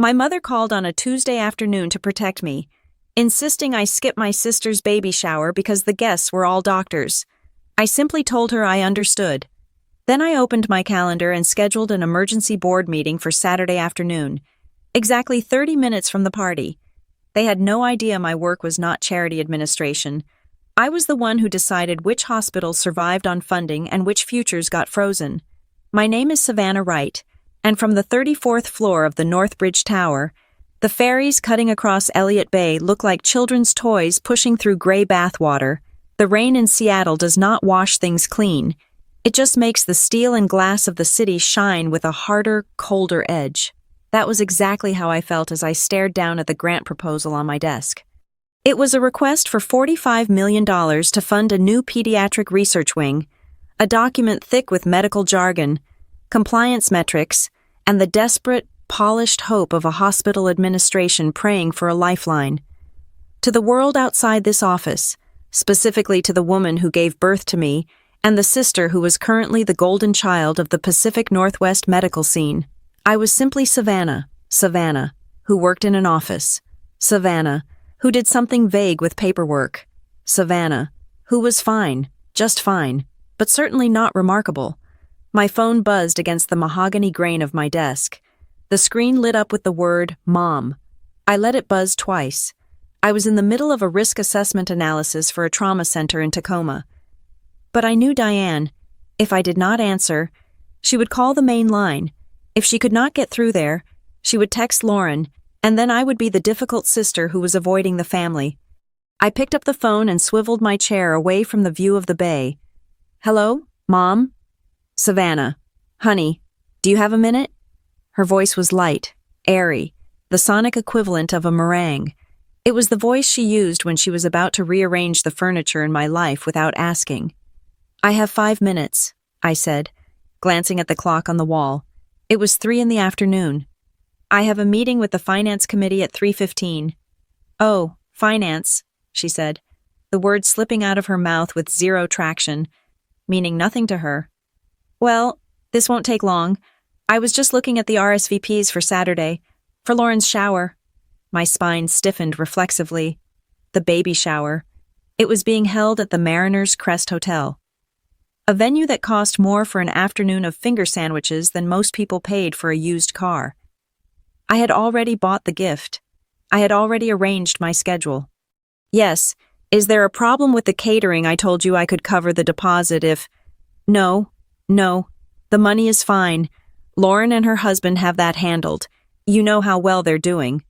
My mother called on a Tuesday afternoon to protect me, insisting I skip my sister's baby shower because the guests were all doctors. I simply told her I understood. Then I opened my calendar and scheduled an emergency board meeting for Saturday afternoon, exactly 30 minutes from the party. They had no idea my work was not charity administration. I was the one who decided which hospitals survived on funding and which futures got frozen. My name is Savannah Wright, and from the 34th floor of the North Bridge Tower, the ferries cutting across Elliott Bay look like children's toys pushing through gray bathwater. The rain in Seattle does not wash things clean. It just makes the steel and glass of the city shine with a harder, colder edge. That was exactly how I felt as I stared down at the grant proposal on my desk. It was a request for $45 million to fund a new pediatric research wing, a document thick with medical jargon, compliance metrics, and the desperate, polished hope of a hospital administration praying for a lifeline. To the world outside this office, specifically to the woman who gave birth to me and the sister who was currently the golden child of the Pacific Northwest medical scene, I was simply Savannah, who worked in an office. Savannah, who did something vague with paperwork. Savannah, who was fine, just fine, but certainly not remarkable. My phone buzzed against the mahogany grain of my desk. The screen lit up with the word, Mom. I let it buzz twice. I was in the middle of a risk assessment analysis for a trauma center in Tacoma. But I knew Diane. If I did not answer, she would call the main line. If she could not get through there, she would text Lauren, and then I would be the difficult sister who was avoiding the family. I picked up the phone and swiveled my chair away from the view of the bay. Hello, Mom? Savannah. Honey, do you have a minute? Her voice was light, airy, the sonic equivalent of a meringue. It was the voice she used when she was about to rearrange the furniture in my life without asking. I have 5 minutes, I said, glancing at the clock on the wall. It was 3 p.m. I have a meeting with the finance committee at 3:15. Oh, finance, she said, the words slipping out of her mouth with zero traction, meaning nothing to her. Well, this won't take long. I was just looking at the RSVPs for Saturday, for Lauren's shower. My spine stiffened reflexively. The baby shower. It was being held at the Mariner's Crest Hotel, a venue that cost more for an afternoon of finger sandwiches than most people paid for a used car. I had already bought the gift. I had already arranged my schedule. Yes, is there a problem with the catering? I told you I could cover the deposit if... No, the money is fine. Lauren and her husband have that handled. You know how well they're doing.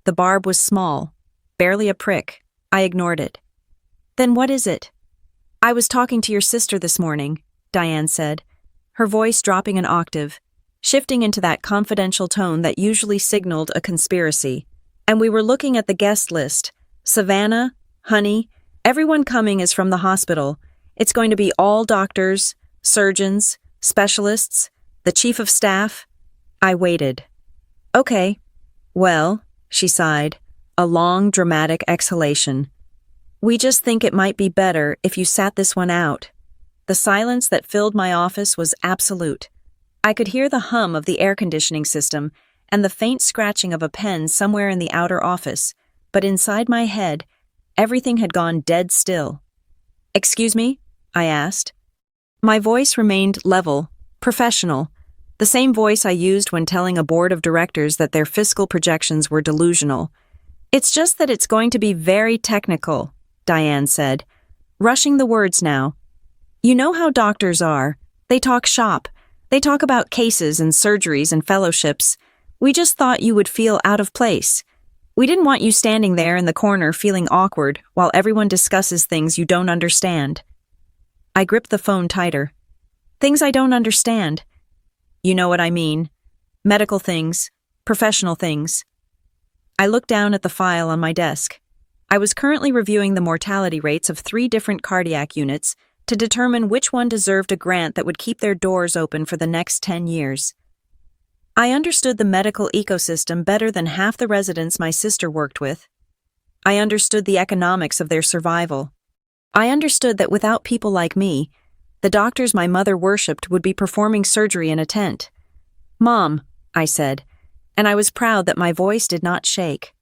The barb was small, barely a prick. I ignored it. Then what is it? I was talking to your sister this morning, Diane said, her voice dropping an octave, shifting into that confidential tone that usually signaled a conspiracy. And we were looking at the guest list. Savannah, honey, everyone coming is from the hospital. It's going to be all doctors, surgeons, specialists, the chief of staff. I waited. Okay. Well, she sighed, a long, dramatic exhalation. We just think it might be better if you sat this one out. The silence that filled my office was absolute. I could hear the hum of the air conditioning system and the faint scratching of a pen somewhere in the outer office, but inside my head, everything had gone dead still. Excuse me? I asked. My voice remained level, professional, the same voice I used when telling a board of directors that their fiscal projections were delusional. It's just that it's going to be very technical, Diane said, rushing the words now. You know how doctors are. They talk shop. They talk about cases and surgeries and fellowships. We just thought you would feel out of place. We didn't want you standing there in the corner feeling awkward while everyone discusses things you don't understand. I gripped the phone tighter. Things I don't understand. You know what I mean. Medical things, professional things. I looked down at the file on my desk. I was currently reviewing the mortality rates of 3 different cardiac units to determine which one deserved a grant that would keep their doors open for the next 10 years. I understood the medical ecosystem better than half the residents my sister worked with. I understood the economics of their survival. I understood that without people like me, the doctors my mother worshipped would be performing surgery in a tent. Mom, I said, and I was proud that my voice did not shake.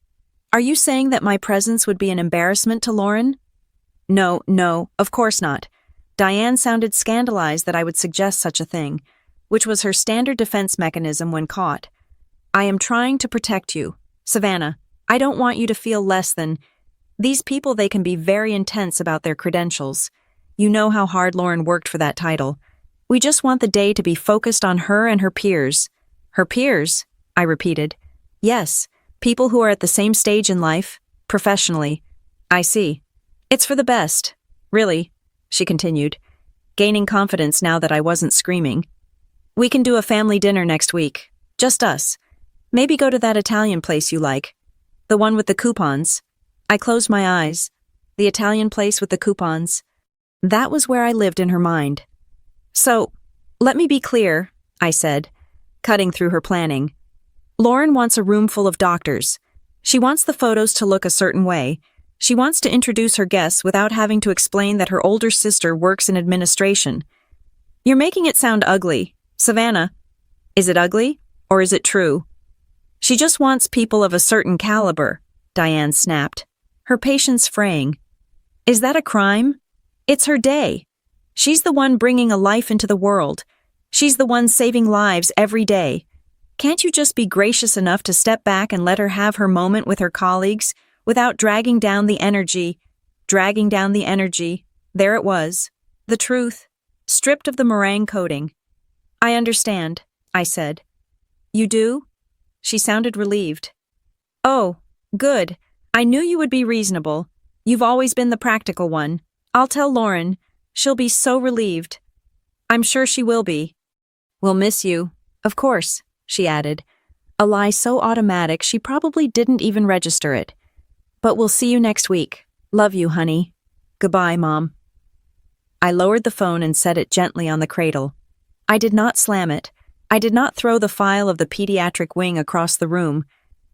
Are you saying that my presence would be an embarrassment to Lauren? No, of course not. Diane sounded scandalized that I would suggest such a thing, which was her standard defense mechanism when caught. I am trying to protect you. Savannah, I don't want you to feel less than... These people, they can be very intense about their credentials. You know how hard Lauren worked for that title. We just want the day to be focused on her and her peers. Her peers? I repeated. Yes, people who are at the same stage in life, professionally. I see. It's for the best. Really, she continued, gaining confidence now that I wasn't screaming. We can do a family dinner next week. Just us. Maybe go to that Italian place you like. The one with the coupons. I closed my eyes. The Italian place with the coupons. That was where I lived in her mind. So, let me be clear, I said, cutting through her planning. Lauren wants a room full of doctors. She wants the photos to look a certain way. She wants to introduce her guests without having to explain that her older sister works in administration. You're making it sound ugly. Savannah, is it ugly, or is it true? She just wants people of a certain caliber, Diane snapped, her patience fraying. Is that a crime? It's her day. She's the one bringing a life into the world. She's the one saving lives every day. Can't you just be gracious enough to step back and let her have her moment with her colleagues without dragging down the energy? There it was. The truth, stripped of the meringue coating. I understand, I said. You do? She sounded relieved. Oh, good. I knew you would be reasonable. You've always been the practical one. I'll tell Lauren. She'll be so relieved. I'm sure she will be. We'll miss you. Of course, she added, a lie so automatic she probably didn't even register it. But we'll see you next week. Love you, honey. Goodbye, Mom. I lowered the phone and set it gently on the cradle. I did not slam it. I did not throw the file of the pediatric wing across the room.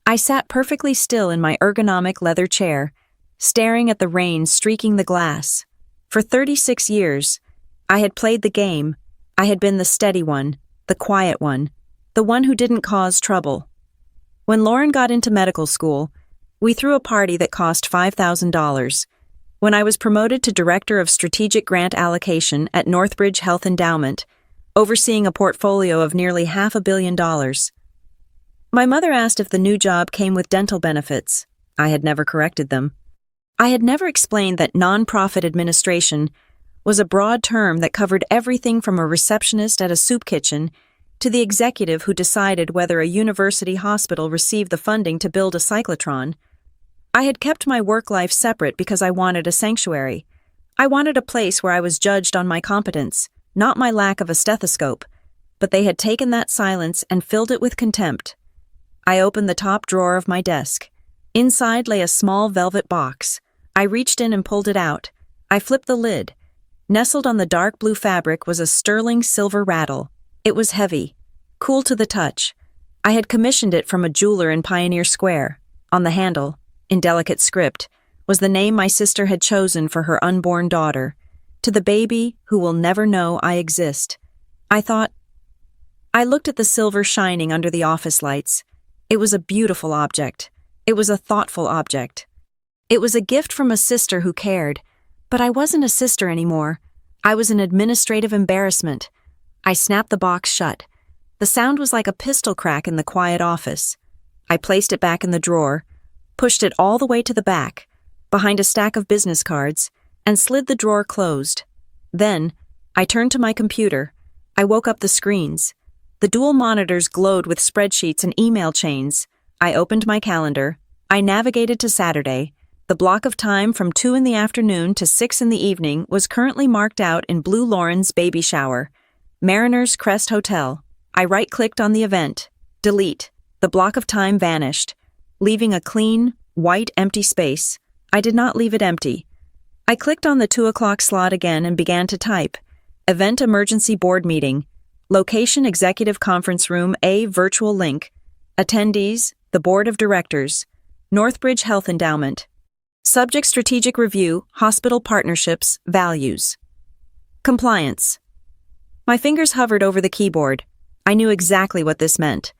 I sat perfectly still in my ergonomic leather chair, staring at the rain streaking the glass. For 36 years, I had played the game. I had been the steady one, the quiet one, the one who didn't cause trouble. When Lauren got into medical school, we threw a party that cost $5,000. When I was promoted to Director of Strategic Grant Allocation at Northbridge Health Endowment, overseeing a portfolio of nearly $500 million. My mother asked if the new job came with dental benefits. I had never corrected them. I had never explained that nonprofit administration was a broad term that covered everything from a receptionist at a soup kitchen to the executive who decided whether a university hospital received the funding to build a cyclotron. I had kept my work life separate because I wanted a sanctuary. I wanted a place where I was judged on my competence, not my lack of a stethoscope, but they had taken that silence and filled it with contempt. I opened the top drawer of my desk. Inside lay a small velvet box. I reached in and pulled it out. I flipped the lid. Nestled on the dark blue fabric was a sterling silver rattle. It was heavy, cool to the touch. I had commissioned it from a jeweler in Pioneer Square. On the handle, in delicate script, was the name my sister had chosen for her unborn daughter. To the baby who will never know I exist. I thought. I looked at the silver shining under the office lights. It was a beautiful object. It was a thoughtful object. It was a gift from a sister who cared. But I wasn't a sister anymore. I was an administrative embarrassment. I snapped the box shut. The sound was like a pistol crack in the quiet office. I placed it back in the drawer, pushed it all the way to the back, behind a stack of business cards, and slid the drawer closed. Then, I turned to my computer. I woke up the screens. The dual monitors glowed with spreadsheets and email chains. I opened my calendar. I navigated to Saturday. The block of time from 2 in the afternoon to 6 in the evening was currently marked out in Blue Lauren's baby shower. Mariner's Crest Hotel. I right-clicked on the event. Delete. The block of time vanished, leaving a clean, white, empty space. I did not leave it empty. I clicked on the 2 o'clock slot again and began to type. Event Emergency Board Meeting. Location Executive Conference Room A Virtual Link. Attendees, the Board of Directors. Northbridge Health Endowment. Subject Strategic Review, Hospital Partnerships, Values. Compliance. My fingers hovered over the keyboard. I knew exactly what this meant.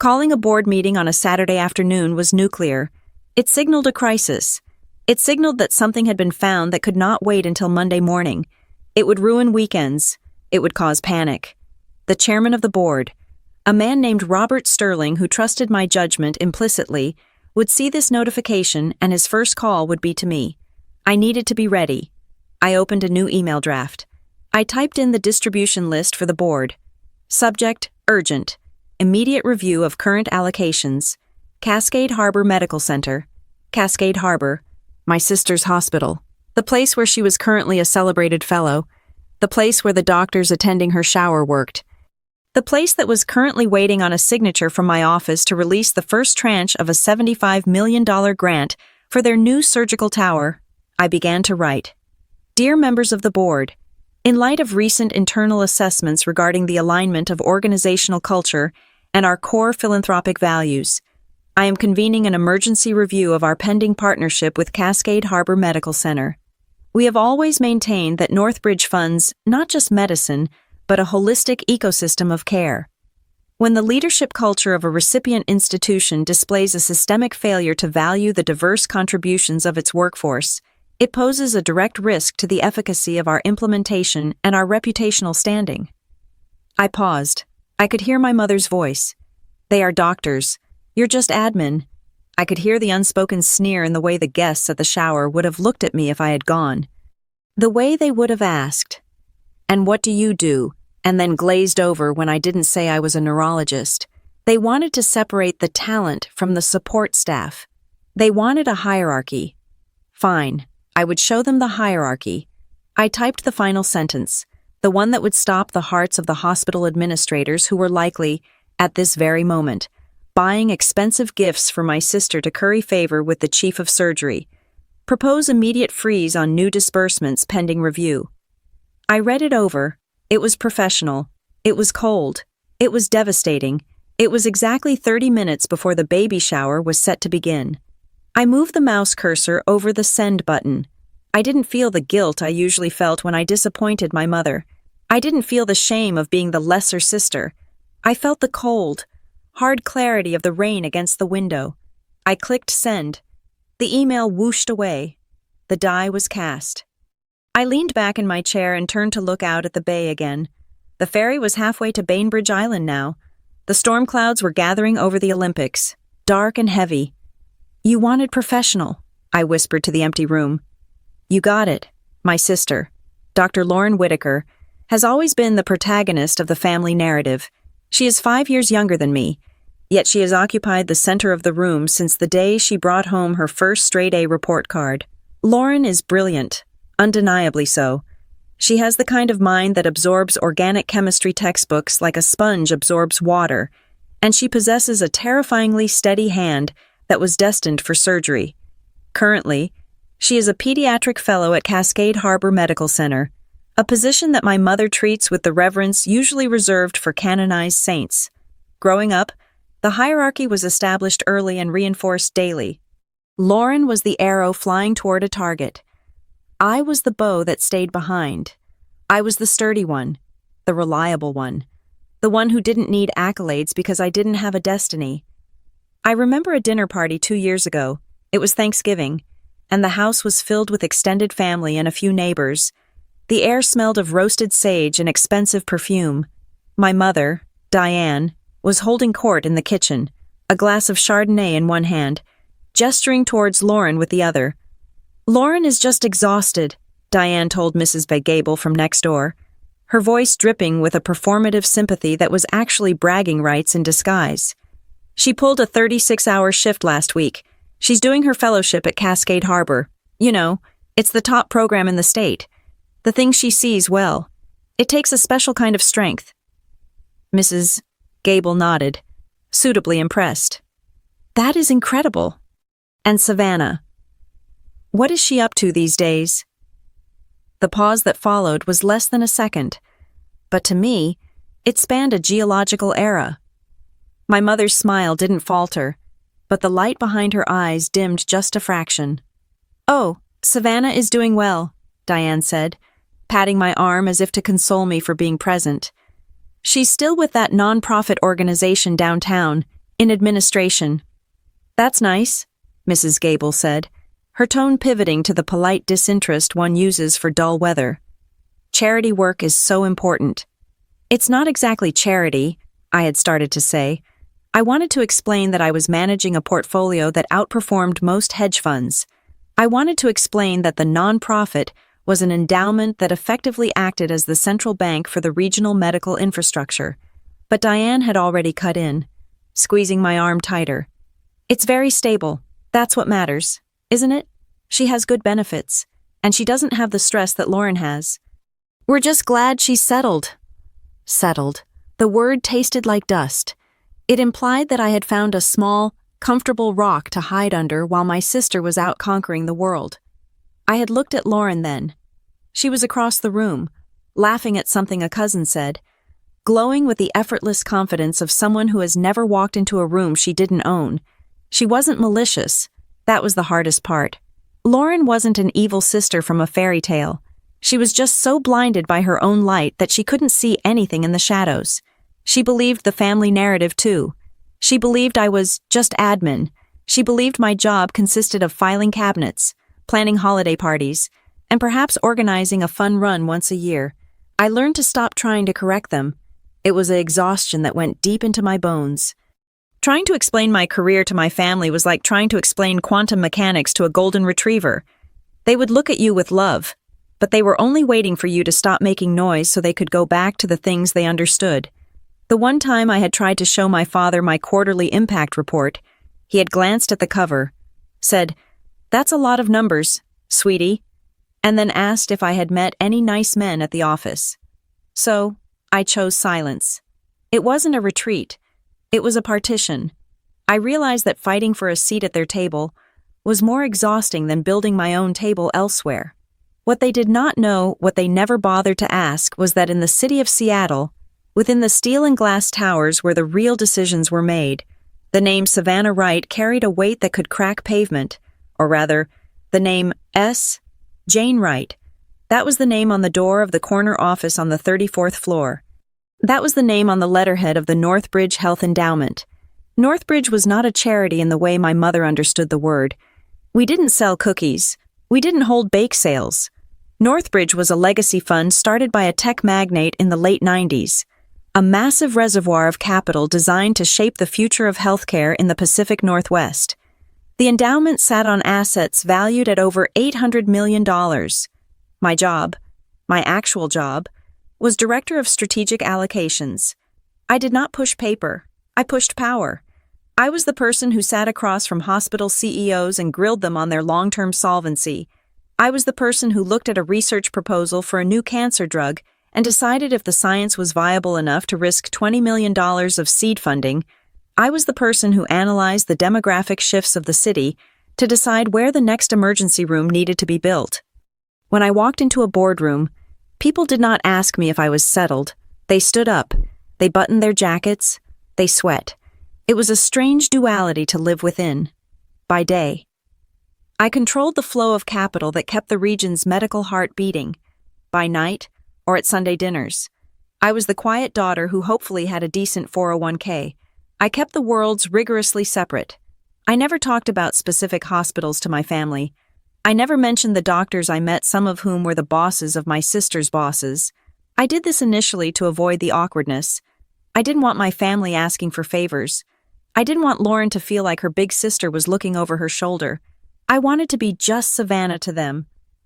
Calling a board meeting on a Saturday afternoon was nuclear. It signaled a crisis. It signaled that something had been found that could not wait until Monday morning. It would ruin weekends. It would cause panic. The chairman of the board, a man named Robert Sterling who trusted my judgment implicitly, would see this notification and his first call would be to me. I needed to be ready. I opened a new email draft. I typed in the distribution list for the board. Subject, urgent. Immediate review of current allocations. Cascade Harbor Medical Center. Cascade Harbor. My sister's hospital. The place where she was currently a celebrated fellow. The place where the doctors attending her shower worked. The place that was currently waiting on a signature from my office to release the first tranche of a $75 million grant for their new surgical tower. I began to write. Dear members of the board, in light of recent internal assessments regarding the alignment of organizational culture and our core philanthropic values, I am convening an emergency review of our pending partnership with Cascade Harbor Medical Center. We have always maintained that Northbridge funds not just medicine, but a holistic ecosystem of care. When the leadership culture of a recipient institution displays a systemic failure to value the diverse contributions of its workforce, it poses a direct risk to the efficacy of our implementation and our reputational standing. I paused. I could hear my mother's voice. They are doctors. You're just admin. I could hear the unspoken sneer in the way the guests at the shower would have looked at me if I had gone. The way they would have asked, "And what do you do?" and then glazed over when I didn't say I was a neurologist. They wanted to separate the talent from the support staff. They wanted a hierarchy. Fine, I would show them the hierarchy. I typed the final sentence, the one that would stop the hearts of the hospital administrators who were likely, at this very moment, buying expensive gifts for my sister to curry favor with the chief of surgery. Propose immediate freeze on new disbursements pending review. I read it over. It was professional. It was cold. It was devastating. It was exactly 30 minutes before the baby shower was set to begin. I moved the mouse cursor over the send button. I didn't feel the guilt I usually felt when I disappointed my mother. I didn't feel the shame of being the lesser sister. I felt the cold, hard clarity of the rain against the window. I clicked send. The email whooshed away. The die was cast. I leaned back in my chair and turned to look out at the bay again. The ferry was halfway to Bainbridge Island now. The storm clouds were gathering over the Olympics, dark and heavy. You wanted professional, I whispered to the empty room. You got it. My sister, Dr. Lauren Whitaker, has always been the protagonist of the family narrative. She is 5 years younger than me, yet she has occupied the center of the room since the day she brought home her first straight-A report card. Lauren is brilliant, undeniably so. She has the kind of mind that absorbs organic chemistry textbooks like a sponge absorbs water, and she possesses a terrifyingly steady hand that was destined for surgery. Currently, she is a pediatric fellow at Cascade Harbor Medical Center, a position that my mother treats with the reverence usually reserved for canonized saints. Growing up, the hierarchy was established early and reinforced daily. Lauren was the arrow flying toward a target. I was the bow that stayed behind. I was the sturdy one, the reliable one, the one who didn't need accolades because I didn't have a destiny. I remember a dinner party 2 years ago. It was Thanksgiving, and the house was filled with extended family and a few neighbors. The air smelled of roasted sage and expensive perfume. My mother, Diane, was holding court in the kitchen, a glass of Chardonnay in one hand, gesturing towards Lauren with the other. Lauren is just exhausted, Diane told Mrs. Gable from next door, her voice dripping with a performative sympathy that was actually bragging rights in disguise. She pulled a 36-hour shift last week. She's doing her fellowship at Cascade Harbor. You know, it's the top program in the state. The thing she sees well. It takes a special kind of strength. Mrs. Gable nodded, suitably impressed. That is incredible. And Savannah. What is she up to these days? The pause that followed was less than a second, but to me, it spanned a geological era. My mother's smile didn't falter, but the light behind her eyes dimmed just a fraction. Oh, Savannah is doing well, Diane said, patting my arm as if to console me for being present. She's still with that non-profit organization downtown, In administration. That's nice, Mrs. Gable said, her tone pivoting to the polite disinterest one uses for dull weather. Charity work is so important. It's not exactly charity, I had started to say. I wanted to explain that I was managing a portfolio that outperformed most hedge funds. I wanted to explain that the nonprofit was an endowment that effectively acted as the central bank for the regional medical infrastructure. But Diane had already cut in, squeezing my arm tighter. It's very stable. That's what matters, isn't it? She has good benefits, and she doesn't have the stress that Lauren has. We're just glad she's settled. Settled. The word tasted like dust. It implied that I had found a small, comfortable rock to hide under while my sister was out conquering the world. I had looked at Lauren then. She was across the room, laughing at something a cousin said, glowing with the effortless confidence of someone who has never walked into a room she didn't own. She wasn't malicious. That was the hardest part. Lauren wasn't an evil sister from a fairy tale. She was just so blinded by her own light that she couldn't see anything in the shadows. She believed the family narrative too. She believed I was just admin. She believed my job consisted of filing cabinets, planning holiday parties, and perhaps organizing a fun run once a year. I learned to stop trying to correct them. It was an exhaustion that went deep into my bones. Trying to explain my career to my family was like trying to explain quantum mechanics to a golden retriever. They would look at you with love, but they were only waiting for you to stop making noise so they could go back to the things they understood. The one time I had tried to show my father my quarterly impact report, he had glanced at the cover, said, "That's a lot of numbers, sweetie," and then asked if I had met any nice men at the office. So, I chose silence. It wasn't a retreat. It was a partition. I realized that fighting for a seat at their table was more exhausting than building my own table elsewhere. What they did not know, what they never bothered to ask, was that in the city of Seattle, within the steel and glass towers where the real decisions were made, the name Savannah Wright carried a weight that could crack pavement, or rather, the name S. Jane Wright. That was the name on the door of the corner office on the 34th floor. That was the name on the letterhead of the Northbridge Health Endowment. Northbridge was not a charity in the way my mother understood the word. We didn't sell cookies. We didn't hold bake sales. Northbridge was a legacy fund started by a tech magnate in the late 90s, a massive reservoir of capital designed to shape the future of healthcare in the Pacific Northwest. The endowment sat on assets valued at over $800 million. My job, my actual job, was Director of Strategic Allocations. I did not push paper. I pushed power. I was the person who sat across from hospital CEOs and grilled them on their long-term solvency. I was the person who looked at a research proposal for a new cancer drug and decided if the science was viable enough to risk $20 million of seed funding. I was the person who analyzed the demographic shifts of the city to decide where the next emergency room needed to be built. When I walked into a boardroom, people did not ask me if I was settled. They stood up. They buttoned their jackets. They sweat. It was a strange duality to live within. By day, I controlled the flow of capital that kept the region's medical heart beating. By night, or at Sunday dinners, I was the quiet daughter who hopefully had a decent 401k. I kept the worlds rigorously separate. I never talked about specific hospitals to my family. I never mentioned the doctors I met, some of whom were the bosses of my sister's bosses. I did this initially to avoid the awkwardness. I didn't want my family asking for favors. I didn't want Lauren to feel like her big sister was looking over her shoulder. I wanted to be just Savannah to them.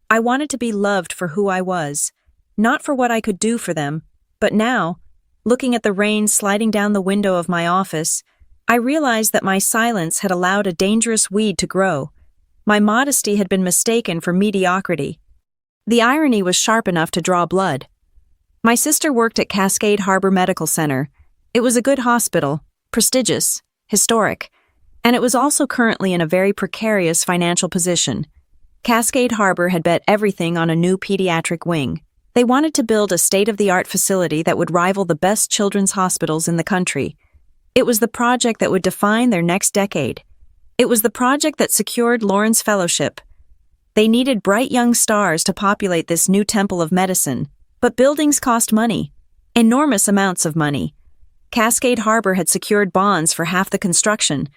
I wanted to be loved for who I was, not for what I could do for them. But now, looking at the rain sliding down the window of my office, I realized that my silence had allowed a dangerous weed to grow. My modesty had been mistaken for mediocrity. The irony was sharp enough to draw blood. My sister worked at Cascade Harbor Medical Center. It was a good hospital, prestigious, historic, and it was also currently in a very precarious financial position. Cascade Harbor had bet everything on a new pediatric wing. They wanted to build a state-of-the-art facility that would rival the best children's hospitals in the country. It was the project that would define their next decade. It was the project that secured Lauren's fellowship. They needed bright young stars to populate this new temple of medicine, but buildings cost money, enormous amounts of money. Cascade Harbor had secured bonds for half the construction,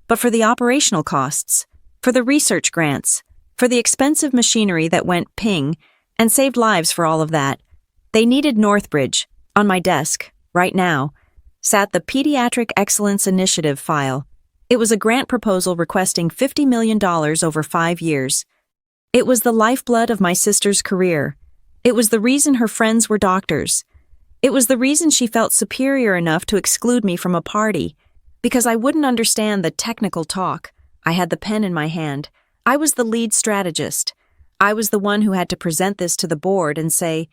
but for the operational costs, for the research grants, for the expensive machinery that went ping and saved lives for all of that, they needed Northbridge. On my desk, right now, sat the Pediatric Excellence Initiative file. It was a grant proposal requesting $50 million over 5 years. It was the lifeblood of my sister's career. It was the reason her friends were doctors. It was the reason she felt superior enough to exclude me from a party, because I wouldn't understand the technical talk. I had the pen in my hand. I was the lead strategist. I was the one who had to present this to the board and say,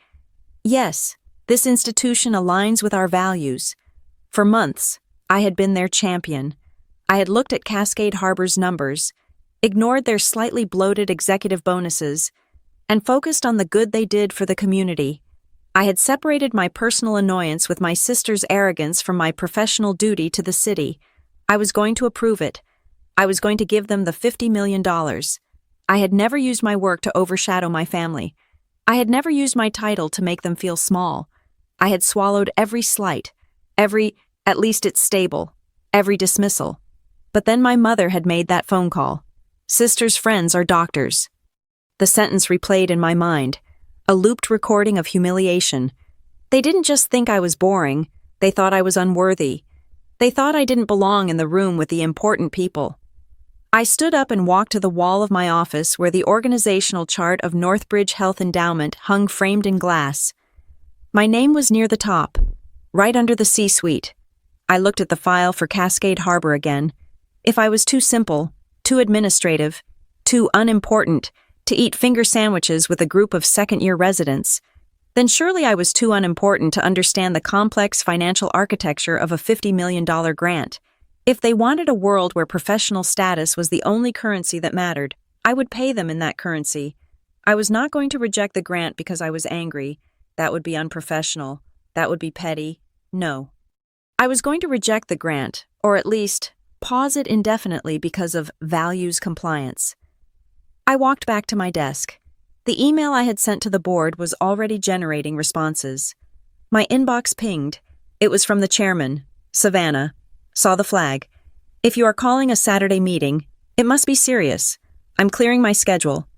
yes, this institution aligns with our values. For months, I had been their champion. I had looked at Cascade Harbor's numbers, ignored their slightly bloated executive bonuses, and focused on the good they did for the community. I had separated my personal annoyance with my sister's arrogance from my professional duty to the city. I was going to approve it. I was going to give them the $50 million. I had never used my work to overshadow my family. I had never used my title to make them feel small. I had swallowed every slight, every, at least it's stable, every dismissal. But then my mother had made that phone call. Sister's friends are doctors. The sentence replayed in my mind, a looped recording of humiliation. They didn't just think I was boring, they thought I was unworthy. They thought I didn't belong in the room with the important people. I stood up and walked to the wall of my office where the organizational chart of Northbridge Health Endowment hung framed in glass. My name was near the top, right under the C-suite. I looked at the file for Cascade Harbor again. If I was too simple, too administrative, too unimportant to eat finger sandwiches with a group of second-year residents, then surely I was too unimportant to understand the complex financial architecture of a $50 million grant. If they wanted a world where professional status was the only currency that mattered, I would pay them in that currency. I was not going to reject the grant because I was angry. That would be unprofessional. That would be petty. No. I was going to reject the grant, or at least pause it indefinitely because of values compliance. I walked back to my desk. The email I had sent to the board was already generating responses. My inbox pinged. It was from the chairman, Savannah. Saw the flag. If you are calling a Saturday meeting, it must be serious. I'm clearing my schedule.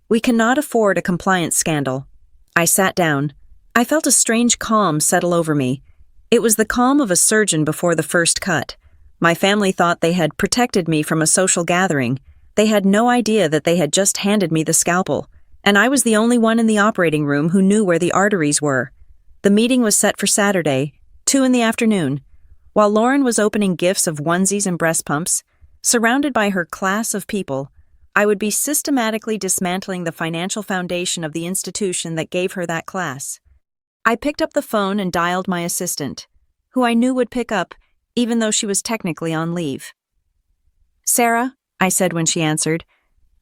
We cannot afford a compliance scandal. I sat down. I felt a strange calm settle over me. It was the calm of a surgeon before the first cut. My family thought they had protected me from a social gathering. They had no idea that they had just handed me the scalpel, and I was the only one in the operating room who knew where the arteries were. The meeting was set for Saturday, 2 p.m. While Lauren was opening gifts of onesies and breast pumps, surrounded by her class of people, I would be systematically dismantling the financial foundation of the institution that gave her that class. I picked up the phone and dialed my assistant, who I knew would pick up, even though she was technically on leave. Sarah, I said when she answered,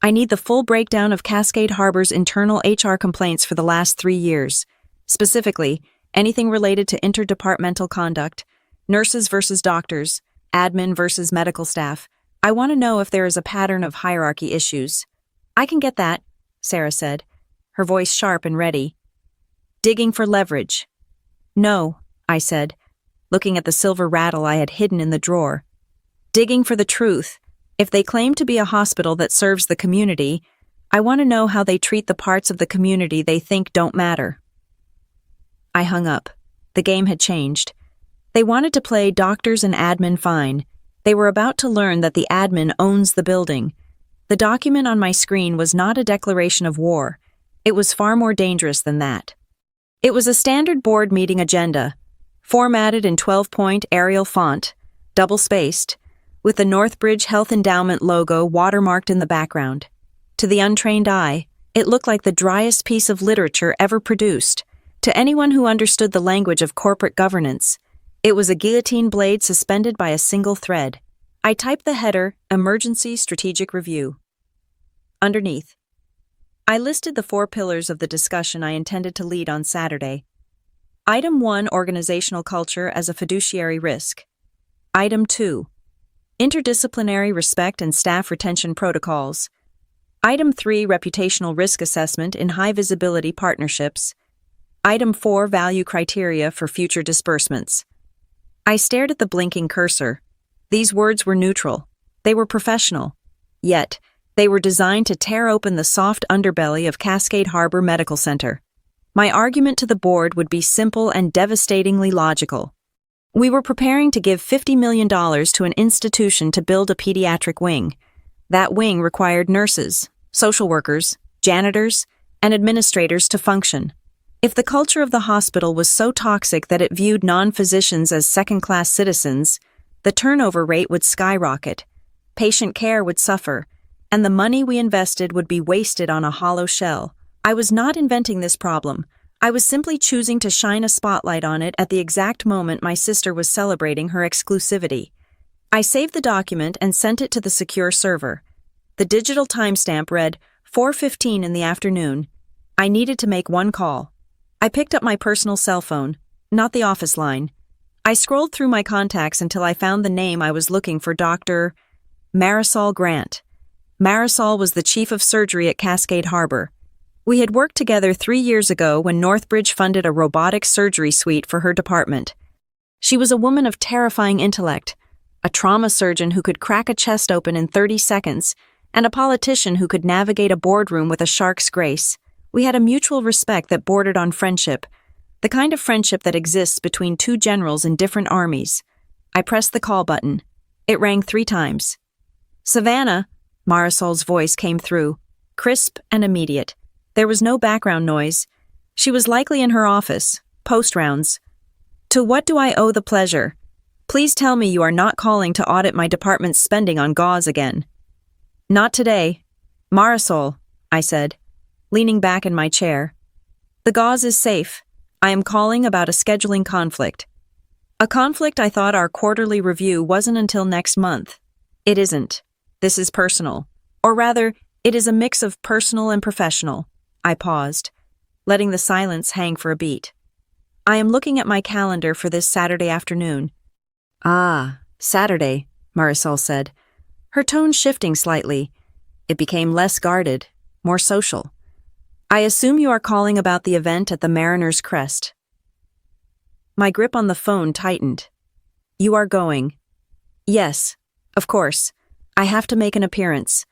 I need the full breakdown of Cascade Harbor's internal HR complaints for the last 3 years. Specifically, anything related to interdepartmental conduct, nurses versus doctors, admin versus medical staff. I want to know if there is a pattern of hierarchy issues. I can get that, Sarah said, her voice sharp and ready. Digging for leverage. No, I said, looking at the silver rattle I had hidden in the drawer. Digging for the truth. If they claim to be a hospital that serves the community, I want to know how they treat the parts of the community they think don't matter. I hung up. The game had changed. They wanted to play doctors and admin fine. They were about to learn that the admin owns the building. The document on my screen was not a declaration of war. It was far more dangerous than that. It was a standard board meeting agenda, formatted in 12-point Arial font, double-spaced, with the Northbridge Health Endowment logo watermarked in the background. To the untrained eye, it looked like the driest piece of literature ever produced. To anyone who understood the language of corporate governance, it was a guillotine blade suspended by a single thread. I typed the header, Emergency Strategic Review. Underneath, I listed the 4 pillars of the discussion I intended to lead on Saturday. Item 1, organizational culture as a fiduciary risk. Item 2, interdisciplinary respect and staff retention protocols. Item 3, reputational risk assessment in high-visibility partnerships. Item 4, value criteria for future disbursements. I stared at the blinking cursor. These words were neutral. They were professional. Yet, they were designed to tear open the soft underbelly of Cascade Harbor Medical Center. My argument to the board would be simple and devastatingly logical. We were preparing to give $50 million to an institution to build a pediatric wing. That wing required nurses, social workers, janitors, and administrators to function. If the culture of the hospital was so toxic that it viewed non-physicians as second-class citizens, the turnover rate would skyrocket, patient care would suffer, and the money we invested would be wasted on a hollow shell. I was not inventing this problem. I was simply choosing to shine a spotlight on it at the exact moment my sister was celebrating her exclusivity. I saved the document and sent it to the secure server. The digital timestamp read 4:15 in the afternoon. I needed to make one call. I picked up my personal cell phone, not the office line. I scrolled through my contacts until I found the name I was looking for, Dr. Marisol Grant. Marisol was the chief of surgery at Cascade Harbor. We had worked together 3 years ago when Northbridge funded a robotic surgery suite for her department. She was a woman of terrifying intellect, a trauma surgeon who could crack a chest open in 30 seconds, and a politician who could navigate a boardroom with a shark's grace. We had a mutual respect that bordered on friendship, the kind of friendship that exists between two generals in different armies. I pressed the call button. It rang 3 times. "Savannah," Marisol's voice came through, crisp and immediate. There was no background noise. She was likely in her office, post rounds. "To what do I owe the pleasure? Please tell me you are not calling to audit my department's spending on gauze again." "Not today. Marisol," I said, leaning back in my chair. "The gauze is safe. I am calling about a scheduling conflict." "A conflict? I thought our quarterly review wasn't until next month." "It isn't. This is personal. Or rather, it is a mix of personal and professional." I paused, letting the silence hang for a beat. "I am looking at my calendar for this Saturday afternoon." "Ah, Saturday," Marisol said, her tone shifting slightly. It became less guarded, more social. "I assume you are calling about the event at the Mariner's Crest." My grip on the phone tightened. "You are going." "Yes, of course. I have to make an appearance.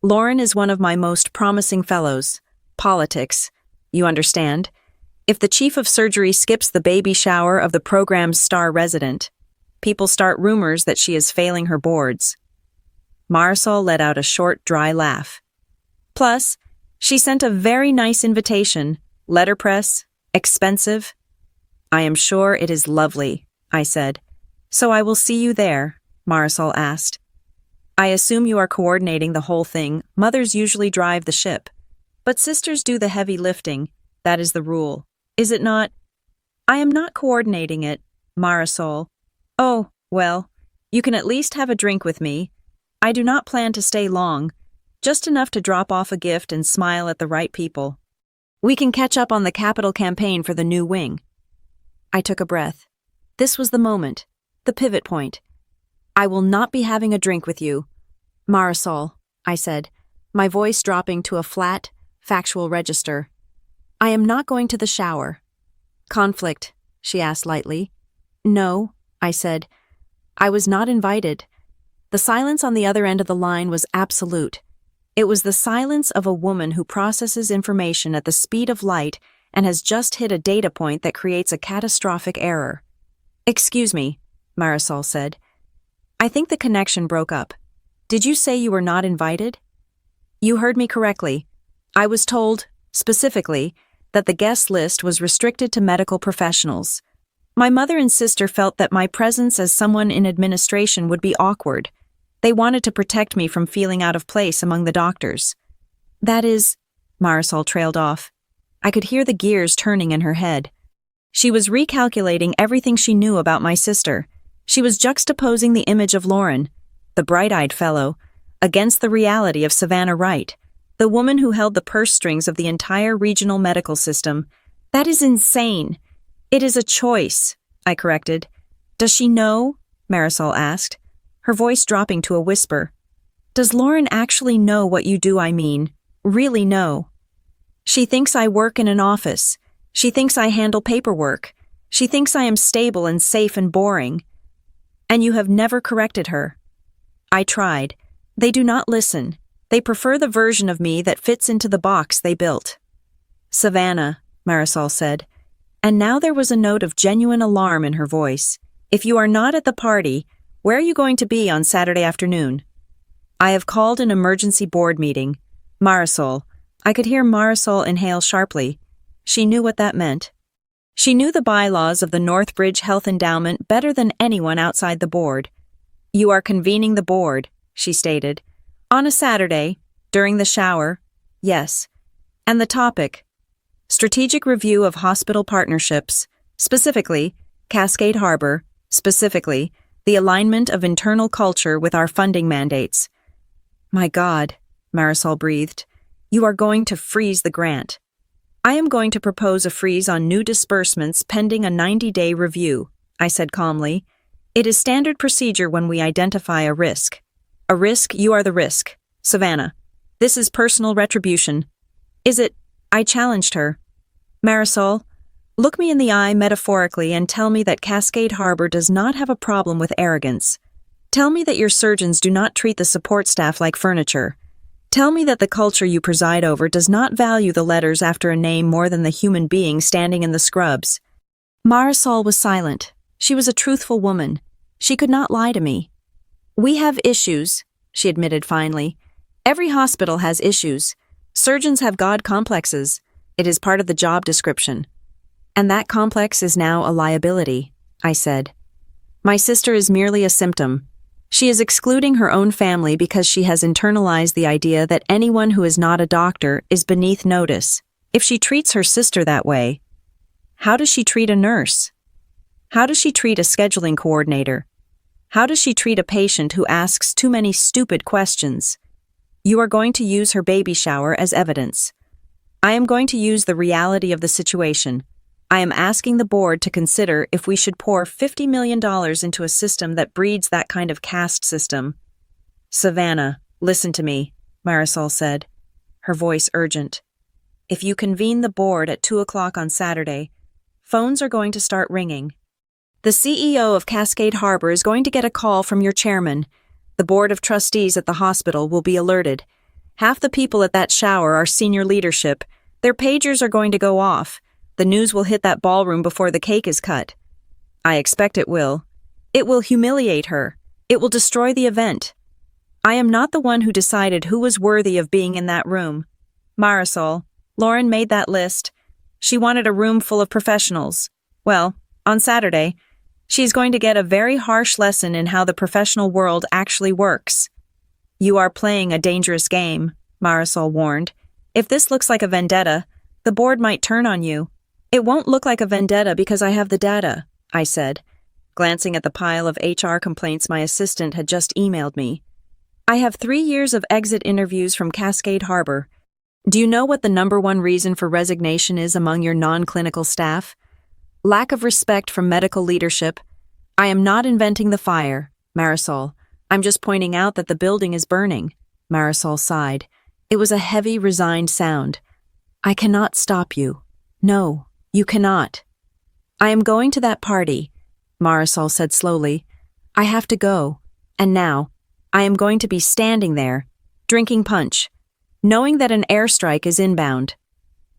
Lauren is one of my most promising fellows. Politics, you understand. If the chief of surgery skips the baby shower of the program's star resident, people start rumors that she is failing her boards." Marisol let out a short, dry laugh. "Plus, she sent a very nice invitation, letterpress, expensive." "I am sure it is lovely," I said. "So I will see you there?" Marisol asked. "I assume you are coordinating the whole thing. Mothers usually drive the ship. But sisters do the heavy lifting. That is the rule. Is it not?" "I am not coordinating it, Marisol." "Oh, well, you can at least have a drink with me. I do not plan to stay long, just enough to drop off a gift and smile at the right people. We can catch up on the capital campaign for the new wing." I took a breath. This was the moment, the pivot point. "I will not be having a drink with you, Marisol," I said, my voice dropping to a flat, factual register. "I am not going to the shower." "Conflict?" she asked lightly. "No," I said. "I was not invited." The silence on the other end of the line was absolute. It was the silence of a woman who processes information at the speed of light and has just hit a data point that creates a catastrophic error. "Excuse me," Marisol said. "I think the connection broke up. Did you say you were not invited?" "You heard me correctly. I was told, specifically, that the guest list was restricted to medical professionals. My mother and sister felt that my presence as someone in administration would be awkward. They wanted to protect me from feeling out of place among the doctors." "That is," Marisol trailed off. I could hear the gears turning in her head. She was recalculating everything she knew about my sister. She was juxtaposing the image of Lauren, the bright-eyed fellow, against the reality of Savannah Wright, the woman who held the purse strings of the entire regional medical system. "That is insane." "It is a choice," I corrected. "Does she know?" Marisol asked, her voice dropping to a whisper. "Does Lauren actually know what you do, I mean? Really know?" "She thinks I work in an office. She thinks I handle paperwork. She thinks I am stable and safe and boring. And you have never corrected her. I tried. They do not listen. They prefer the version of me that fits into the box they built. Savannah, Marisol said, and now there was a note of genuine alarm in her voice. If you are not at the party, where are you going to be on Saturday afternoon? I have called an emergency board meeting. Marisol. I could hear Marisol inhale sharply. She knew what that meant. She knew the bylaws of the Northbridge Health Endowment better than anyone outside the board. You are convening the board, she stated. On a Saturday, during the shower, yes. And the topic, strategic review of hospital partnerships, specifically, Cascade Harbor, specifically, the alignment of internal culture with our funding mandates. My God, Marisol breathed, you are going to freeze the grant. I am going to propose a freeze on new disbursements pending a 90-day review, I said calmly. It is standard procedure when we identify a risk. A risk, you are the risk. Savannah. This is personal retribution. Is it? I challenged her. Marisol, look me in the eye metaphorically and tell me that Cascade Harbor does not have a problem with arrogance. Tell me that your surgeons do not treat the support staff like furniture. Tell me that the culture you preside over does not value the letters after a name more than the human being standing in the scrubs. Marisol was silent. She was a truthful woman. She could not lie to me. We have issues, she admitted finally. Every hospital has issues. Surgeons have God complexes. It is part of the job description. And that complex is now a liability, I said. My sister is merely a symptom. She is excluding her own family because she has internalized the idea that anyone who is not a doctor is beneath notice. If she treats her sister that way, how does she treat a nurse? How does she treat a scheduling coordinator? How does she treat a patient who asks too many stupid questions? You are going to use her baby shower as evidence. I am going to use the reality of the situation. I am asking the board to consider if we should pour $50 million into a system that breeds that kind of caste system. Savannah, listen to me, Marisol said, her voice urgent. If you convene the board at 2 o'clock on Saturday, phones are going to start ringing. The CEO of Cascade Harbor is going to get a call from your chairman. The board of trustees at the hospital will be alerted. Half the people at that shower are senior leadership. Their pagers are going to go off. The news will hit that ballroom before the cake is cut. I expect it will. It will humiliate her. It will destroy the event. I am not the one who decided who was worthy of being in that room. Marisol, Lauren made that list. She wanted a room full of professionals. Well, on Saturday, she's going to get a very harsh lesson in how the professional world actually works. You are playing a dangerous game, Marisol warned. If this looks like a vendetta, the board might turn on you. It won't look like a vendetta because I have the data, I said, glancing at the pile of HR complaints my assistant had just emailed me. I have 3 years of exit interviews from Cascade Harbor. Do you know what the #1 reason for resignation is among your non-clinical staff? Lack of respect from medical leadership. I am not inventing the fire, Marisol. I'm just pointing out that the building is burning. Marisol sighed. It was a heavy, resigned sound. I cannot stop you. No, you cannot. I am going to that party, Marisol said slowly. I have to go. And now, I am going to be standing there, drinking punch, knowing that an airstrike is inbound.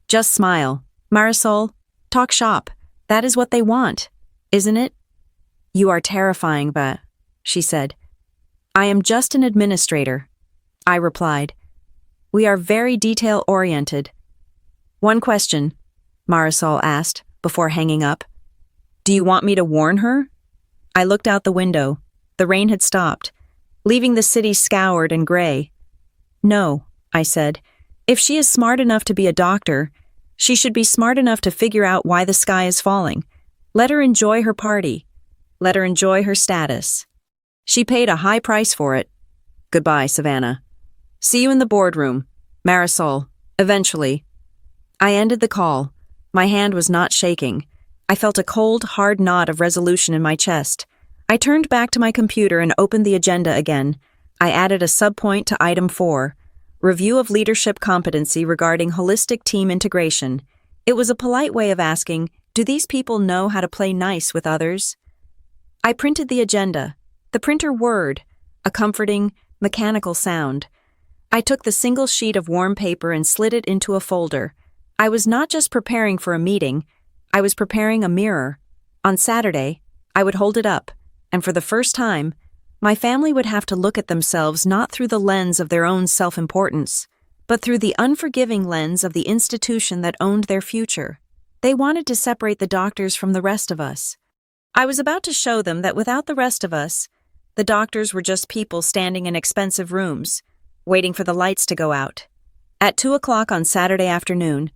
Just smile. Marisol, talk shop. That is what they want, isn't it? You are terrifying, but, she said. I am just an administrator, I replied. We are very detail-oriented. One question, Marisol asked, before hanging up. Do you want me to warn her? I looked out the window. The rain had stopped, leaving the city scoured and gray. No, I said. If she is smart enough to be a doctor, she should be smart enough to figure out why the sky is falling. Let her enjoy her party. Let her enjoy her status. She paid a high price for it. Goodbye, Savannah. See you in the boardroom. Marisol, eventually. I ended the call. My hand was not shaking. I felt a cold, hard knot of resolution in my chest. I turned back to my computer and opened the agenda again. I added a subpoint to item 4, review of leadership competency regarding holistic team integration. It was a polite way of asking, Do these people know how to play nice with others? I printed the agenda. The printer whirred, a comforting, mechanical sound. I took the single sheet of warm paper and slid it into a folder. I was not just preparing for a meeting, I was preparing a mirror. On Saturday, I would hold it up, and for the first time, my family would have to look at themselves not through the lens of their own self-importance, but through the unforgiving lens of the institution that owned their future. They wanted to separate the doctors from the rest of us. I was about to show them that without the rest of us, the doctors were just people standing in expensive rooms, waiting for the lights to go out. At 2 o'clock on Saturday afternoon,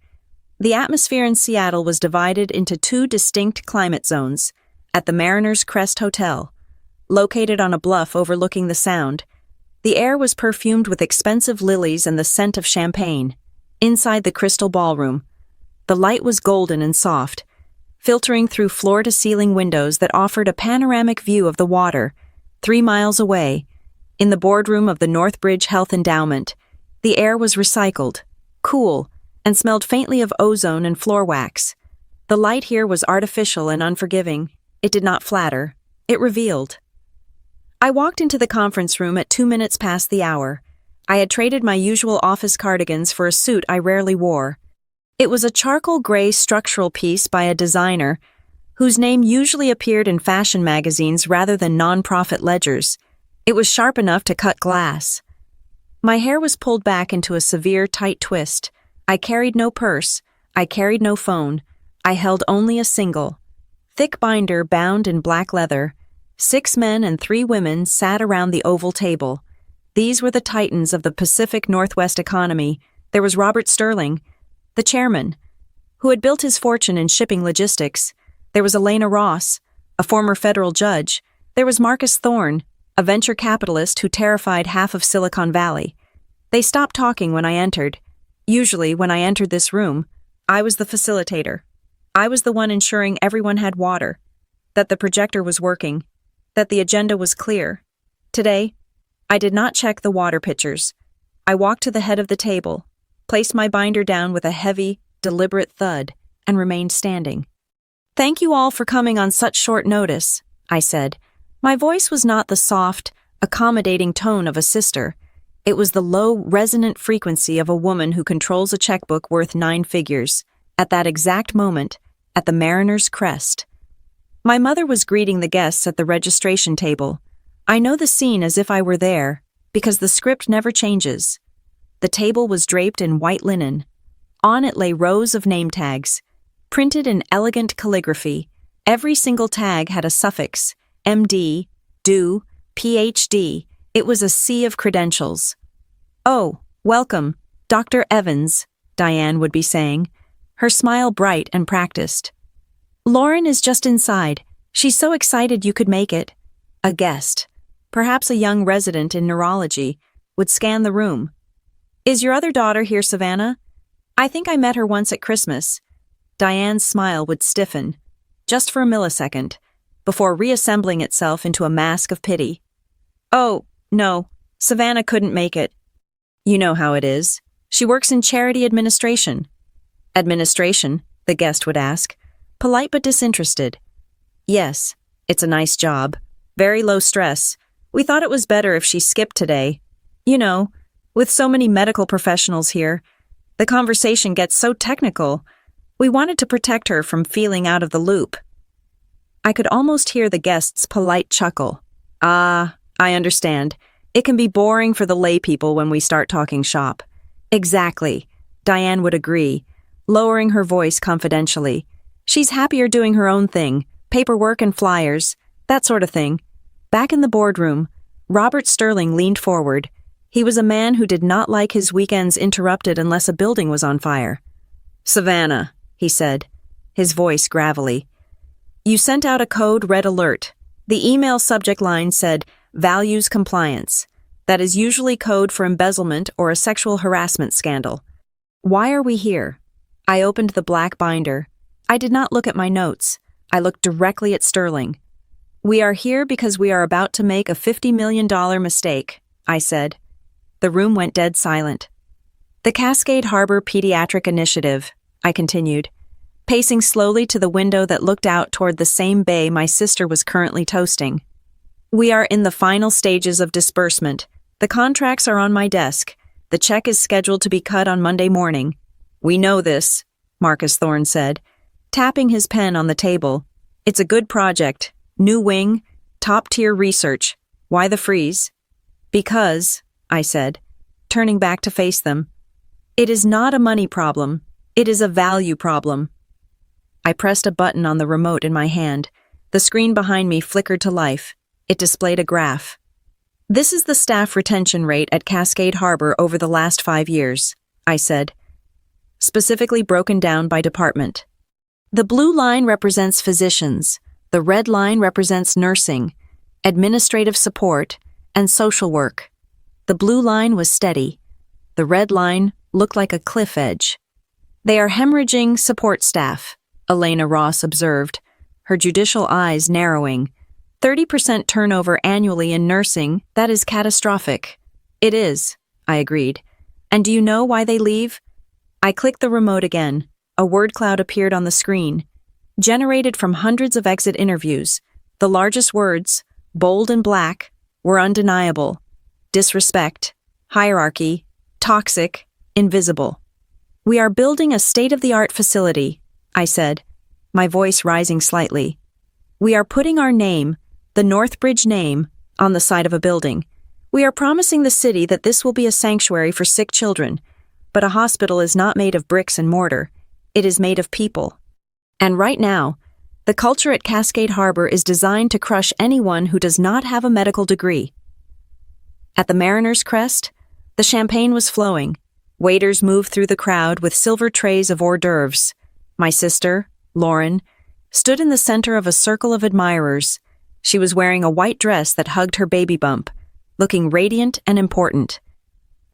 the atmosphere in Seattle was divided into 2 distinct climate zones at the Mariner's Crest Hotel. Located on a bluff overlooking the Sound, the air was perfumed with expensive lilies and the scent of champagne. Inside the crystal ballroom, the light was golden and soft, filtering through floor-to-ceiling windows that offered a panoramic view of the water. 3 miles away, in the boardroom of the Northbridge Health Endowment, the air was recycled, cool, and smelled faintly of ozone and floor wax. The light here was artificial and unforgiving. It did not flatter. It revealed. I walked into the conference room at 2 minutes past the hour. I had traded my usual office cardigans for a suit I rarely wore. It was a charcoal gray structural piece by a designer whose name usually appeared in fashion magazines rather than non-profit ledgers. It was sharp enough to cut glass. My hair was pulled back into a severe, tight twist. I carried no purse. I carried no phone. I held only a single, thick binder bound in black leather. 6 men and 3 women sat around the oval table. These were the titans of the Pacific Northwest economy. There was Robert Sterling, the chairman, who had built his fortune in shipping logistics. There was Elena Ross, a former federal judge. There was Marcus Thorne, a venture capitalist who terrified half of Silicon Valley. They stopped talking when I entered. Usually, when I entered this room, I was the facilitator. I was the one ensuring everyone had water, that the projector was working, that the agenda was clear. Today, I did not check the water pitchers. I walked to the head of the table, placed my binder down with a heavy, deliberate thud, and remained standing. "Thank you all for coming on such short notice," I said. My voice was not the soft, accommodating tone of a sister. It was the low, resonant frequency of a woman who controls a checkbook worth 9 figures. At that exact moment, at the Mariner's Crest, my mother was greeting the guests at the registration table. I know the scene as if I were there, because the script never changes. The table was draped in white linen. On it lay rows of name tags, printed in elegant calligraphy. Every single tag had a suffix, MD, DO, PhD. It was a sea of credentials. "Oh, welcome, Dr. Evans," Diane would be saying, her smile bright and practiced. "Lauren is just inside. She's so excited you could make it." A guest, perhaps a young resident in neurology, would scan the room. "Is your other daughter here, Savannah? I think I met her once at Christmas." Diane's smile would stiffen, just for a millisecond, before reassembling itself into a mask of pity. "Oh, no, Savannah couldn't make it. You know how it is. She works in charity administration." "Administration?" the guest would ask, polite but disinterested. "Yes, it's a nice job. Very low stress. We thought it was better if she skipped today. You know, with so many medical professionals here, the conversation gets so technical. We wanted to protect her from feeling out of the loop." I could almost hear the guest's polite chuckle. "Ah, I understand. It can be boring for the lay people when we start talking shop." "Exactly," Diane would agree, lowering her voice confidentially. "She's happier doing her own thing, paperwork and flyers, that sort of thing." Back in the boardroom, Robert Sterling leaned forward. He was a man who did not like his weekends interrupted unless a building was on fire. "Savannah," he said, his voice gravelly, "you sent out a code red alert. The email subject line said, 'Values compliance.' That is usually code for embezzlement or a sexual harassment scandal. Why are we here?" I opened the black binder. I did not look at my notes. I looked directly at Sterling. "We are here because we are about to make a $50 million mistake," I said. The room went dead silent. "The Cascade Harbor Pediatric Initiative," I continued. pacing slowly to the window that looked out toward the same bay my sister was currently toasting. We are in the final stages of disbursement. The contracts are on my desk. The check is scheduled to be cut on Monday morning. We know this, Marcus Thorne said, tapping his pen on the table. It's a good project. New wing, top-tier research. Why the freeze? Because, I said, turning back to face them, it is not a money problem. It is a value problem. I pressed a button on the remote in my hand. The screen behind me flickered to life. It displayed a graph. This is the staff retention rate at Cascade Harbor over the last 5 years, I said, specifically broken down by department. The blue line represents physicians. The red line represents nursing, administrative support, and social work. The blue line was steady. The red line looked like a cliff edge. They are hemorrhaging support staff, Elena Ross observed, her judicial eyes narrowing. 30% turnover annually in nursing, that is catastrophic. It is, I agreed. And do you know why they leave? I clicked the remote again. A word cloud appeared on the screen, generated from hundreds of exit interviews. The largest words, bold and black, were undeniable. Disrespect, hierarchy, toxic, invisible. We are building a state-of-the-art facility, I said, my voice rising slightly. We are putting our name, the Northbridge name, on the side of a building. We are promising the city that this will be a sanctuary for sick children, but a hospital is not made of bricks and mortar. It is made of people. And right now, the culture at Cascade Harbor is designed to crush anyone who does not have a medical degree. At the Mariner's Crest, the champagne was flowing. Waiters moved through the crowd with silver trays of hors d'oeuvres. My sister, Lauren, stood in the center of a circle of admirers. She was wearing a white dress that hugged her baby bump, looking radiant and important.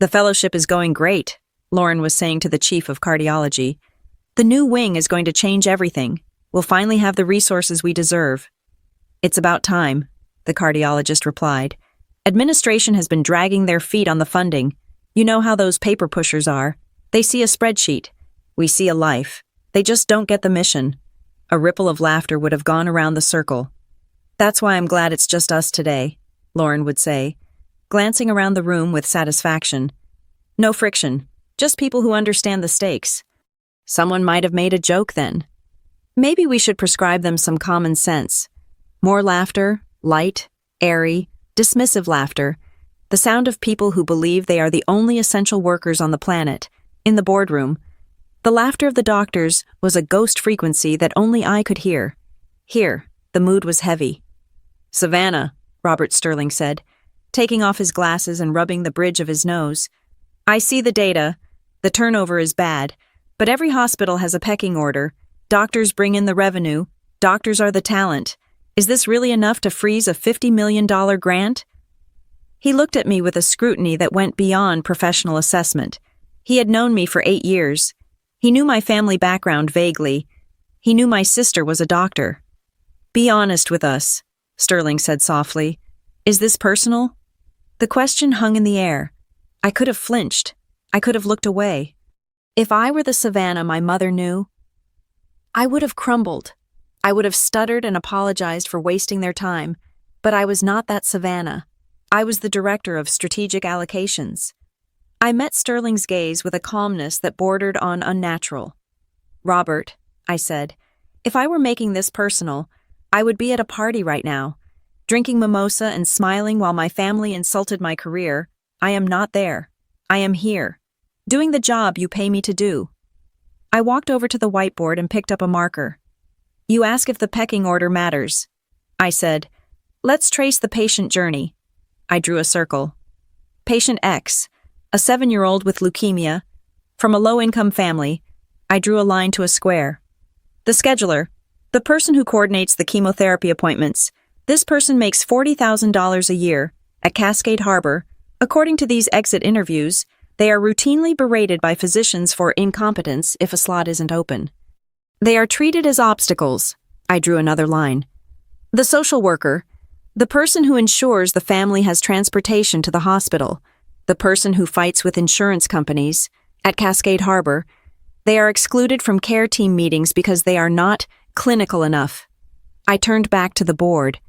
The fellowship is going great, Lauren was saying to the chief of cardiology. The new wing is going to change everything. We'll finally have the resources we deserve. It's about time, the cardiologist replied. Administration has been dragging their feet on the funding. You know how those paper pushers are. They see a spreadsheet. We see a life. They just don't get the mission. A ripple of laughter would have gone around the circle. That's why I'm glad it's just us today, Lauren would say, glancing around the room with satisfaction. No friction, just people who understand the stakes. Someone might have made a joke then. Maybe we should prescribe them some common sense. More laughter, light, airy, dismissive laughter, the sound of people who believe they are the only essential workers on the planet. In the boardroom, the laughter of the doctors was a ghost frequency that only I could hear. Here, the mood was heavy. Savannah, Robert Sterling said, taking off his glasses and rubbing the bridge of his nose. I see the data. The turnover is bad, but every hospital has a pecking order. Doctors bring in the revenue. Doctors are the talent. Is this really enough to freeze a $50 million grant? He looked at me with a scrutiny that went beyond professional assessment. He had known me for 8 years. He knew my family background vaguely. He knew my sister was a doctor. Be honest with us, Sterling said softly. Is this personal? The question hung in the air. I could have flinched. I could have looked away. If I were the Savannah my mother knew, I would have crumbled. I would have stuttered and apologized for wasting their time, but I was not that Savannah. I was the director of strategic allocations. I met Sterling's gaze with a calmness that bordered on unnatural. Robert, I said, if I were making this personal, I would be at a party right now, drinking mimosa and smiling while my family insulted my career. I am not there. I am here, doing the job you pay me to do. I walked over to the whiteboard and picked up a marker. You ask if the pecking order matters. I said, let's trace the patient journey. I drew a circle. Patient X, a 7-year-old with leukemia, from a low-income family. I drew a line to a square. The scheduler, the person who coordinates the chemotherapy appointments. This person makes $40,000 a year. At Cascade Harbor, according to these exit interviews, they are routinely berated by physicians for incompetence if a slot isn't open. They are treated as obstacles. I drew another line. The social worker, the person who ensures the family has transportation to the hospital, the person who fights with insurance companies. At Cascade Harbor, They are excluded from care team meetings because they are not clinical enough. I turned back to the board.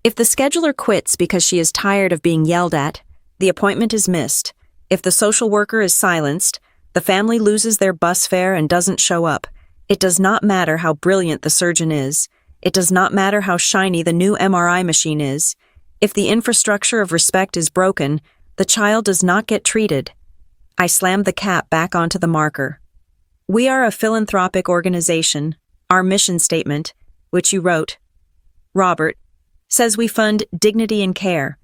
If the scheduler quits because she is tired of being yelled at, the appointment is missed. If the social worker is silenced, the family loses their bus fare and doesn't show up. It does not matter how brilliant the surgeon is. It does not matter how shiny the new MRI machine is. If the infrastructure of respect is broken, the child does not get treated. I slammed the cap back onto the marker. We are a philanthropic organization. Our mission statement, which you wrote, Robert, says we fund dignity in care.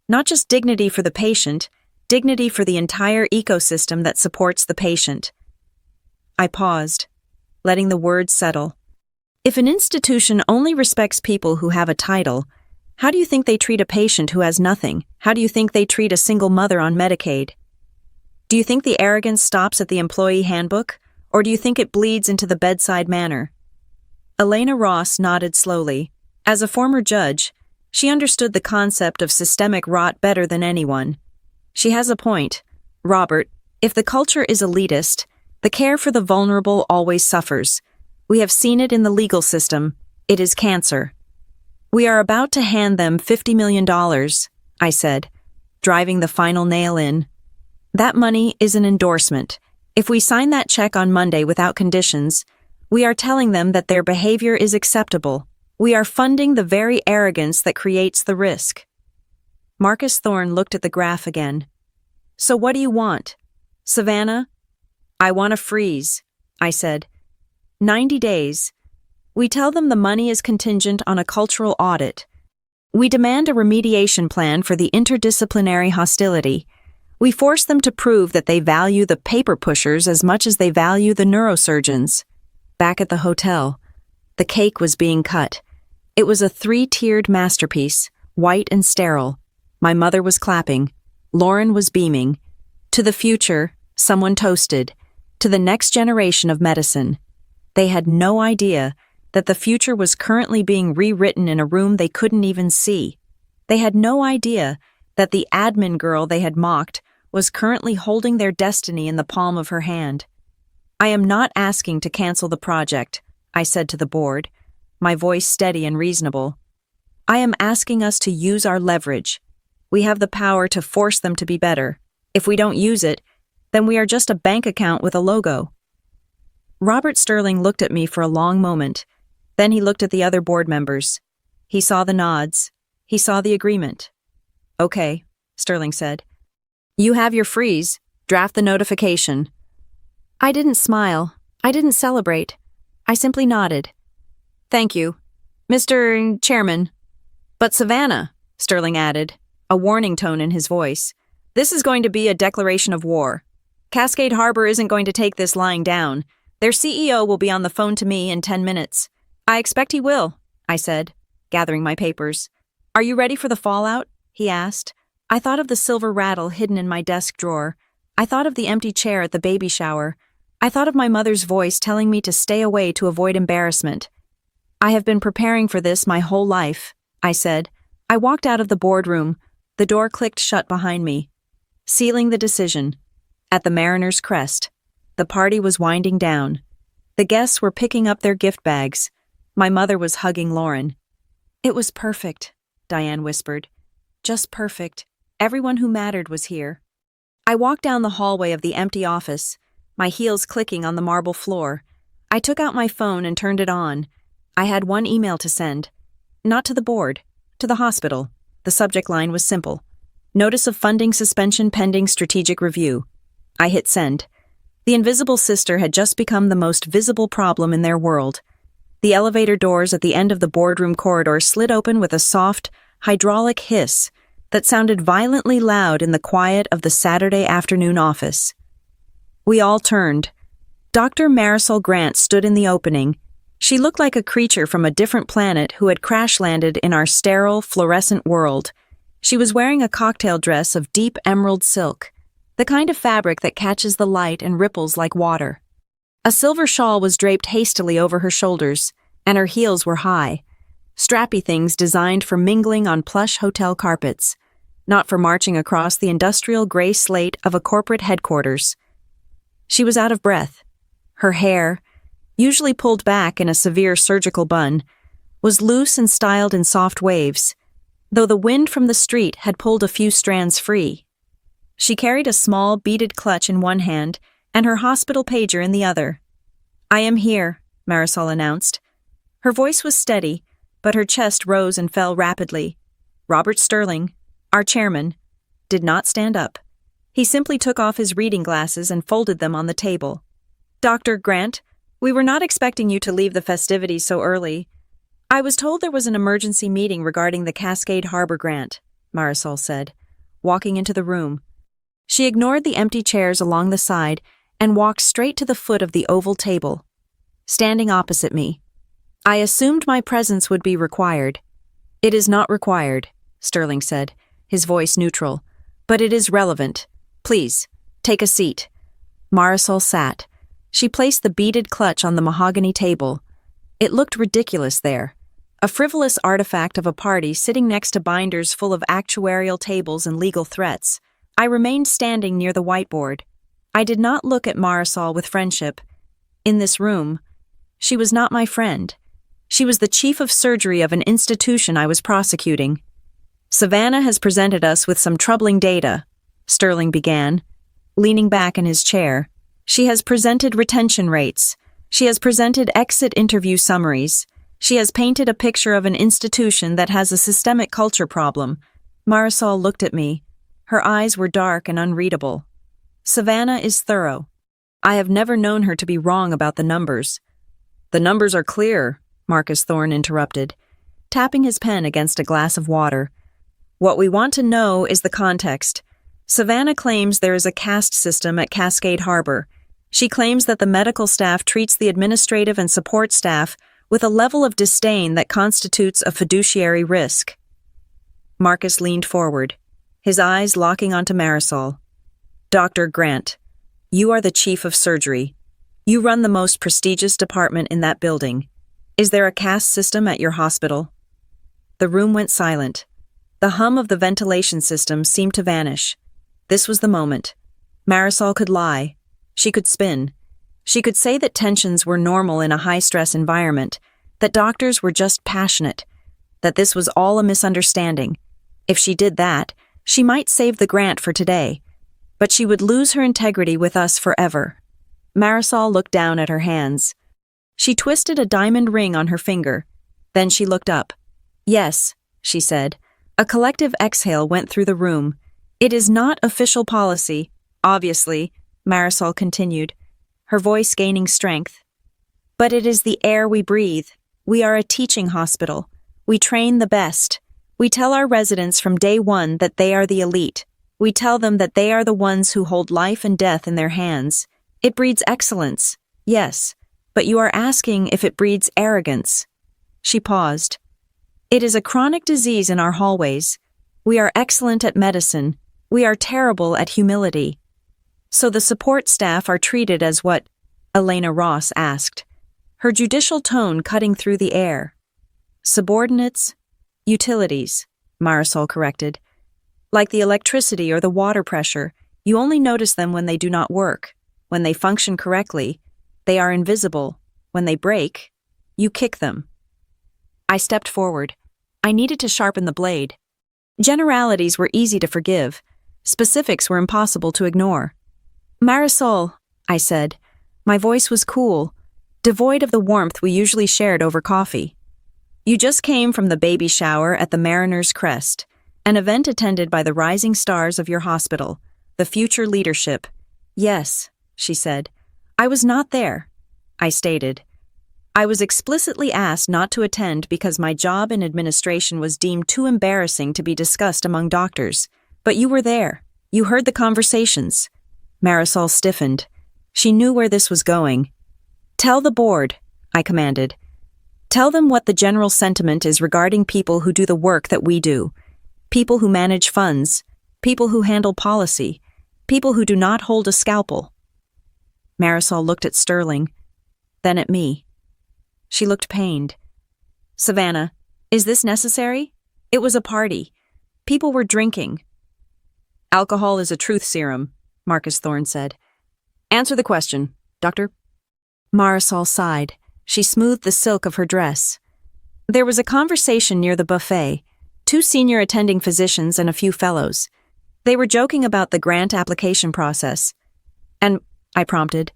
Not just dignity for the patient, dignity for the entire ecosystem that supports the patient. I paused, letting the words settle. If an institution only respects people who have a title, how do you think they treat a patient who has nothing? How do you think they treat a single mother on Medicaid? Do you think the arrogance stops at the employee handbook, or do you think it bleeds into the bedside manner? Elena Ross nodded slowly. As a former judge, she understood the concept of systemic rot better than anyone. She has a point. Robert, if the culture is elitist, the care for the vulnerable always suffers. We have seen it in the legal system. It is cancer. We are about to hand them $50 million, I said, driving the final nail in. That money is an endorsement. If we sign that check on Monday without conditions, we are telling them that their behavior is acceptable. We are funding the very arrogance that creates the risk. Marcus Thorne looked at the graph again. So what do you want? Savannah? I want a freeze, I said. 90 days. We tell them the money is contingent on a cultural audit. We demand a remediation plan for the interdisciplinary hostility. We force them to prove that they value the paper pushers as much as they value the neurosurgeons. Back at the hotel, the cake was being cut. It was a 3-tiered masterpiece, white and sterile. My mother was clapping. Lauren was beaming. To the future, someone toasted. To the next generation of medicine. They had no idea that the future was currently being rewritten in a room they couldn't even see. They had no idea that the admin girl they had mocked was currently holding their destiny in the palm of her hand. I am not asking to cancel the project, I said to the board, my voice steady and reasonable. I am asking us to use our leverage. We have the power to force them to be better. If we don't use it, then we are just a bank account with a logo. Robert Sterling looked at me for a long moment. Then he looked at the other board members. He saw the nods. He saw the agreement. Okay, Sterling said. You have your freeze. Draft the notification. I didn't smile. I didn't celebrate. I simply nodded. Thank you, Mr. Chairman. But Savannah, Sterling added, a warning tone in his voice, this is going to be a declaration of war. Cascade Harbor isn't going to take this lying down. Their CEO will be on the phone to me in 10 minutes. I expect he will, I said, gathering my papers. Are you ready for the fallout? He asked. I thought of the silver rattle hidden in my desk drawer. I thought of the empty chair at the baby shower. I thought of my mother's voice telling me to stay away to avoid embarrassment. I have been preparing for this my whole life, I said. I walked out of the boardroom. The door clicked shut behind me. Sealing the decision. At the Mariner's Crest. The party was winding down. The guests were picking up their gift bags. My mother was hugging Lauren. It was perfect, Diane whispered. Just perfect. Everyone who mattered was here. I walked down the hallway of the empty office, my heels clicking on the marble floor. I took out my phone and turned it on. I had one email to send. Not to the board, to the hospital. The subject line was simple. Notice of funding suspension pending strategic review. I hit send. The invisible sister had just become the most visible problem in their world. The elevator doors at the end of the boardroom corridor slid open with a soft, hydraulic hiss that sounded violently loud in the quiet of the Saturday afternoon office. We all turned. Dr. Marisol Grant stood in the opening. She looked like a creature from a different planet who had crash-landed in our sterile, fluorescent world. She was wearing a cocktail dress of deep emerald silk, the kind of fabric that catches the light and ripples like water. A silver shawl was draped hastily over her shoulders, and her heels were high, strappy things designed for mingling on plush hotel carpets, not for marching across the industrial gray slate of a corporate headquarters. She was out of breath. Her hair, usually pulled back in a severe surgical bun, was loose and styled in soft waves, though the wind from the street had pulled a few strands free. She carried a small, beaded clutch in one hand and her hospital pager in the other. "I am here," Marisol announced. Her voice was steady, but her chest rose and fell rapidly. Robert Sterling, our chairman, did not stand up. He simply took off his reading glasses and folded them on the table. "Dr. Grant, we were not expecting you to leave the festivities so early. I was told there was an emergency meeting regarding the Cascade Harbor grant," Marisol said, walking into the room. She ignored the empty chairs along the side and walked straight to the foot of the oval table, standing opposite me. "I assumed my presence would be required." "It is not required," Sterling said, his voice neutral, "but it is relevant. Please, take a seat." Marisol sat. She placed the beaded clutch on the mahogany table. It looked ridiculous there, a frivolous artifact of a party sitting next to binders full of actuarial tables and legal threats. I remained standing near the whiteboard. I did not look at Marisol with friendship. In this room, she was not my friend. She was the chief of surgery of an institution I was prosecuting. "Savannah has presented us with some troubling data," Sterling began, leaning back in his chair. "She has presented retention rates. She has presented exit interview summaries. She has painted a picture of an institution that has a systemic culture problem." Marisol looked at me. Her eyes were dark and unreadable. "Savannah is thorough. I have never known her to be wrong about the numbers." "The numbers are clear," Marcus Thorne interrupted, tapping his pen against a glass of water. "What we want to know is the context. Savannah claims there is a caste system at Cascade Harbor. She claims that the medical staff treats the administrative and support staff with a level of disdain that constitutes a fiduciary risk." Marcus leaned forward, his eyes locking onto Marisol. "Dr. Grant, you are the chief of surgery. You run the most prestigious department in that building. Is there a caste system at your hospital?" The room went silent. The hum of the ventilation system seemed to vanish. This was the moment. Marisol could lie. She could spin. She could say that tensions were normal in a high-stress environment, that doctors were just passionate, that this was all a misunderstanding. If she did that, she might save the grant for today, but she would lose her integrity with us forever. Marisol looked down at her hands. She twisted a diamond ring on her finger. Then she looked up. "Yes," she said. A collective exhale went through the room. "It is not official policy, obviously," Marisol continued, her voice gaining strength. "But it is the air we breathe. We are a teaching hospital. We train the best. We tell our residents from day one that they are the elite. We tell them that they are the ones who hold life and death in their hands. It breeds excellence, yes, but you are asking if it breeds arrogance." She paused. "It is a chronic disease in our hallways. We are excellent at medicine. We are terrible at humility. So the support staff are treated as what?" Elena Ross asked, her judicial tone cutting through the air. "Subordinates? Utilities," Marisol corrected. "Like the electricity or the water pressure, you only notice them when they do not work. When they function correctly, they are invisible. When they break, you kick them." I stepped forward. I needed to sharpen the blade. Generalities were easy to forgive. Specifics were impossible to ignore. "Marisol," I said. My voice was cool, devoid of the warmth we usually shared over coffee. "You just came from the baby shower at the Mariner's Crest, an event attended by the rising stars of your hospital, the future leadership." "Yes," she said. "I was not there," I stated. "I was explicitly asked not to attend because my job in administration was deemed too embarrassing to be discussed among doctors. But you were there. You heard the conversations." Marisol stiffened. She knew where this was going. "Tell the board," I commanded. "Tell them what the general sentiment is regarding people who do the work that we do. People who manage funds. People who handle policy. People who do not hold a scalpel." Marisol looked at Sterling, then at me. She looked pained. "Savannah, is this necessary? It was a party. People were drinking." "Alcohol is a truth serum," Marcus Thorne said. "Answer the question, Doctor." Marisol sighed. She smoothed the silk of her dress. There was a conversation near the buffet, 2 senior attending physicians and a few fellows. They were joking about the grant application process. And, I prompted.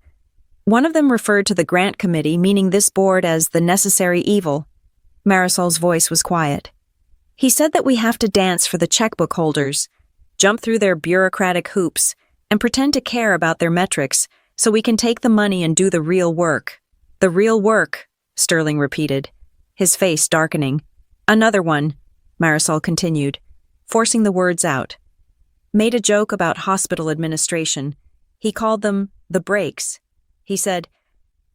One of them referred to the grant committee, meaning this board, as the necessary evil. Marisol's voice was quiet. He said that we have to dance for the checkbook holders, jump through their bureaucratic hoops, and pretend to care about their metrics so we can take the money and do the real work. The real work, Sterling repeated, his face darkening. Another one, Marisol continued, forcing the words out. Made a joke about hospital administration. He called them the brakes. He said,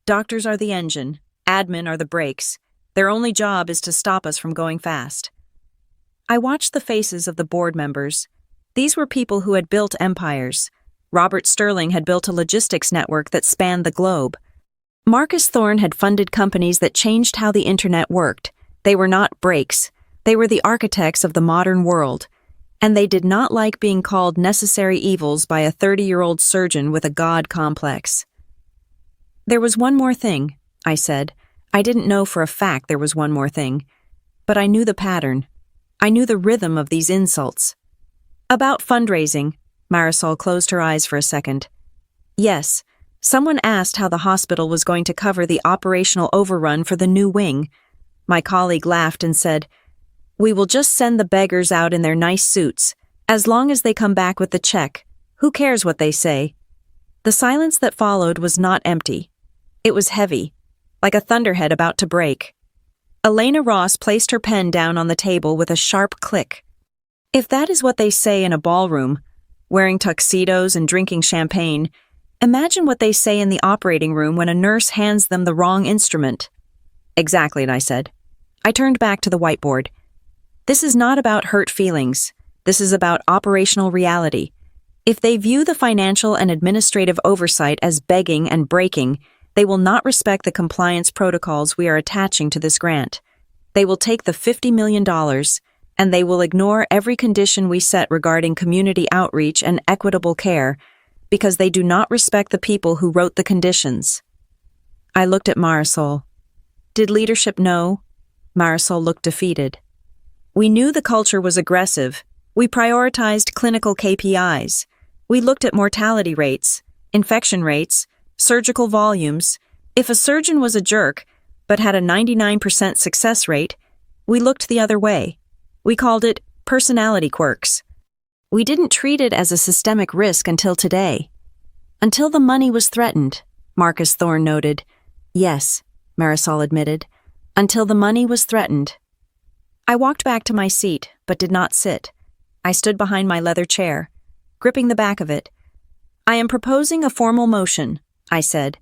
doctors are the engine, admin are the brakes. Their only job is to stop us from going fast. I watched the faces of the board members. These were people who had built empires. Robert Sterling had built a logistics network that spanned the globe. Marcus Thorne had funded companies that changed how the internet worked. They were not brakes. They were the architects of the modern world. And they did not like being called necessary evils by a 30-year-old surgeon with a god complex. There was one more thing, I said. I didn't know for a fact there was one more thing. But I knew the pattern. I knew the rhythm of these insults. About fundraising, Marisol closed her eyes for a second. Yes, someone asked how the hospital was going to cover the operational overrun for the new wing. My colleague laughed and said, we will just send the beggars out in their nice suits. As long as they come back with the check, who cares what they say? The silence that followed was not empty. It was heavy, like a thunderhead about to break. Elena Ross placed her pen down on the table with a sharp click. If that is what they say in a ballroom, wearing tuxedos and drinking champagne, imagine what they say in the operating room when a nurse hands them the wrong instrument. Exactly, I said. I turned back to the whiteboard. This is not about hurt feelings. This is about operational reality. If they view the financial and administrative oversight as begging and breaking, they will not respect the compliance protocols we are attaching to this grant. They will take the $50 million, and they will ignore every condition we set regarding community outreach and equitable care, because they do not respect the people who wrote the conditions. I looked at Marisol. Did leadership know? Marisol looked defeated. We knew the culture was aggressive. We prioritized clinical KPIs. We looked at mortality rates, infection rates, surgical volumes. If a surgeon was a jerk, but had a 99% success rate, we looked the other way. We called it personality quirks. We didn't treat it as a systemic risk until today. Until the money was threatened, Marcus Thorne noted. Yes, Marisol admitted. Until the money was threatened. I walked back to my seat, but did not sit. I stood behind my leather chair, gripping the back of it. I am proposing a formal motion, I said.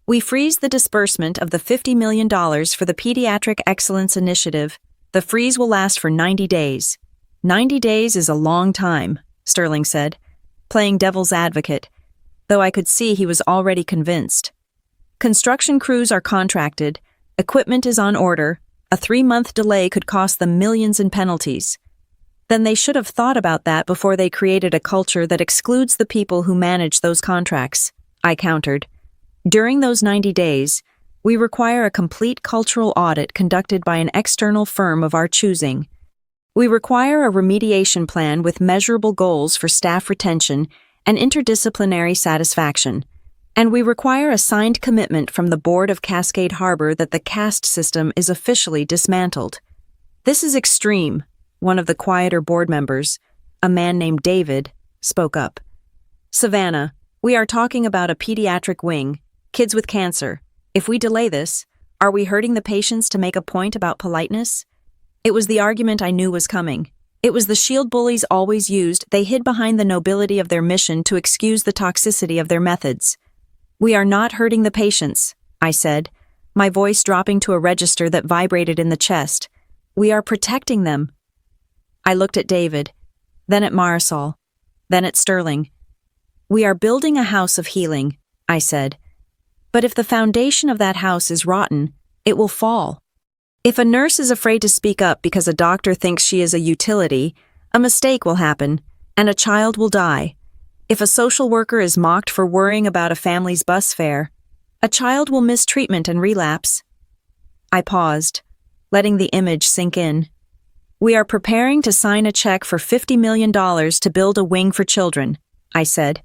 We freeze the disbursement of the $50 million for the Pediatric Excellence Initiative. The freeze will last for 90 days. 90 days is a long time, Sterling said, playing devil's advocate, though I could see he was already convinced. Construction crews are contracted, equipment is on order, a 3-month delay could cost them millions in penalties. Then they should have thought about that before they created a culture that excludes the people who manage those contracts, I countered. During those 90 days, we require a complete cultural audit conducted by an external firm of our choosing. We require a remediation plan with measurable goals for staff retention and interdisciplinary satisfaction. And we require a signed commitment from the board of Cascade Harbor that the caste system is officially dismantled. This is extreme, one of the quieter board members, a man named David, spoke up. Savannah, we are talking about a pediatric wing, kids with cancer. If we delay this, are we hurting the patients to make a point about politeness? It was the argument I knew was coming. It was the shield bullies always used. They hid behind the nobility of their mission to excuse the toxicity of their methods. We are not hurting the patients, I said, my voice dropping to a register that vibrated in the chest. We are protecting them. I looked at David, then at Marisol, then at Sterling. We are building a house of healing, I said. But if the foundation of that house is rotten, it will fall. If a nurse is afraid to speak up because a doctor thinks she is a utility, a mistake will happen, and a child will die. If a social worker is mocked for worrying about a family's bus fare, A child will miss treatment and relapse. I paused, letting the image sink in. We are preparing to sign a check for $50 million to build a wing for children, I said,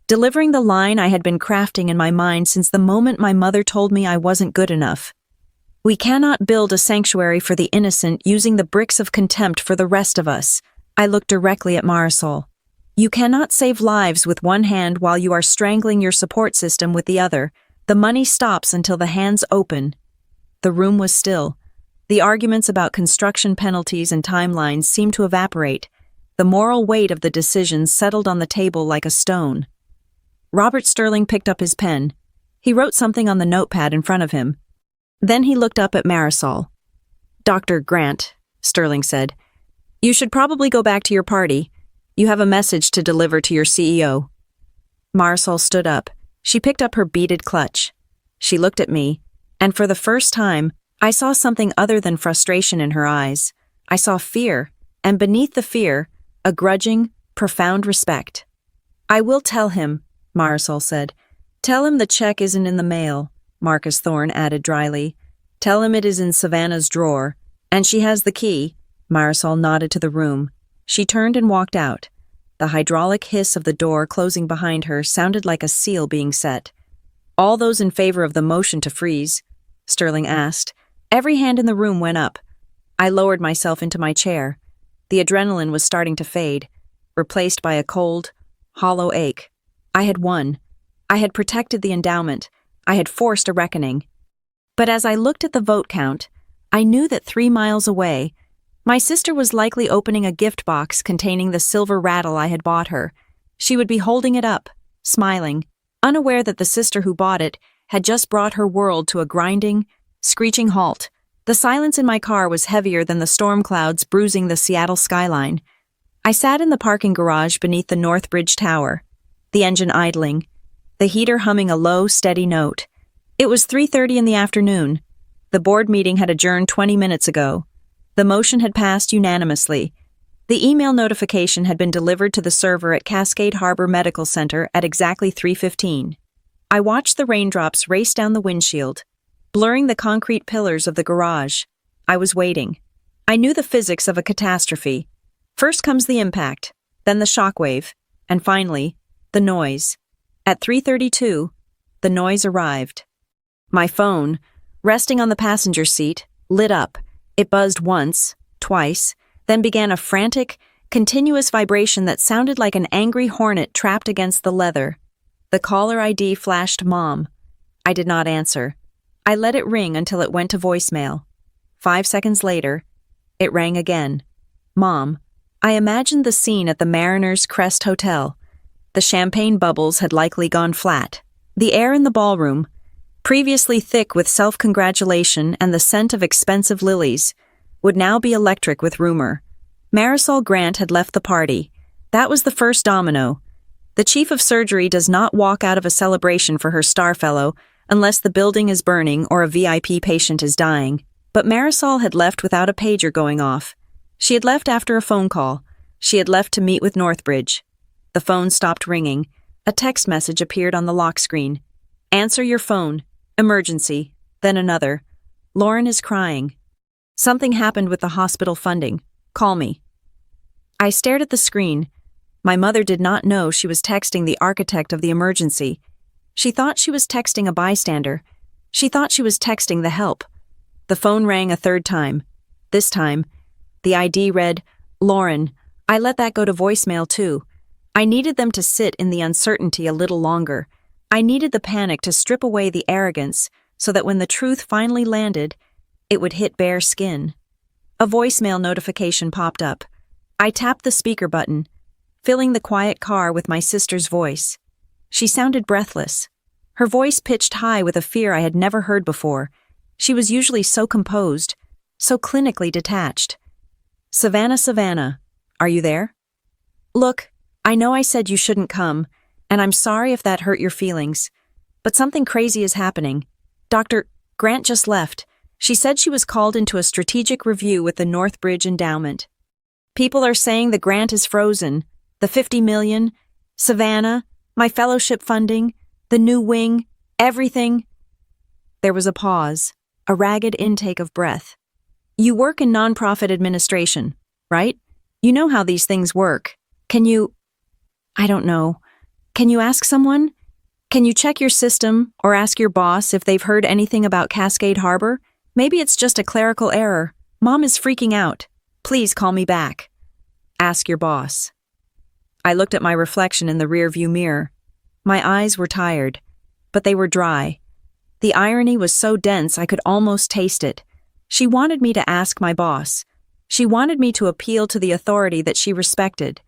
delivering the line I had been crafting in my mind since the moment my mother told me I wasn't good enough. We cannot build a sanctuary for the innocent using the bricks of contempt for the rest of us. I looked directly at Marisol. You cannot save lives with one hand while you are strangling your support system with the other. The money stops until the hands open. The room was still. The arguments about construction penalties and timelines seemed to evaporate. The moral weight of the decision settled on the table like a stone. Robert Sterling picked up his pen. He wrote something on the notepad in front of him. Then he looked up at Marisol. Dr. Grant, Sterling said, you should probably go back to your party. You have a message to deliver to your CEO. Marisol stood up. She picked up her beaded clutch. She looked at me, and for the first time, I saw something other than frustration in her eyes. I saw fear, and beneath the fear, a grudging, profound respect. I will tell him, Marisol said. Tell him the check isn't in the mail, Marcus Thorne added dryly. Tell him it is in Savannah's drawer, and she has the key. Marisol nodded to the room. She turned and walked out. The hydraulic hiss of the door closing behind her sounded like a seal being set. All those in favor of the motion to freeze? Sterling asked. Every hand in the room went up. I lowered myself into my chair. The adrenaline was starting to fade, replaced by a cold, hollow ache. I had won. I had protected the endowment. I had forced a reckoning. But as I looked at the vote count, I knew that 3 miles away, my sister was likely opening a gift box containing the silver rattle I had bought her. She would be holding it up, smiling, unaware that the sister who bought it had just brought her world to a grinding, screeching halt. The silence in my car was heavier than the storm clouds bruising the Seattle skyline. I sat in the parking garage beneath the Northbridge Tower, the engine idling, the heater humming a low, steady note. It was 3:30 in the afternoon. The board meeting had adjourned 20 minutes ago. The motion had passed unanimously. The email notification had been delivered to the server at Cascade Harbor Medical Center at exactly 3:15. I watched the raindrops race down the windshield, blurring the concrete pillars of the garage. I was waiting. I knew the physics of a catastrophe. First comes the impact, then the shockwave, and finally, the noise. At 3:32, the noise arrived. My phone, resting on the passenger seat, lit up. It buzzed once, twice, then began a frantic, continuous vibration that sounded like an angry hornet trapped against the leather. The caller ID flashed Mom. I did not answer. I let it ring until it went to voicemail. 5 seconds later, it rang again. Mom. I imagined the scene at the Mariner's Crest Hotel. The champagne bubbles had likely gone flat. The air in the ballroom, previously thick with self-congratulation and the scent of expensive lilies, would now be electric with rumor. Marisol Grant had left the party. That was the first domino. The chief of surgery does not walk out of a celebration for her star fellow unless the building is burning or a VIP patient is dying. But Marisol had left without a pager going off. She had left after a phone call. She had left to meet with Northbridge. The phone stopped ringing. A text message appeared on the lock screen. Answer your phone. Emergency. Then another. Lauren is crying. Something happened with the hospital funding. Call me. I stared at the screen. My mother did not know she was texting the architect of the emergency. She thought she was texting a bystander. She thought she was texting the help. The phone rang a third time. This time, the ID read, Lauren. I let that go to voicemail too. I needed them to sit in the uncertainty a little longer. I needed the panic to strip away the arrogance so that when the truth finally landed, it would hit bare skin. A voicemail notification popped up. I tapped the speaker button, filling the quiet car with my sister's voice. She sounded breathless. Her voice pitched high with a fear I had never heard before. She was usually so composed, so clinically detached. Savannah, Savannah, are you there? Look, I know I said you shouldn't come, and I'm sorry if that hurt your feelings, but something crazy is happening. Dr. Grant just left. She said she was called into a strategic review with the Northbridge Endowment. People are saying the grant is frozen, the $50 million, Savannah, my fellowship funding, the new wing, everything. There was a pause, a ragged intake of breath. You work in nonprofit administration, right? You know how these things work. I don't know. Can you ask someone? Can you check your system or ask your boss if they've heard anything about Cascade Harbor? Maybe it's just a clerical error. Mom is freaking out. Please call me back. Ask your boss. I looked at my reflection in the rearview mirror. My eyes were tired, but they were dry. The irony was so dense I could almost taste it. She wanted me to ask my boss. She wanted me to appeal to the authority that she respected,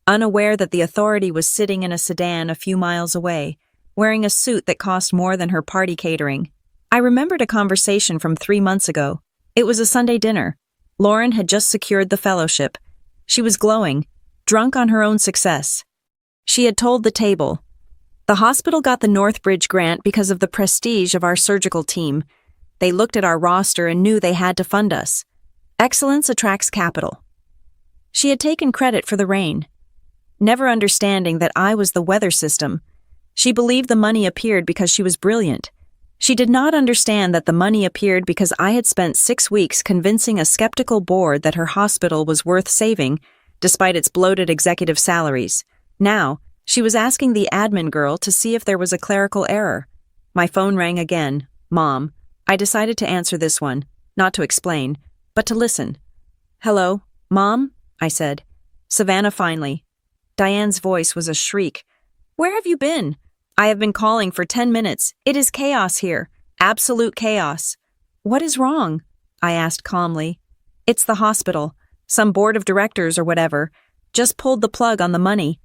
unaware that the authority was sitting in a sedan a few miles away, wearing a suit that cost more than her party catering. I remembered a conversation from 3 months ago. It was a Sunday dinner. Lauren had just secured the fellowship. She was glowing, drunk on her own success. She had told the table, "The hospital got the Northbridge grant because of the prestige of our surgical team. They looked at our roster and knew they had to fund us. Excellence attracts capital." She had taken credit for the rain, never understanding that I was the weather system. She believed the money appeared because she was brilliant. She did not understand that the money appeared because I had spent 6 weeks convincing a skeptical board that her hospital was worth saving, despite its bloated executive salaries. Now, she was asking the admin girl to see if there was a clerical error. My phone rang again. Mom. I decided to answer this one, not to explain, but to listen. "Hello, Mom?" I said. Savannah finally. Diane's voice was a shriek. "Where have you been? I have been calling for 10 minutes. It is chaos here. Absolute chaos." "What is wrong?" I asked calmly. "It's the hospital. Some board of directors or whatever just pulled the plug on the money.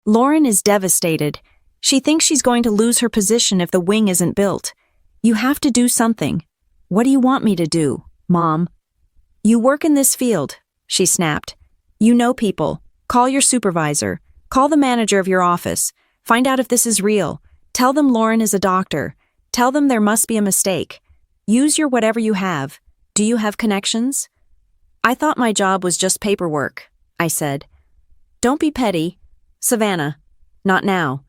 Lauren is devastated. She thinks she's going to lose her position if the wing isn't built. You have to do something." "What do you want me to do, Mom?" "You work in this field," she snapped. "You know people. Call your supervisor. Call the manager of your office. Find out if this is real. Tell them Lauren is a doctor. Tell them there must be a mistake. Use your whatever you have. Do you have connections?" "I thought my job was just paperwork," I said. "Don't be petty. Savannah, not now.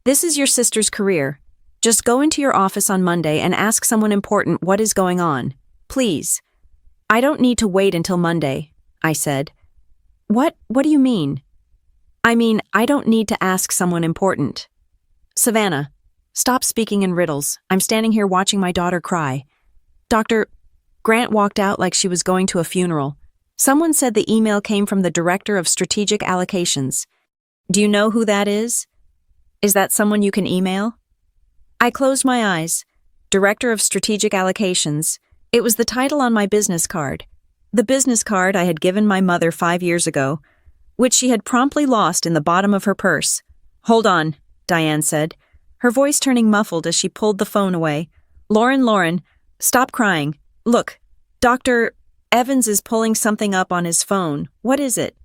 This is your sister's career. Just go into your office on Monday and ask someone important what is going on. Please." "I don't need to wait until Monday," I said. What do you mean?" "I mean, I don't need to ask someone important." "Savannah, stop speaking in riddles. I'm standing here watching my daughter cry." "Dr. Grant walked out like she was going to a funeral. Someone said the email came from the Director of Strategic Allocations. Do you know who that is? Is that someone you can email?" I closed my eyes. Director of Strategic Allocations. It was the title on my business card. The business card I had given my mother 5 years ago, which she had promptly lost in the bottom of her purse. "Hold on," Diane said, her voice turning muffled as she pulled the phone away. Lauren, stop crying. Look, Dr. Evans is pulling something up on his phone. What is it?"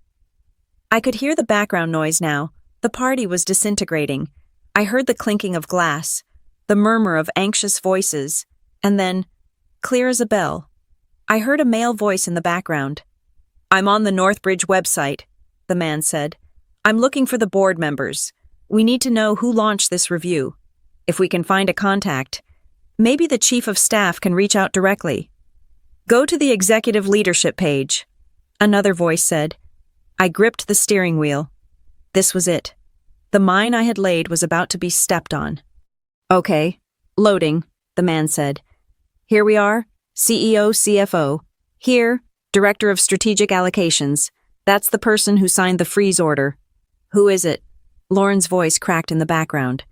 I could hear the background noise now. The party was disintegrating. I heard the clinking of glass, the murmur of anxious voices, and then, clear as a bell, I heard a male voice in the background. "I'm on the Northbridge website," the man said. "I'm looking for the board members. We need to know who launched this review. If we can find a contact, maybe the chief of staff can reach out directly." "Go to the executive leadership page," another voice said. I gripped the steering wheel. This was it. The mine I had laid was about to be stepped on. "Okay, loading," the man said. "Here we are, CEO, CFO. Here, Director of Strategic Allocations. That's the person who signed the freeze order." "Who is it?" Lauren's voice cracked in the background.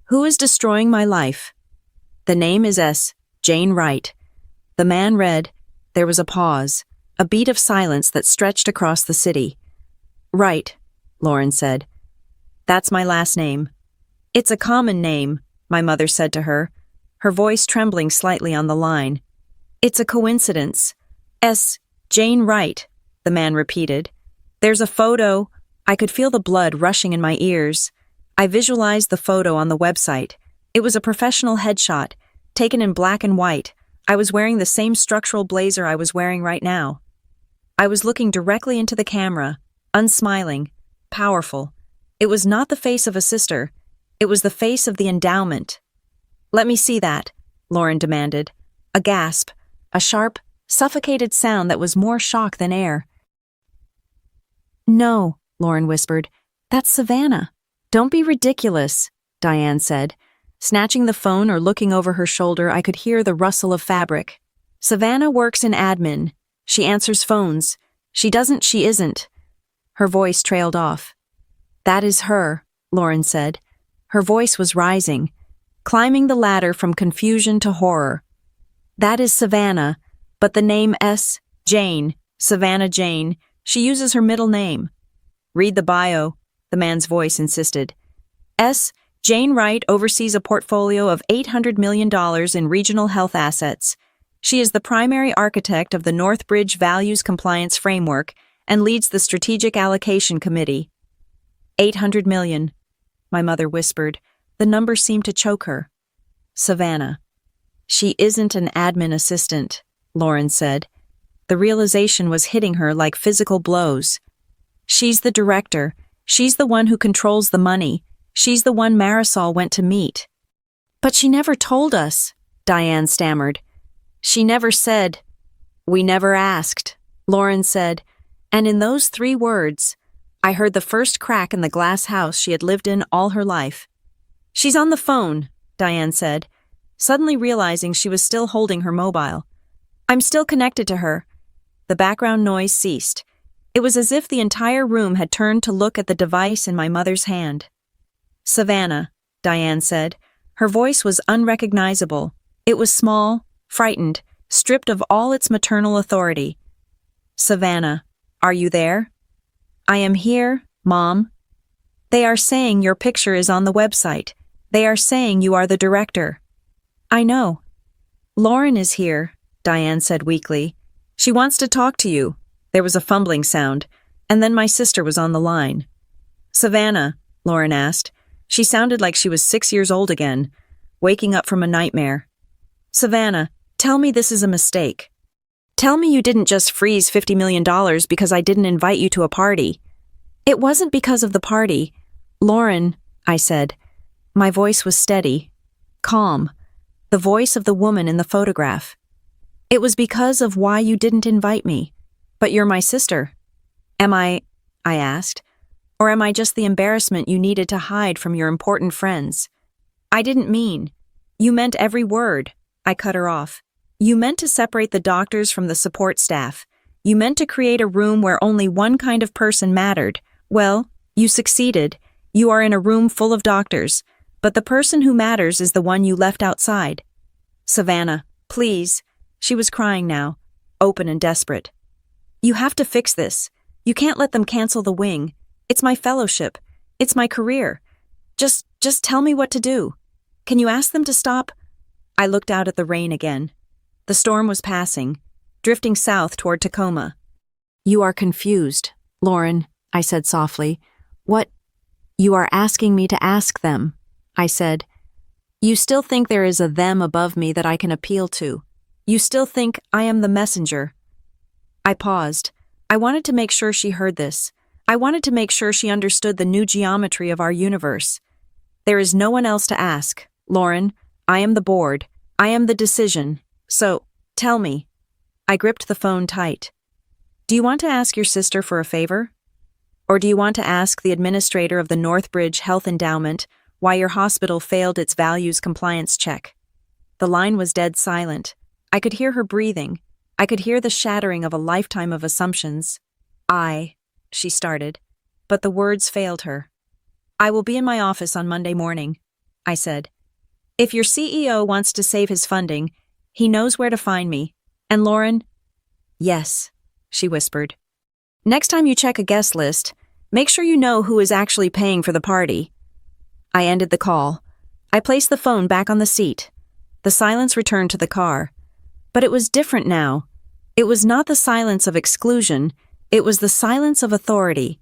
"Who is destroying my life?" "The name is Jane Wright." The man read. There was a pause, a beat of silence that stretched across the city. "Right," Lauren said. "That's my last name." "It's a common name," my mother said to her, her voice trembling slightly on the line. "It's a coincidence. Jane Wright," the man repeated. "There's a photo." I could feel the blood rushing in my ears. I visualized the photo on the website. It was a professional headshot, taken in black and white. I was wearing the same structural blazer I was wearing right now. I was looking directly into the camera, unsmiling, powerful. It was not the face of a sister. It was the face of the endowment. "Let me see that," Lauren demanded. A gasp, a sharp, suffocated sound that was more shock than air. No, Lauren whispered. That's Savannah. Don't be ridiculous, Diane said. Snatching the phone or looking over her shoulder, I could hear the rustle of fabric. Savannah works in admin. She answers phones. She isn't. Her voice trailed off. That is her, Lauren said. Her voice was rising, climbing the ladder from confusion to horror. That is Savannah, but the name Jane, Savannah Jane, she uses her middle name. Read the bio, the man's voice insisted. Jane Wright oversees a portfolio of $800 million in regional health assets. She is the primary architect of the Northbridge Values Compliance Framework and leads the Strategic Allocation Committee. 800 million, my mother whispered. The number seemed to choke her. Savannah. She isn't an admin assistant, Lauren said. The realization was hitting her like physical blows. She's the director. She's the one who controls the money. She's the one Marisol went to meet. But she never told us, Diane stammered. She never said. We never asked, Lauren said, and in those 3 words, I heard the first crack in the glass house she had lived in all her life. She's on the phone, Diane said, suddenly realizing she was still holding her mobile. I'm still connected to her. The background noise ceased. It was as if the entire room had turned to look at the device in my mother's hand. Savannah, Diane said. Her voice was unrecognizable. It was small, frightened, stripped of all its maternal authority. Savannah, are you there? I am here, Mom. They are saying your picture is on the website. They are saying you are the director. I know. Lauren is here, Diane said weakly. She wants to talk to you. There was a fumbling sound, and then my sister was on the line. Savannah, Lauren asked. She sounded like she was 6 years old again, waking up from a nightmare. Savannah, tell me this is a mistake. Tell me you didn't just freeze $50 million because I didn't invite you to a party. It wasn't because of the party. Lauren, I said. My voice was steady, calm, the voice of the woman in the photograph. It was because of why you didn't invite me. But you're my sister. Am I asked, or am I just the embarrassment you needed to hide from your important friends? I didn't mean. You meant every word. I cut her off. You meant to separate the doctors from the support staff. You meant to create a room where only one kind of person mattered. Well, you succeeded. You are in a room full of doctors, but the person who matters is the one you left outside. Savannah, please. She was crying now, open and desperate. You have to fix this. You can't let them cancel the wing. It's my fellowship. It's my career. Just tell me what to do. Can you ask them to stop? I looked out at the rain again. The storm was passing, drifting south toward Tacoma. You are confused, Lauren, I said softly. What? You are asking me to ask them, I said. You still think there is a them above me that I can appeal to. You still think I am the messenger. I paused. I wanted to make sure she heard this. I wanted to make sure she understood the new geometry of our universe. There is no one else to ask, Lauren. I am the board. I am the decision. So, tell me. I gripped the phone tight. Do you want to ask your sister for a favor? Or do you want to ask the administrator of the Northbridge Health Endowment why your hospital failed its values compliance check? The line was dead silent. I could hear her breathing. I could hear the shattering of a lifetime of assumptions. She started, but the words failed her. I will be in my office on Monday morning, I said. If your CEO wants to save his funding, he knows where to find me. And Lauren? Yes, she whispered. Next time you check a guest list, make sure you know who is actually paying for the party. I ended the call. I placed the phone back on the seat. The silence returned to the car. But it was different now. It was not the silence of exclusion. It was the silence of authority.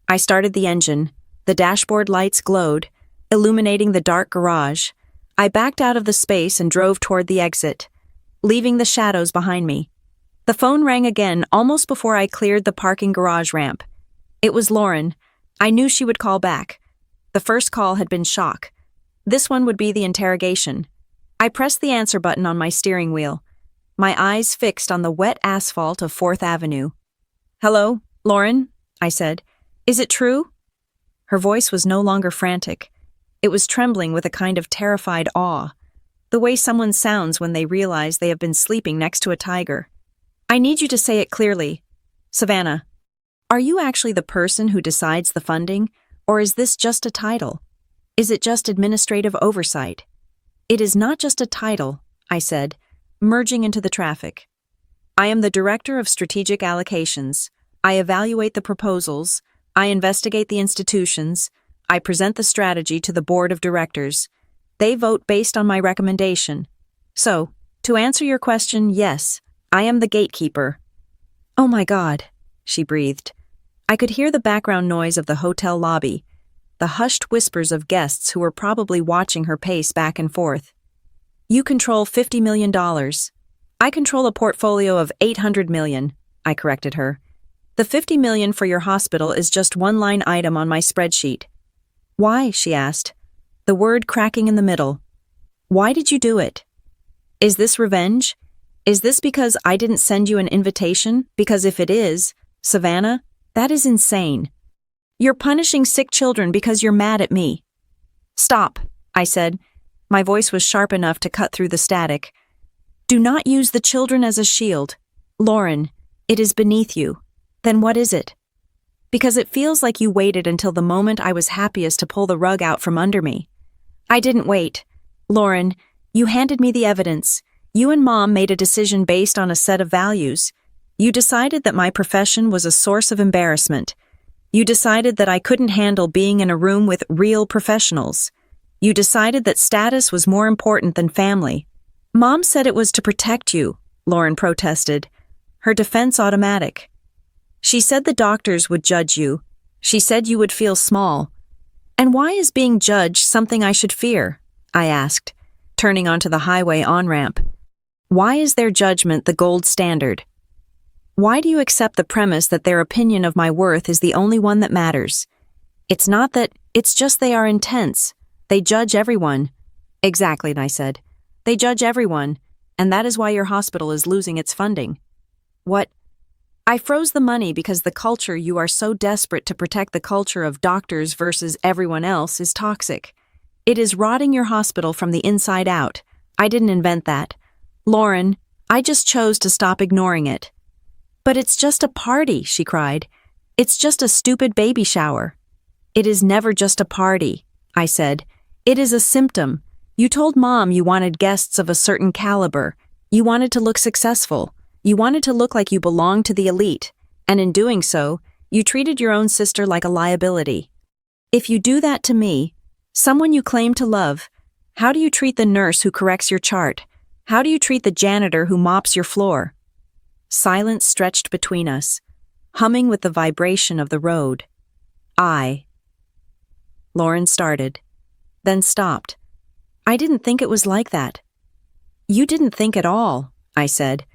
I started the engine. The dashboard lights glowed, illuminating the dark garage. I backed out of the space and drove toward the exit, leaving the shadows behind me. The phone rang again almost before I cleared the parking garage ramp. It was Lauren. I knew she would call back. The first call had been shock. This one would be the interrogation. I pressed the answer button on my steering wheel, my eyes fixed on the wet asphalt of 4th Avenue. "Hello, Lauren," I said. "Is it true?" Her voice was no longer frantic. It was trembling with a kind of terrified awe, the way someone sounds when they realize they have been sleeping next to a tiger. "I need you to say it clearly. Savannah, are you actually the person who decides the funding, or is this just a title? Is it just administrative oversight?" "It is not just a title," I said, merging into the traffic. "I am the Director of Strategic Allocations. I evaluate the proposals, I investigate the institutions, I present the strategy to the Board of Directors. They vote based on my recommendation. So, to answer your question, yes, I am the gatekeeper." "Oh my God," she breathed. I could hear the background noise of the hotel lobby, the hushed whispers of guests who were probably watching her pace back and forth. "You control $50 million. I control a portfolio of $800 million, I corrected her. "The $50 million for your hospital is just one line item on my spreadsheet." "Why?" she asked, the word cracking in the middle. "Why did you do it? Is this revenge? Is this because I didn't send you an invitation? Because if it is, Savannah, that is insane. You're punishing sick children because you're mad at me." "Stop," I said. My voice was sharp enough to cut through the static. "Do not use the children as a shield. Lauren, it is beneath you." "Then what is it?" "Because it feels like you waited until the moment I was happiest to pull the rug out from under me." "I didn't wait. Lauren, you handed me the evidence. You and Mom made a decision based on a set of values. You decided that my profession was a source of embarrassment. You decided that I couldn't handle being in a room with real professionals. You decided that status was more important than family." "Mom said it was to protect you," Lauren protested, her defense automatic. "She said the doctors would judge you. She said you would feel small." "And why is being judged something I should fear?" I asked, turning onto the highway on-ramp. "Why is their judgment the gold standard? Why do you accept the premise that their opinion of my worth is the only one that matters? It's not that, it's just they are intense. They judge everyone." "Exactly," I said. "They judge everyone, and that is why your hospital is losing its funding." "What?" "I froze the money because the culture you are so desperate to protect, the culture of doctors versus everyone else, is toxic. It is rotting your hospital from the inside out. I didn't invent that. Lauren, I just chose to stop ignoring it." "But it's just a party," she cried. "It's just a stupid baby shower." "It is never just a party," I said. "It is a symptom. You told Mom you wanted guests of a certain caliber. You wanted to look successful. You wanted to look like you belonged to the elite, and in doing so, you treated your own sister like a liability. If you do that to me, someone you claim to love, how do you treat the nurse who corrects your chart? How do you treat the janitor who mops your floor?" Silence stretched between us, humming with the vibration of the road. Lauren started, then stopped. "I didn't think it was like that." "You didn't think at all," I said.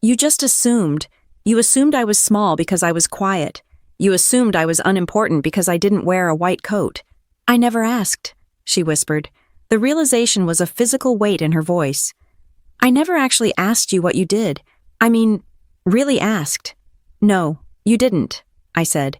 "You just assumed. You assumed I was small because I was quiet. You assumed I was unimportant because I didn't wear a white coat." "I never asked," she whispered. The realization was a physical weight in her voice. "I never actually asked you what you did. I mean, really asked." "No, you didn't," I said.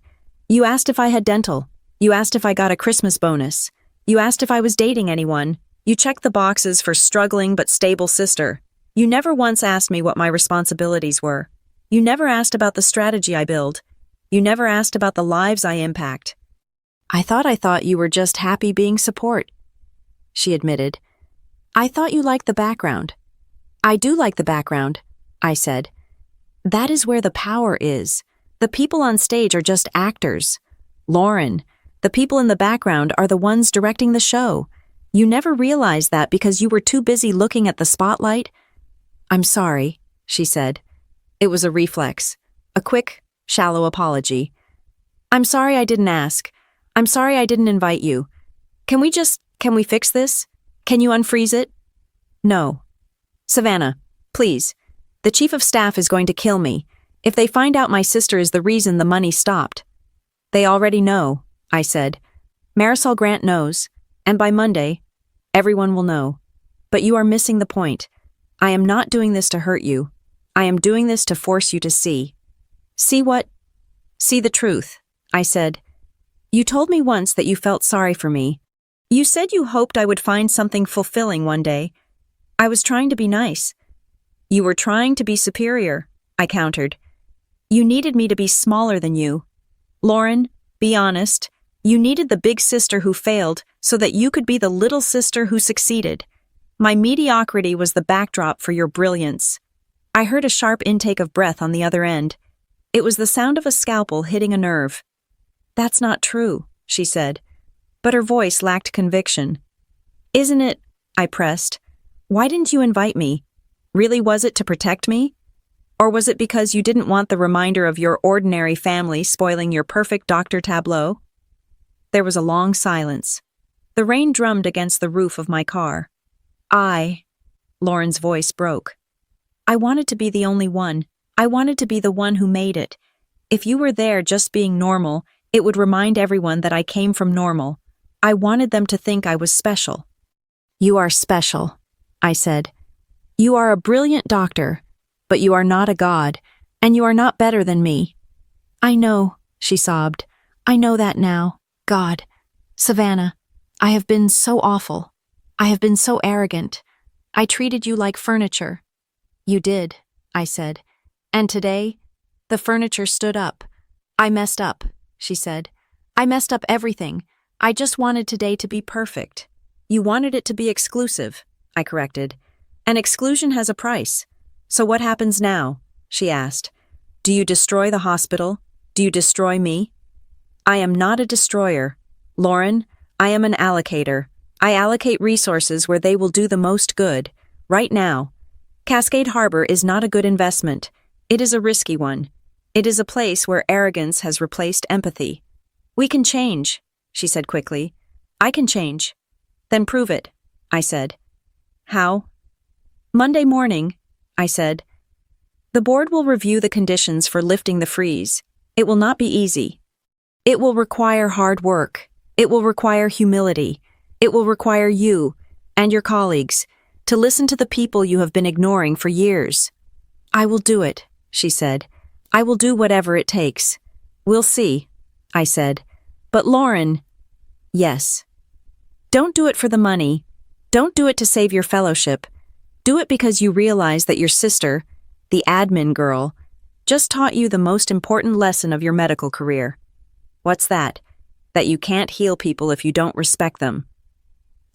"You asked if I had dental. You asked if I got a Christmas bonus. You asked if I was dating anyone. You checked the boxes for struggling but stable sister. You never once asked me what my responsibilities were. You never asked about the strategy I build. You never asked about the lives I impact." I thought you were just happy being support," she admitted. "I thought you liked the background." "I do like the background," I said. "That is where the power is. The people on stage are just actors. Lauren, the people in the background are the ones directing the show. You never realized that because you were too busy looking at the spotlight." "I'm sorry," she said. It was a reflex, a quick, shallow apology. "I'm sorry I didn't ask. I'm sorry I didn't invite you. Can we fix this? Can you unfreeze it?" "No. Savannah, please. The chief of staff is going to kill me if they find out my sister is the reason the money stopped." "They already know," I said. "Marisol Grant knows, and by Monday, everyone will know. But you are missing the point. I am not doing this to hurt you. I am doing this to force you to see. See what? See the truth, I said. You told me once that you felt sorry for me. You said you hoped I would find something fulfilling one day. I was trying to be nice. You were trying to be superior, I countered. You needed me to be smaller than you. Lauren, be honest. You needed the big sister who failed so that you could be the little sister who succeeded. My mediocrity was the backdrop for your brilliance. I heard a sharp intake of breath on the other end. It was the sound of a scalpel hitting a nerve. That's not true, she said, but her voice lacked conviction. Isn't it? I pressed. Why didn't you invite me? Really, was it to protect me? Or was it because you didn't want the reminder of your ordinary family spoiling your perfect doctor tableau? There was a long silence. The rain drummed against the roof of my car. Lauren's voice broke. I wanted to be the only one. I wanted to be the one who made it. If you were there just being normal, it would remind everyone that I came from normal. I wanted them to think I was special. You are special, I said. You are a brilliant doctor, but you are not a god, and you are not better than me. I know, she sobbed. I know that now. God. Savannah, I have been so awful. I have been so arrogant. I treated you like furniture. You did, I said. And today, the furniture stood up. I messed up, she said. I messed up everything. I just wanted today to be perfect. You wanted it to be exclusive, I corrected. And exclusion has a price. So what happens now? She asked. Do you destroy the hospital? Do you destroy me? I am not a destroyer. Lauren, I am an allocator. I allocate resources where they will do the most good, right now. Cascade Harbor is not a good investment. It is a risky one. It is a place where arrogance has replaced empathy. We can change, she said quickly. I can change. Then prove it, I said. How? Monday morning, I said. The board will review the conditions for lifting the freeze. It will not be easy. It will require hard work. It will require humility. It will require you and your colleagues to listen to the people you have been ignoring for years. I will do it, she said. I will do whatever it takes. We'll see, I said. But Lauren, yes. Don't do it for the money. Don't do it to save your fellowship. Do it because you realize that your sister, the admin girl, just taught you the most important lesson of your medical career. What's that? That you can't heal people if you don't respect them.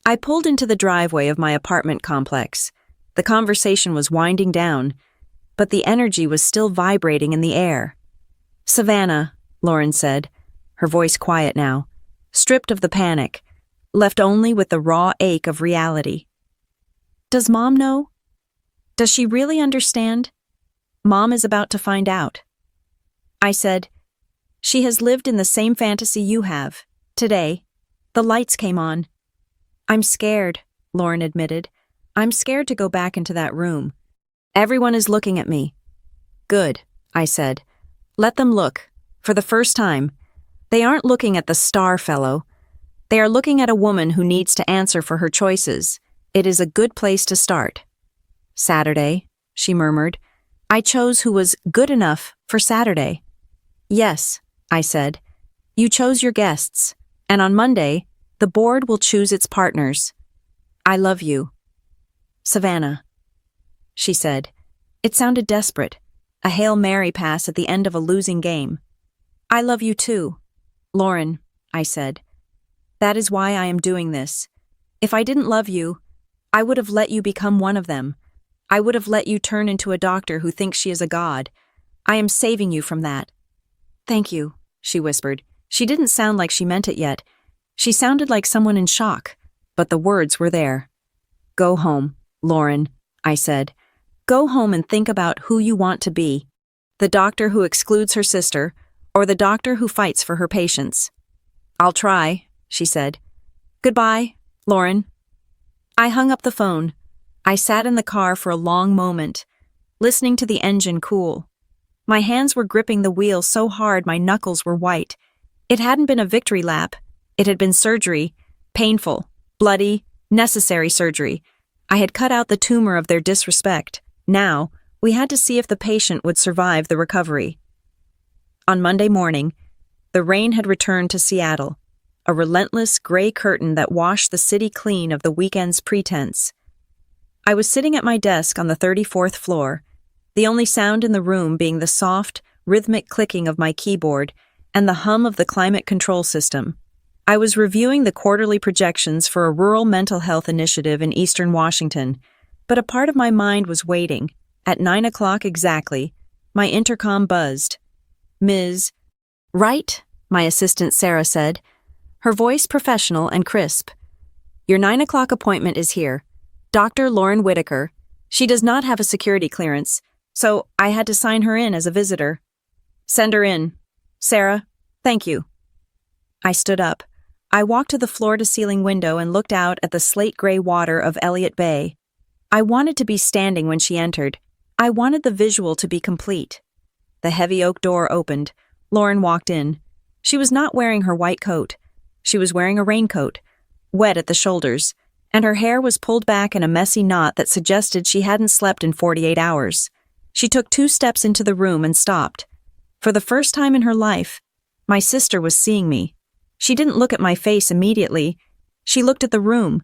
I pulled into the driveway of my apartment complex. The conversation was winding down, but the energy was still vibrating in the air. Savannah, Lauren said, her voice quiet now, stripped of the panic, left only with the raw ache of reality. Does Mom know? Does she really understand? Mom is about to find out. I said, she has lived in the same fantasy you have. Today, the lights came on. I'm scared, Lauren admitted. I'm scared to go back into that room. Everyone is looking at me. Good, I said. Let them look. For the first time. They aren't looking at the star fellow. They are looking at a woman who needs to answer for her choices. It is a good place to start. Saturday, she murmured. I chose who was good enough for Saturday. Yes, I said. You chose your guests, and on Monday, the board will choose its partners. I love you. Savannah, she said. It sounded desperate, a Hail Mary pass at the end of a losing game. I love you too. Lauren, I said. That is why I am doing this. If I didn't love you, I would have let you become one of them. I would have let you turn into a doctor who thinks she is a god. I am saving you from that. Thank you, she whispered. She didn't sound like she meant it yet. She sounded like someone in shock, but the words were there. Go home, Lauren, I said. Go home and think about who you want to be. The doctor who excludes her sister, or the doctor who fights for her patients. I'll try, she said. Goodbye, Lauren. I hung up the phone. I sat in the car for a long moment, listening to the engine cool. My hands were gripping the wheel so hard my knuckles were white. It hadn't been a victory lap. It had been surgery, painful, bloody, necessary surgery. I had cut out the tumor of their disrespect. Now, we had to see if the patient would survive the recovery. On Monday morning, the rain had returned to Seattle, a relentless gray curtain that washed the city clean of the weekend's pretense. I was sitting at my desk on the 34th floor, the only sound in the room being the soft, rhythmic clicking of my keyboard and the hum of the climate control system. I was reviewing the quarterly projections for a rural mental health initiative in eastern Washington, but a part of my mind was waiting. At 9 o'clock exactly, my intercom buzzed. "Ms. Right," my assistant Sarah said, her voice professional and crisp. "Your 9 o'clock appointment is here. Dr. Lauren Whitaker. She does not have a security clearance, so I had to sign her in as a visitor." "Send her in. Sarah, thank you." I stood up. I walked to the floor-to-ceiling window and looked out at the slate-gray water of Elliott Bay. I wanted to be standing when she entered. I wanted the visual to be complete. The heavy oak door opened. Lauren walked in. She was not wearing her white coat. She was wearing a raincoat, wet at the shoulders, and her hair was pulled back in a messy knot that suggested she hadn't slept in 48 hours. She took 2 steps into the room and stopped. For the first time in her life, my sister was seeing me. She didn't look at my face immediately. She looked at the room.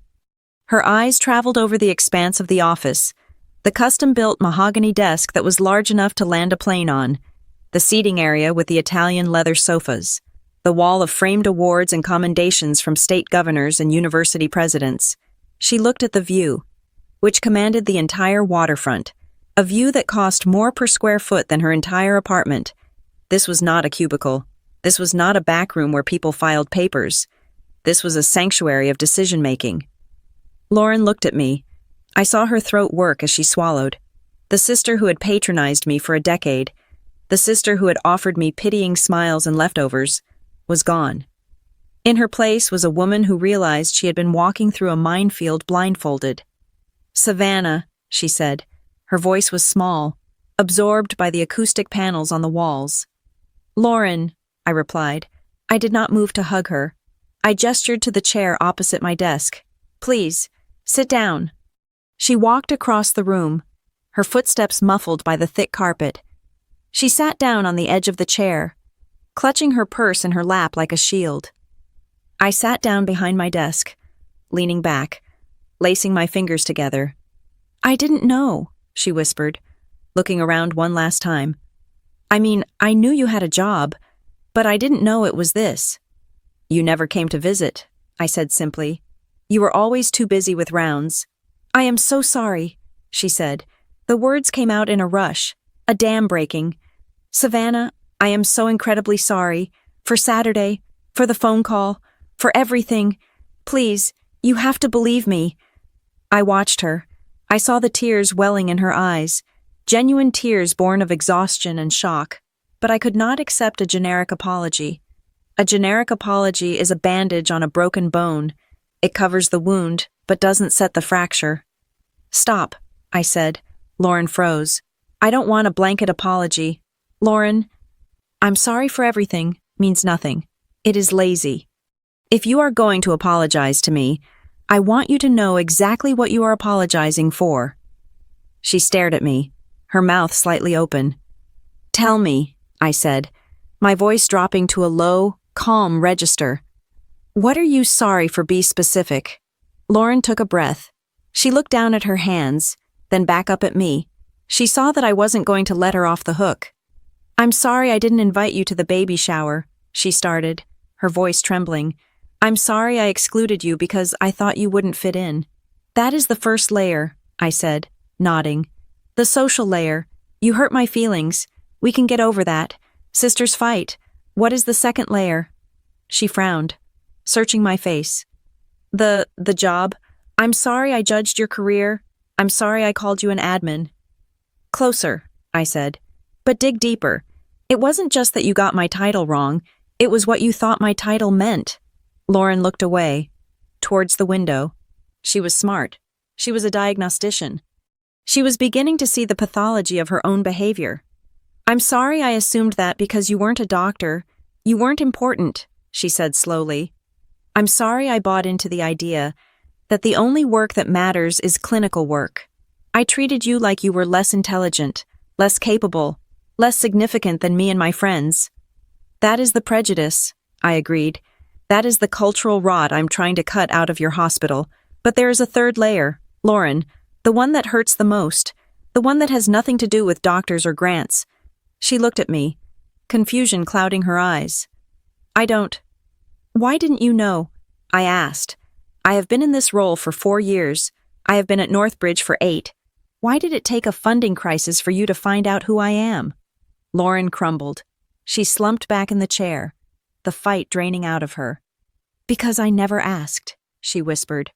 Her eyes traveled over the expanse of the office, the custom-built mahogany desk that was large enough to land a plane on, the seating area with the Italian leather sofas, the wall of framed awards and commendations from state governors and university presidents. She looked at the view, which commanded the entire waterfront, a view that cost more per square foot than her entire apartment. This was not a cubicle. This was not a back room where people filed papers. This was a sanctuary of decision-making. Lauren looked at me. I saw her throat work as she swallowed. The sister who had patronized me for a decade, the sister who had offered me pitying smiles and leftovers, was gone. In her place was a woman who realized she had been walking through a minefield blindfolded. "Savannah," she said. Her voice was small, absorbed by the acoustic panels on the walls. "Lauren," I replied. I did not move to hug her. I gestured to the chair opposite my desk. "Please, sit down." She walked across the room, her footsteps muffled by the thick carpet. She sat down on the edge of the chair, clutching her purse in her lap like a shield. I sat down behind my desk, leaning back, lacing my fingers together. "I didn't know," she whispered, looking around one last time. "I mean, I knew you had a job, but I didn't know it was this." "You never came to visit," I said simply. "You were always too busy with rounds." "I am so sorry," she said. The words came out in a rush, a dam breaking. "Savannah, I am so incredibly sorry. For Saturday, for the phone call, for everything. Please, you have to believe me." I watched her. I saw the tears welling in her eyes, genuine tears born of exhaustion and shock. But I could not accept a generic apology. A generic apology is a bandage on a broken bone. It covers the wound, but doesn't set the fracture. "Stop," I said. Lauren froze. "I don't want a blanket apology. Lauren, I'm sorry for everything means nothing. It is lazy. If you are going to apologize to me, I want you to know exactly what you are apologizing for." She stared at me, her mouth slightly open. "Tell me," I said, my voice dropping to a low, calm register. "What are you sorry for? Be specific." Lauren took a breath. She looked down at her hands, then back up at me. She saw that I wasn't going to let her off the hook. "I'm sorry I didn't invite you to the baby shower," she started, her voice trembling. "I'm sorry I excluded you because I thought you wouldn't fit in." "That is the first layer," I said, nodding. "The social layer. You hurt my feelings. We can get over that. Sisters fight. What is the second layer?" She frowned, searching my face. The job. I'm sorry I judged your career. I'm sorry I called you an admin." "Closer," I said. "But dig deeper. It wasn't just that you got my title wrong. It was what you thought my title meant." Lauren looked away, towards the window. She was smart. She was a diagnostician. She was beginning to see the pathology of her own behavior. "I'm sorry I assumed that because you weren't a doctor. You weren't important," she said slowly. "I'm sorry I bought into the idea that the only work that matters is clinical work. I treated you like you were less intelligent, less capable, less significant than me and my friends. That is the prejudice, I agreed. That is the cultural rot I'm trying to cut out of your hospital. But there is a third layer, Lauren, the one that hurts the most, the one that has nothing to do with doctors or grants. She looked at me, confusion clouding her eyes. Why didn't you know? I asked. I have been in this role for 4 years. I have been at Northbridge for 8. Why did it take a funding crisis for you to find out who I am? Lauren crumbled. She slumped back in the chair, the fight draining out of her. Because I never asked, she whispered.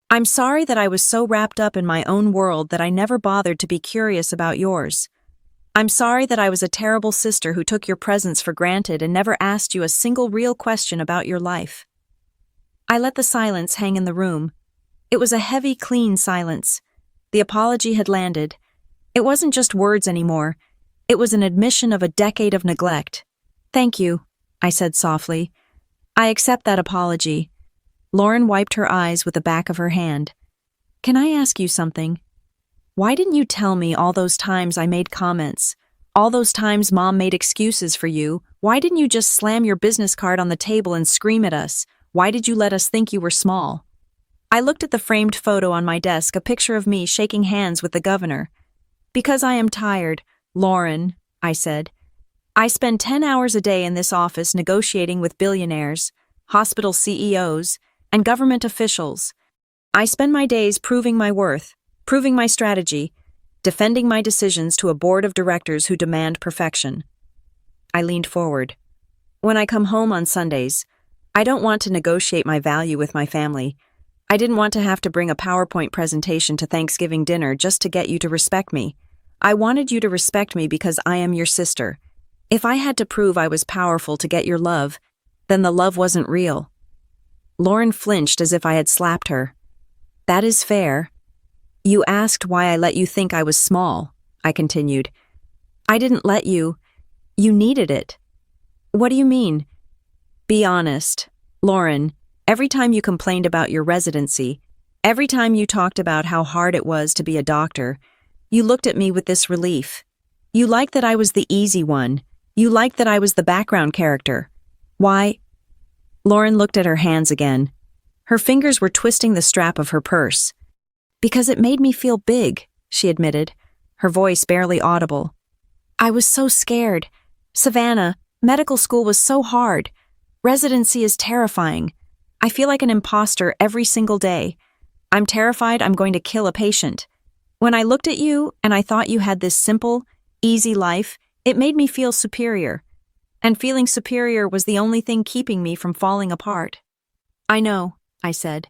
I'm sorry that I was so wrapped up in my own world that I never bothered to be curious about yours. I'm sorry that I was a terrible sister who took your presence for granted and never asked you a single real question about your life. I let the silence hang in the room. It was a heavy, clean silence. The apology had landed. It wasn't just words anymore. It was an admission of a decade of neglect. Thank you, I said softly. I accept that apology. Lauren wiped her eyes with the back of her hand. Can I ask you something? Why didn't you tell me all those times I made comments? All those times Mom made excuses for you? Why didn't you just slam your business card on the table and scream at us? Why did you let us think you were small? I looked at the framed photo on my desk, a picture of me shaking hands with the governor. Because I am tired, Lauren, I said. I spend 10 hours a day in this office negotiating with billionaires, hospital CEOs, and government officials. I spend my days proving my worth, proving my strategy, defending my decisions to a board of directors who demand perfection. I leaned forward. When I come home on Sundays, I don't want to negotiate my value with my family. I didn't want to have to bring a PowerPoint presentation to Thanksgiving dinner just to get you to respect me. I wanted you to respect me because I am your sister. If I had to prove I was powerful to get your love, then the love wasn't real. Lauren flinched as if I had slapped her. That is fair. You asked why I let you think I was small, I continued. I didn't let you. You needed it. What do you mean? Be honest. Lauren, every time you complained about your residency, every time you talked about how hard it was to be a doctor, you looked at me with this relief. You liked that I was the easy one. You liked that I was the background character. Why? Lauren looked at her hands again. Her fingers were twisting the strap of her purse. Because it made me feel big, she admitted, her voice barely audible. I was so scared. Savannah, medical school was so hard. Residency is terrifying. I feel like an imposter every single day. I'm terrified I'm going to kill a patient. When I looked at you and I thought you had this simple, easy life, it made me feel superior. And feeling superior was the only thing keeping me from falling apart. I know, I said.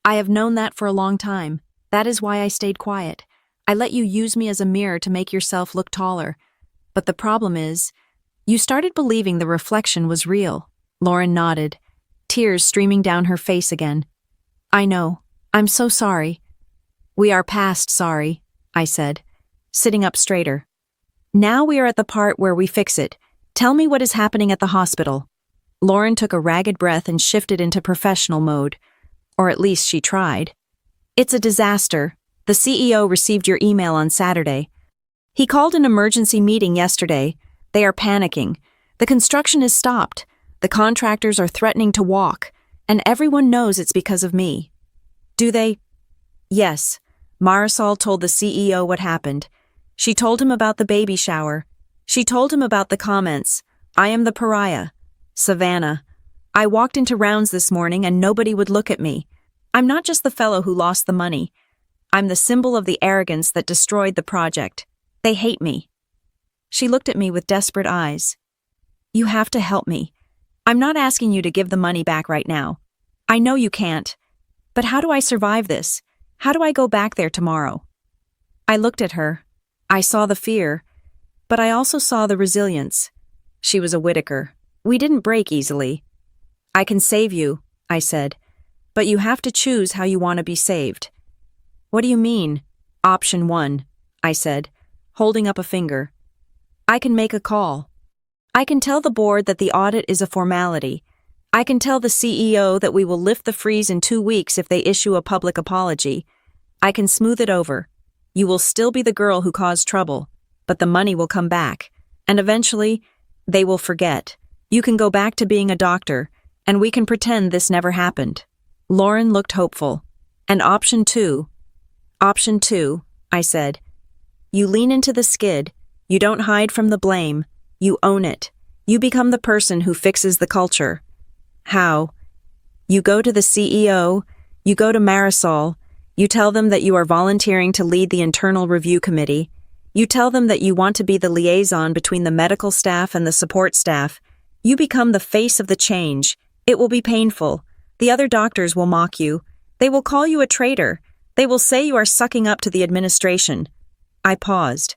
I have known that for a long time. That is why I stayed quiet. I let you use me as a mirror to make yourself look taller. But the problem is, you started believing the reflection was real. Lauren nodded, tears streaming down her face again. I know. I'm so sorry. We are past sorry, I said, sitting up straighter. Now we are at the part where we fix it. Tell me what is happening at the hospital. Lauren took a ragged breath and shifted into professional mode. Or at least she tried. It's a disaster. The CEO received your email on Saturday. He called an emergency meeting yesterday. They are panicking. The construction is stopped. The contractors are threatening to walk. And everyone knows it's because of me. Do they? Yes. Marisol told the CEO what happened. She told him about the baby shower. She told him about the comments. I am the pariah. Savannah. I walked into rounds this morning and nobody would look at me. I'm not just the fellow who lost the money. I'm the symbol of the arrogance that destroyed the project. They hate me. She looked at me with desperate eyes. You have to help me. I'm not asking you to give the money back right now. I know you can't. But how do I survive this? How do I go back there tomorrow? I looked at her. I saw the fear. But I also saw the resilience. She was a Whitaker. We didn't break easily. I can save you, I said, but you have to choose how you want to be saved. What do you mean? Option 1, I said, holding up a finger. I can make a call. I can tell the board that the audit is a formality, I can tell the CEO that we will lift the freeze in 2 weeks if they issue a public apology. I can smooth it over. You will still be the girl who caused trouble, but the money will come back, and eventually, they will forget. You can go back to being a doctor, and we can pretend this never happened." Lauren looked hopeful. "And option two?" "Option two," I said. "You lean into the skid. You don't hide from the blame. You own it. You become the person who fixes the culture." "How?" "You go to the CEO, you go to Marisol, you tell them that you are volunteering to lead the internal review committee. You tell them that you want to be the liaison between the medical staff and the support staff. You become the face of the change. It will be painful. The other doctors will mock you. They will call you a traitor. They will say you are sucking up to the administration." I paused.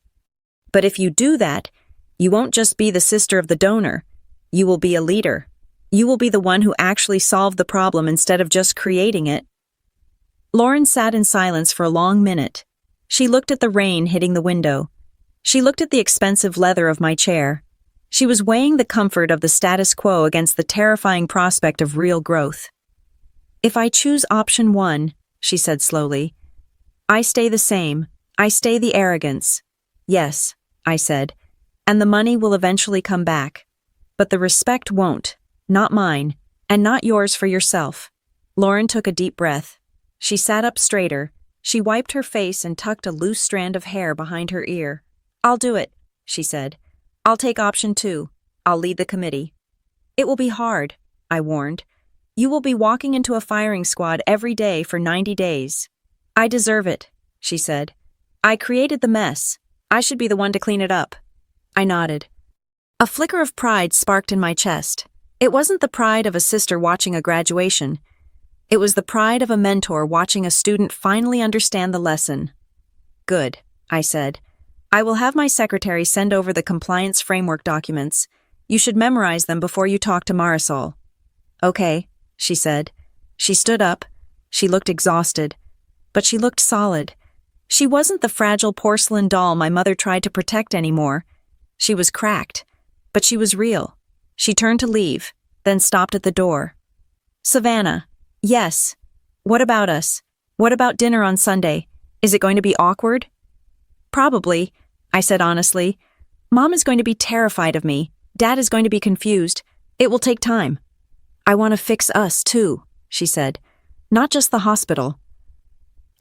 "But if you do that, you won't just be the sister of the donor. You will be a leader. You will be the one who actually solved the problem instead of just creating it." Lauren sat in silence for a long minute. She looked at the rain hitting the window. She looked at the expensive leather of my chair. She was weighing the comfort of the status quo against the terrifying prospect of real growth. "If I choose option one," she said slowly, "I stay the same. I stay the arrogance." "Yes," I said, "and the money will eventually come back. But the respect won't. Not mine, and not yours for yourself." Lauren took a deep breath. She sat up straighter. She wiped her face and tucked a loose strand of hair behind her ear. "I'll do it," she said. "I'll take option two. I'll lead the committee." "It will be hard," I warned. "You will be walking into a firing squad every day for 90 days. "I deserve it," she said. "I created the mess. I should be the one to clean it up." I nodded. A flicker of pride sparked in my chest. It wasn't the pride of a sister watching a graduation. It was the pride of a mentor watching a student finally understand the lesson. "Good," I said. "I will have my secretary send over the compliance framework documents. You should memorize them before you talk to Marisol." "Okay," she said. She stood up. She looked exhausted, but she looked solid. She wasn't the fragile porcelain doll my mother tried to protect anymore. She was cracked, but she was real. She turned to leave, then stopped at the door. "Savannah, yes. What about us? What about dinner on Sunday? Is it going to be awkward?" "Probably," I said honestly. "Mom is going to be terrified of me. Dad is going to be confused. It will take time." "I want to fix us, too," she said. "Not just the hospital."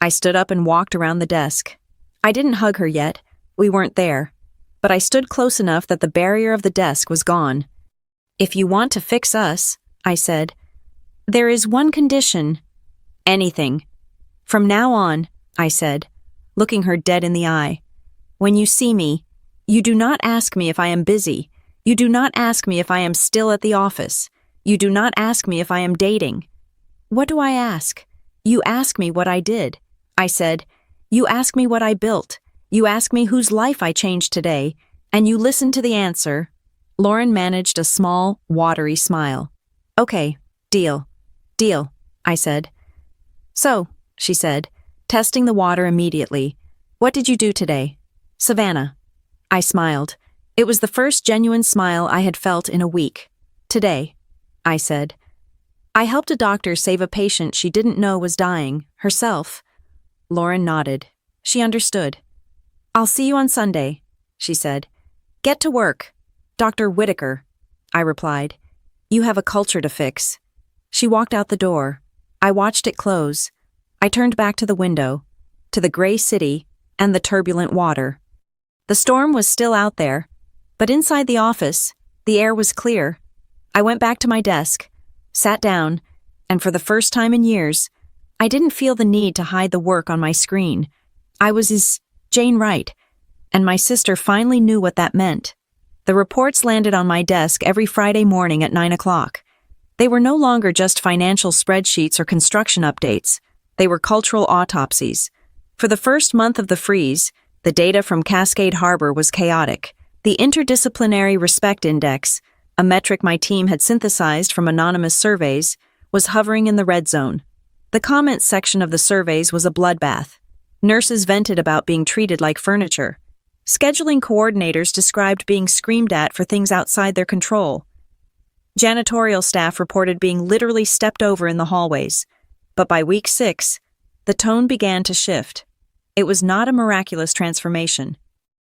I stood up and walked around the desk. I didn't hug her yet. We weren't there. But I stood close enough that the barrier of the desk was gone. "If you want to fix us," I said, "there is one condition." "Anything." "From now on," I said, looking her dead in the eye, "when you see me, you do not ask me if I am busy. You do not ask me if I am still at the office. You do not ask me if I am dating." "What do I ask?" "You ask me what I did," I said. "You ask me what I built. You ask me whose life I changed today, and you listen to the answer." Lauren managed a small, watery smile. "Okay, deal. Deal," I said. "So," she said, testing the water immediately, "what did you do today?" "Savannah." I smiled. It was the first genuine smile I had felt in a week. "Today," I said. "I helped a doctor save a patient she didn't know was dying, herself." Lauren nodded. She understood. "I'll see you on Sunday," she said. "Get to work." "Dr. Whitaker," I replied. "You have a culture to fix." She walked out the door. I watched it close. I turned back to the window, to the gray city and the turbulent water. The storm was still out there, but inside the office, the air was clear. I went back to my desk, sat down, and for the first time in years, I didn't feel the need to hide the work on my screen. I was Is Jane right? And my sister finally knew what that meant. The reports landed on my desk every Friday morning at 9 o'clock. They were no longer just financial spreadsheets or construction updates. They were cultural autopsies. For the first month of the freeze, the data from Cascade Harbor was chaotic. The Interdisciplinary Respect Index, a metric my team had synthesized from anonymous surveys, was hovering in the red zone. The comments section of the surveys was a bloodbath. Nurses vented about being treated like furniture. Scheduling coordinators described being screamed at for things outside their control. Janitorial staff reported being literally stepped over in the hallways. But by week 6, the tone began to shift. It was not a miraculous transformation.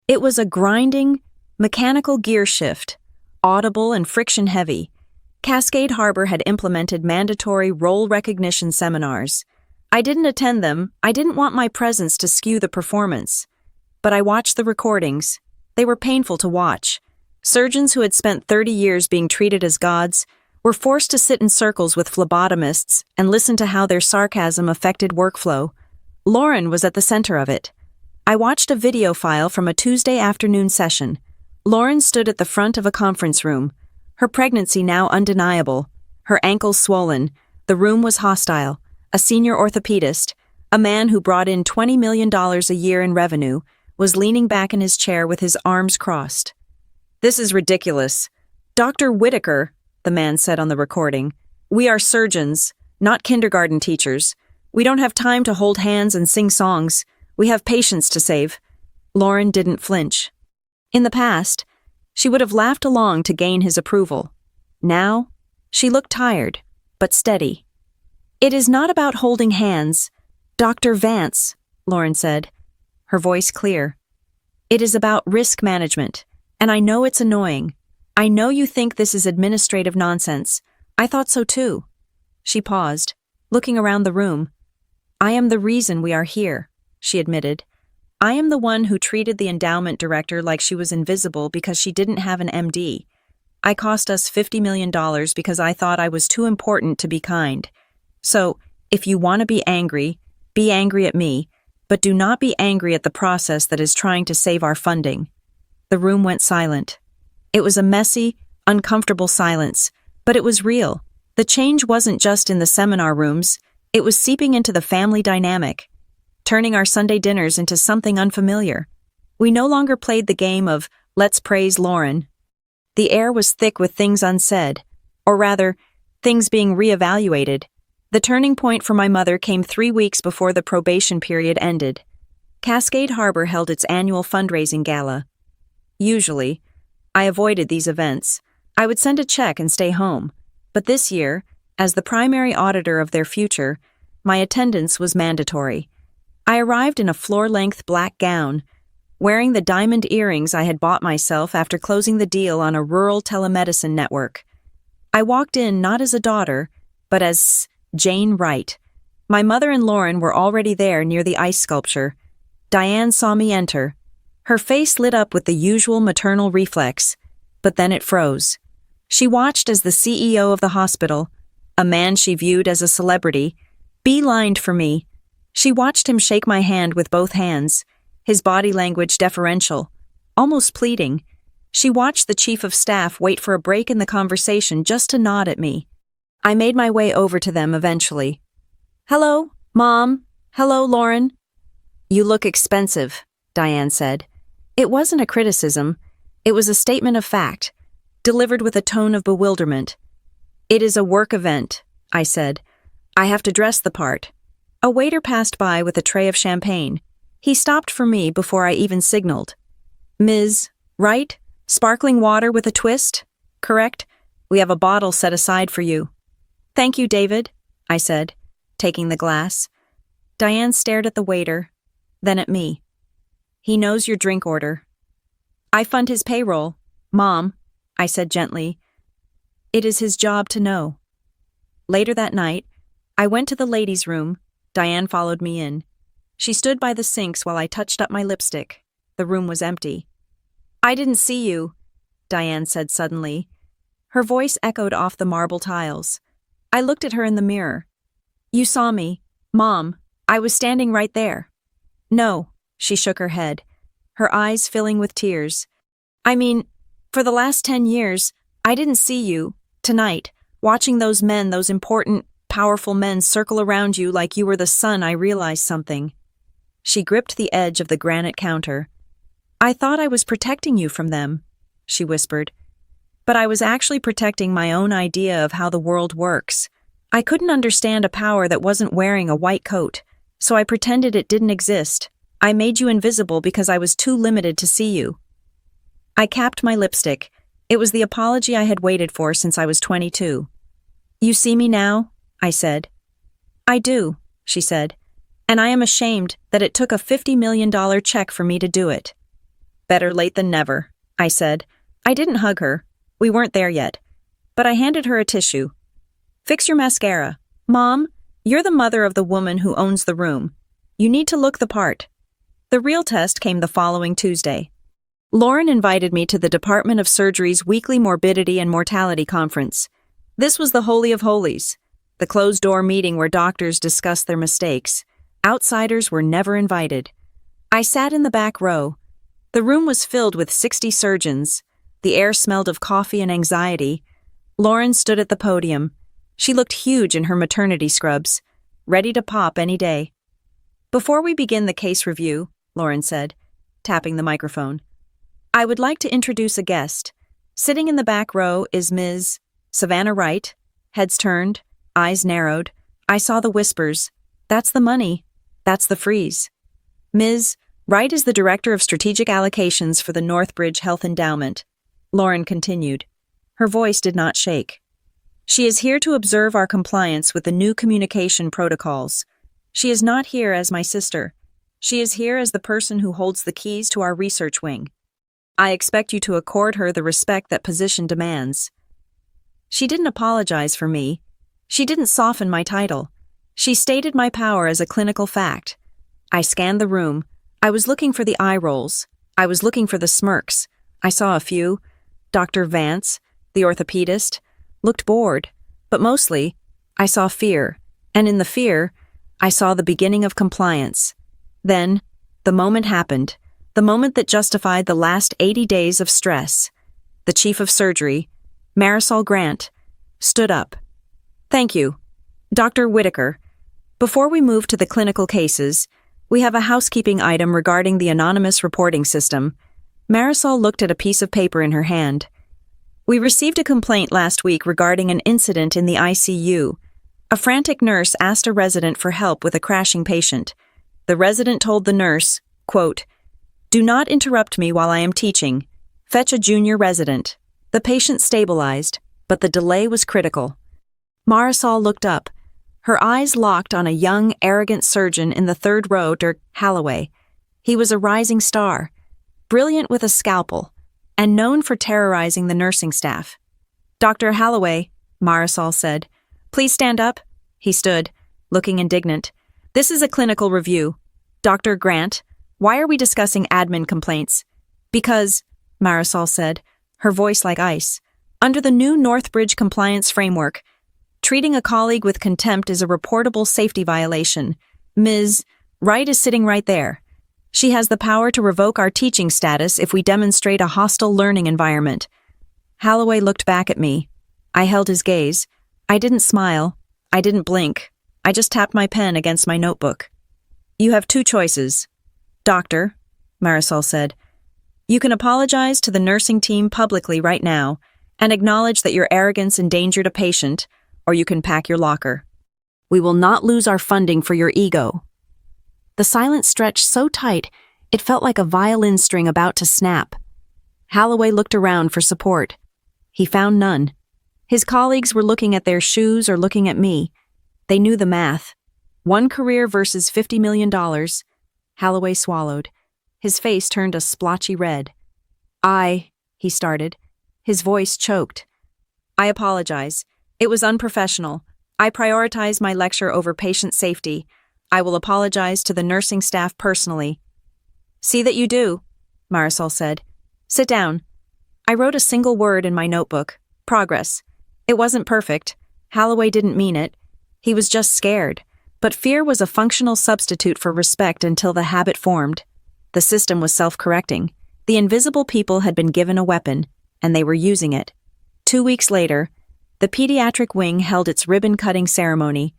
It was a grinding, mechanical gear shift, audible and friction-heavy. Cascade Harbor had implemented mandatory role recognition seminars. I didn't attend them. I didn't want my presence to skew the performance. But I watched the recordings. They were painful to watch. Surgeons who had spent 30 years being treated as gods were forced to sit in circles with phlebotomists and listen to how their sarcasm affected workflow. Lauren was at the center of it. I watched a video file from a Tuesday afternoon session. Lauren stood at the front of a conference room, her pregnancy now undeniable, her ankles swollen. The room was hostile. A senior orthopedist, a man who brought in $20 million a year in revenue, was leaning back in his chair with his arms crossed. "This is ridiculous. Dr. Whitaker," the man said on the recording, "we are surgeons, not kindergarten teachers. We don't have time to hold hands and sing songs. We have patients to save." Lauren didn't flinch. In the past, she would have laughed along to gain his approval. Now, she looked tired, but steady. "It is not about holding hands, Dr. Vance," Lauren said, her voice clear. "It is about risk management, and I know it's annoying. I know you think this is administrative nonsense. I thought so too." She paused, looking around the room. "I am the reason we are here," she admitted. "I am the one who treated the endowment director like she was invisible because she didn't have an MD. I cost us $50 million because I thought I was too important to be kind. So, if you want to be angry at me, but do not be angry at the process that is trying to save our funding." The room went silent. It was a messy, uncomfortable silence, but it was real. The change wasn't just in the seminar rooms, it was seeping into the family dynamic, turning our Sunday dinners into something unfamiliar. We no longer played the game of, "Let's praise Lauren." The air was thick with things unsaid, or rather, things being reevaluated. The turning point for my mother came 3 weeks before the probation period ended. Cascade Harbor held its annual fundraising gala. Usually, I avoided these events. I would send a check and stay home. But this year, as the primary auditor of their future, my attendance was mandatory. I arrived in a floor-length black gown, wearing the diamond earrings I had bought myself after closing the deal on a rural telemedicine network. I walked in not as a daughter, but as Jane Wright. My mother and Lauren were already there near the ice sculpture. Diane saw me enter. Her face lit up with the usual maternal reflex, but then it froze. She watched as the CEO of the hospital, a man she viewed as a celebrity, beelined for me. She watched him shake my hand with both hands, his body language deferential, almost pleading. She watched the chief of staff wait for a break in the conversation just to nod at me. I made my way over to them eventually. "Hello, Mom. Hello, Lauren." "You look expensive," Diane said. It wasn't a criticism. It was a statement of fact, delivered with a tone of bewilderment. "It is a work event," I said. "I have to dress the part." A waiter passed by with a tray of champagne. He stopped for me before I even signaled. "Ms. Wright, sparkling water with a twist? Correct? We have a bottle set aside for you." "Thank you, David," I said, taking the glass. Diane stared at the waiter, then at me. "He knows your drink order." "I fund his payroll, Mom," I said gently. "It is his job to know." Later that night, I went to the ladies' room. Diane followed me in. She stood by the sinks while I touched up my lipstick. The room was empty. "I didn't see you," Diane said suddenly. Her voice echoed off the marble tiles. I looked at her in the mirror. "You saw me, Mom. I was standing right there." "No," she shook her head, her eyes filling with tears. "I mean, for the last 10 years, I didn't see you, tonight, watching those men, those important, powerful men circle around you like you were the sun. I realized something." She gripped the edge of the granite counter. "I thought I was protecting you from them," she whispered. "But I was actually protecting my own idea of how the world works. I couldn't understand a power that wasn't wearing a white coat, so I pretended it didn't exist. I made you invisible because I was too limited to see you." I capped my lipstick, It was the apology I had waited for since I was 22. "You see me now?" I said. "I do," she said, "and I am ashamed that it took a $50 million check for me to do it." "Better late than never," I said. I didn't hug her. We weren't there yet. But I handed her a tissue. "Fix your mascara. Mom, you're the mother of the woman who owns the room. You need to look the part." The real test came the following Tuesday. Lauren invited me to the Department of Surgery's weekly morbidity and mortality conference. This was the Holy of Holies, the closed-door meeting where doctors discussed their mistakes. Outsiders were never invited. I sat in the back row. The room was filled with 60 surgeons. The air smelled of coffee and anxiety. Lauren stood at the podium. She looked huge in her maternity scrubs, ready to pop any day. "Before we begin the case review," Lauren said, tapping the microphone, "I would like to introduce a guest. Sitting in the back row is Ms. Savannah Wright." Heads turned, eyes narrowed. I saw the whispers. "That's the money. That's the freeze." "Ms. Wright is the Director of Strategic Allocations for the Northbridge Health Endowment," Lauren continued. Her voice did not shake. "She is here to observe our compliance with the new communication protocols. She is not here as my sister. She is here as the person who holds the keys to our research wing. I expect you to accord her the respect that position demands." She didn't apologize for me. She didn't soften my title. She stated my power as a clinical fact. I scanned the room. I was looking for the eye rolls. I was looking for the smirks. I saw a few. Dr. Vance, the orthopedist, looked bored, but mostly, I saw fear, and in the fear, I saw the beginning of compliance. Then, the moment happened, the moment that justified the last 80 days of stress. The chief of surgery, Marisol Grant, stood up. "Thank you, Dr. Whitaker. Before we move to the clinical cases, we have a housekeeping item regarding the anonymous reporting system." Marisol looked at a piece of paper in her hand. "We received a complaint last week regarding an incident in the ICU. A frantic nurse asked a resident for help with a crashing patient. The resident told the nurse, quote, 'Do not interrupt me while I am teaching. Fetch a junior resident.' The patient stabilized, but the delay was critical." Marisol looked up. Her eyes locked on a young, arrogant surgeon in the third row, Dirk Holloway. He was a rising star, brilliant with a scalpel, and known for terrorizing the nursing staff. "Dr. Holloway," Marisol said, "please stand up." He stood, looking indignant. "This is a clinical review. Dr. Grant, why are we discussing admin complaints?" "Because," Marisol said, her voice like ice, "under the new Northbridge compliance framework, treating a colleague with contempt is a reportable safety violation. Ms. Wright is sitting right there. She has the power to revoke our teaching status if we demonstrate a hostile learning environment." Holloway looked back at me. I held his gaze. I didn't smile. I didn't blink. I just tapped my pen against my notebook. "You have two choices." "Doctor," Marisol said, "you can apologize to the nursing team publicly right now and acknowledge that your arrogance endangered a patient, or you can pack your locker. We will not lose our funding for your ego." The silence stretched so tight, it felt like a violin string about to snap. Holloway looked around for support. He found none. His colleagues were looking at their shoes or looking at me. They knew the math. One career versus $50 million. Holloway swallowed. His face turned a splotchy red. He started. His voice choked. "I apologize. It was unprofessional. I prioritize my lecture over patient safety. I will apologize to the nursing staff personally." "See that you do," Marisol said. "Sit down." I wrote a single word in my notebook. Progress. It wasn't perfect. Holloway didn't mean it. He was just scared. But fear was a functional substitute for respect until the habit formed. The system was self-correcting. The invisible people had been given a weapon, and they were using it. 2 weeks later, the pediatric wing held its ribbon-cutting ceremony.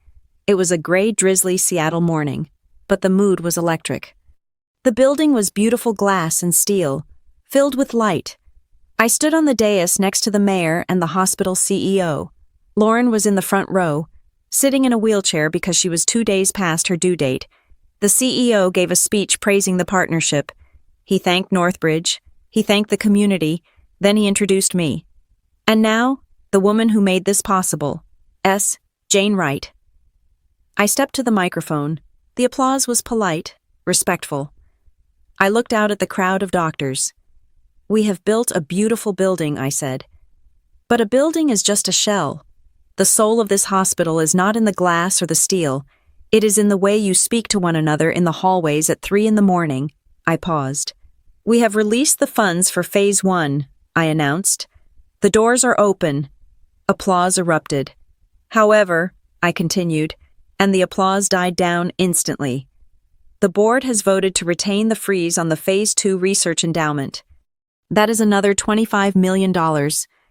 It was a gray, drizzly Seattle morning, but the mood was electric. The building was beautiful glass and steel, filled with light. I stood on the dais next to the mayor and the hospital CEO. Lauren was in the front row, sitting in a wheelchair because she was 2 days past her due date. The CEO gave a speech praising the partnership. He thanked Northbridge. He thanked the community. Then he introduced me. And now, the woman who made this possible. Jane Wright. I stepped to the microphone. The applause was polite, respectful. I looked out at the crowd of doctors. We have built a beautiful building, I said. But a building is just a shell. The soul of this hospital is not in the glass or the steel. It is in the way you speak to one another in the hallways at 3 a.m. I paused. We have released the funds for Phase 1, I announced. The doors are open. Applause erupted. However, I continued, and the applause died down instantly. The board has voted to retain the freeze on the Phase 2 research endowment. That is another $25 million.